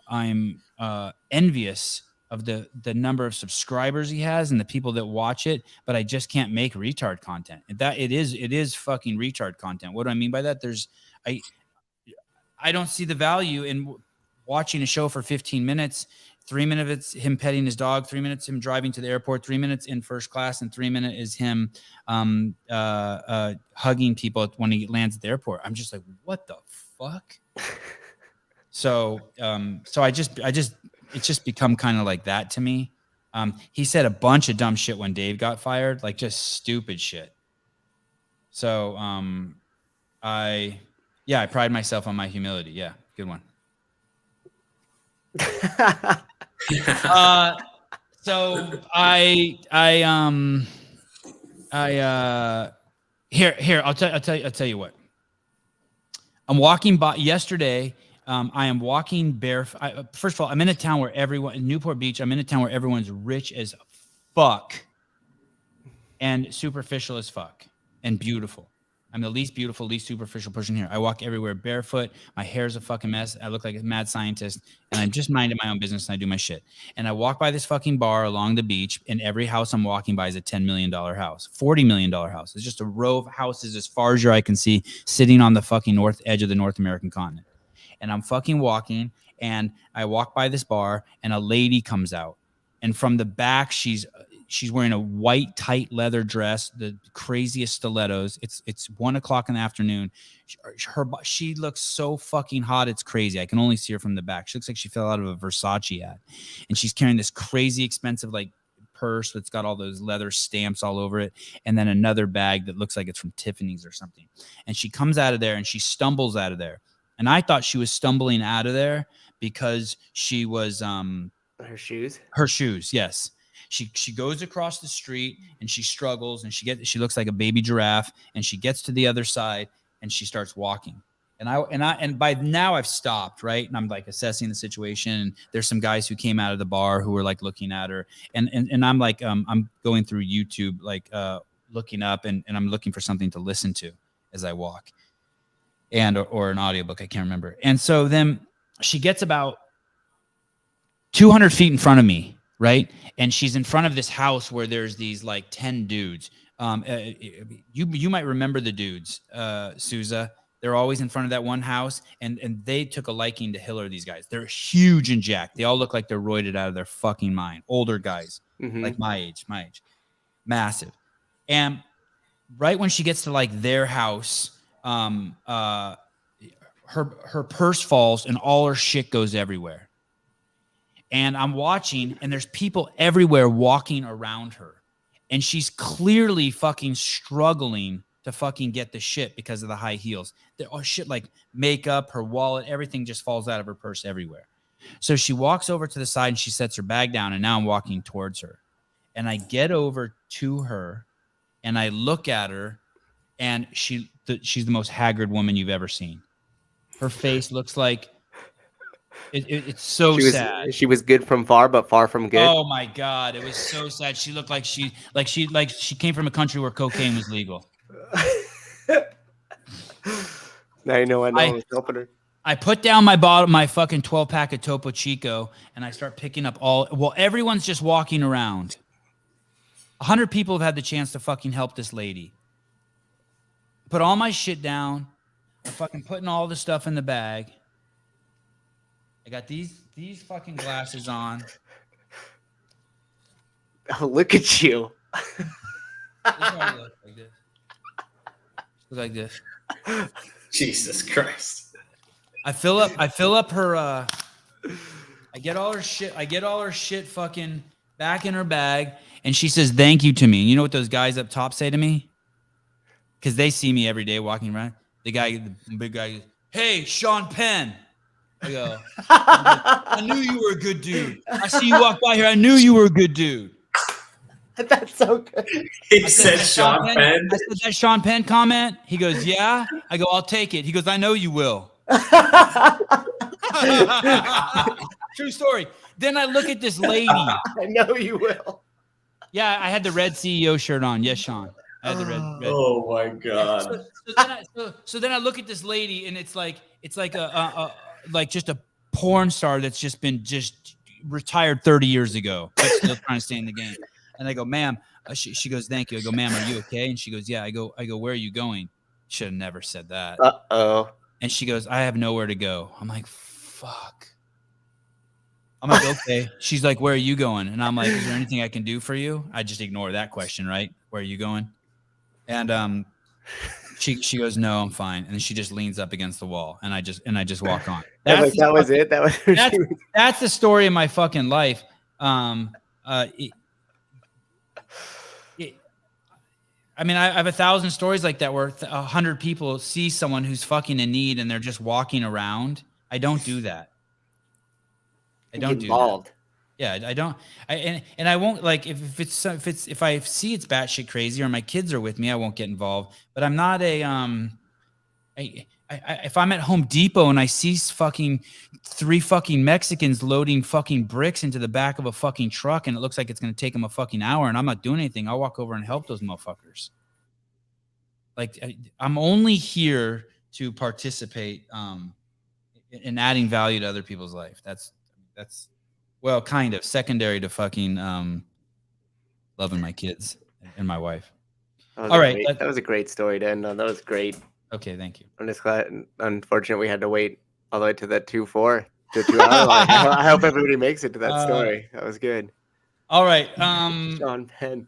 envious of the number of subscribers he has and the people that watch it, but I just can't make retard content. That it is fucking retard content. What do I mean by that? I don't see the value in watching a show for 15 minutes. 3 minutes him petting his dog, 3 minutes him driving to the airport, 3 minutes in first class, and 3 minutes is him hugging people when he lands at the airport. I'm just like, what the fuck? So it's just become kind of like that to me. He said a bunch of dumb shit when Dave got fired, like just stupid shit. So I pride myself on my humility. Yeah, good one. So Here, I'll tell you what. I'm walking by yesterday. I am walking barefoot. First of all, I'm in a town where in Newport Beach, I'm in a town where everyone's rich as fuck and superficial as fuck and beautiful. I'm the least beautiful, least superficial person here. I walk everywhere barefoot. My hair's a fucking mess. I look like a mad scientist, and I'm just minding my own business, and I do my shit. And I walk by this fucking bar along the beach, and every house I'm walking by is a $10 million house, $40 million house. It's just a row of houses as far as your eye can see, sitting on the fucking north edge of the North American continent. And I'm fucking walking, and I walk by this bar, and a lady comes out, and from the back, she's wearing a white tight leather dress, the craziest stilettos. It's 1:00 in the afternoon. She looks so fucking hot. It's crazy. I can only see her from the back. She looks like she fell out of a Versace ad, and she's carrying this crazy expensive like purse that's got all those leather stamps all over it, and then another bag that looks like it's from Tiffany's or something. And she comes out of there, and she stumbles out of there. And I thought she was stumbling out of there because she was her shoes. Her shoes, yes. She goes across the street and she struggles and she looks like a baby giraffe, and she gets to the other side and she starts walking. And by now I've stopped, right? And I'm like assessing the situation. And there's some guys who came out of the bar who were like looking at her, and I'm like I'm going through YouTube like looking up and I'm looking for something to listen to as I walk, and or an audiobook, I can't remember. And so then she gets about 200 feet in front of me. Right. And she's in front of this house where there's these like 10 dudes. You might remember the dudes, Souza. They're always in front of that one house. And they took a liking to Hiller, these guys. They're huge and jacked. They all look like they're roided out of their fucking mind. Older guys, like my age, massive. And right when she gets to like their house, her purse falls and all her shit goes everywhere. And I'm watching, and there's people everywhere walking around her. And she's clearly fucking struggling to fucking get the shit because of the high heels. Shit like makeup, her wallet, everything just falls out of her purse everywhere. So she walks over to the side and she sets her bag down, and now I'm walking towards her. And I get over to her, and I look at her, and she's the most haggard woman you've ever seen. Her face looks like... It's so sad. She was good from far, but far from good. Oh my God, it was so sad. She looked like she came from a country where cocaine was legal. Now you know I was helping her. I put down my fucking 12-pack of Topo Chico, and I start picking up everyone's just walking around. 100 people have had the chance to fucking help this lady. Put all my shit down. I'm fucking putting all the stuff in the bag. I got these fucking glasses on. Oh, look at you. This is how I look like this. Look like this. Jesus Christ. I fill up her I get all her shit fucking back in her bag, and she says thank you to me. And you know what those guys up top say to me? Because they see me every day walking around. The big guy goes, "Hey, Sean Penn." I go, I knew you were a good dude. I see you walk by here. I knew you were a good dude. That's so good. He said Sean Penn. I said that Sean Penn comment. He goes, yeah. I go, I'll take it. He goes, I know you will. True story. Then I look at this lady. I know you will. Yeah, I had the red CEO shirt on. Yes, Sean. I had the red. Oh my God. So then I look at this lady, and it's like like just a porn star that's just been retired 30 years ago, but still trying to stay in the game. And I go, ma'am, she goes, thank you. I go, ma'am, are you okay? And she goes, yeah. I go, where are you going? Should have never said that. Uh-oh. And she goes, I have nowhere to go. I'm like, fuck. I'm like, okay. She's like, where are you going? And I'm like, is there anything I can do for you? I just ignore that question, right? Where are you going? And she goes, no, I'm fine. And she just leans up against the wall, and I just walk on. That was it. That's the story of my fucking life. I mean, I have 1,000 stories like that where 100 people see someone who's fucking in need and they're just walking around. I don't do that. I don't do that. Yeah, I don't. And I won't like if I see it's batshit crazy or my kids are with me, I won't get involved. But I'm not a if I'm at Home Depot and I see fucking 3 fucking Mexicans loading fucking bricks into the back of a fucking truck and it looks like it's going to take them a fucking hour and I'm not doing anything, I'll walk over and help those motherfuckers. Like I'm only here to participate in adding value to other people's life. That's well, kind of secondary to fucking loving my kids and my wife. All right. That was a great story to end on. That was great. Okay, thank you. I'm just glad. Unfortunately, we had to wait all the way to that 2-4 to 2 hour line. I hope everybody makes it to that story. That was good. All right. Sean Penn.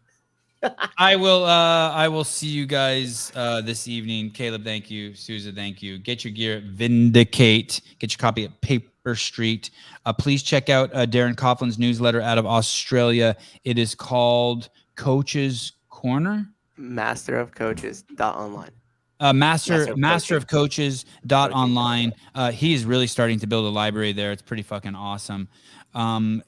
I will see you guys this evening. Caleb, thank you. Sousa, thank you. Get your gear at Vindicate. Get your copy at Paper Street. Please check out Darren Coughlin's newsletter out of Australia. It is called Coach's Corner. Masterofcoaches.online. Master of Coaches.online. He is really starting to build a library there. It's pretty fucking awesome. Make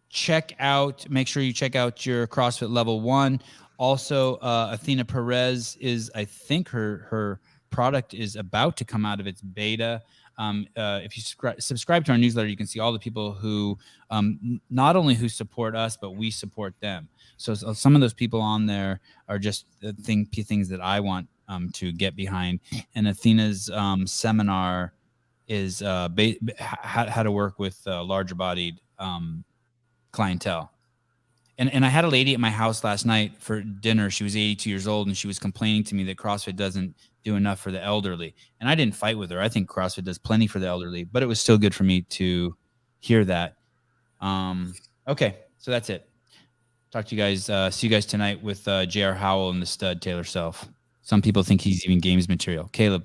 sure you check out your CrossFit Level 1. Also, Athena Perez is, I think her product is about to come out of its beta. If you subscribe to our newsletter, you can see all the people who not only who support us, but we support them. So some of those people on there are just things that I want to get behind. And Athena's seminar is how to work with larger bodied clientele. And I had a lady at my house last night for dinner. She was 82 years old, and she was complaining to me that CrossFit doesn't do enough for the elderly. And I didn't fight with her. I think CrossFit does plenty for the elderly, but it was still good for me to hear that. Okay, so that's it. Talk to you guys. See you guys tonight with J.R. Howell and the stud Taylor Self. Some people think he's even games material. Caleb.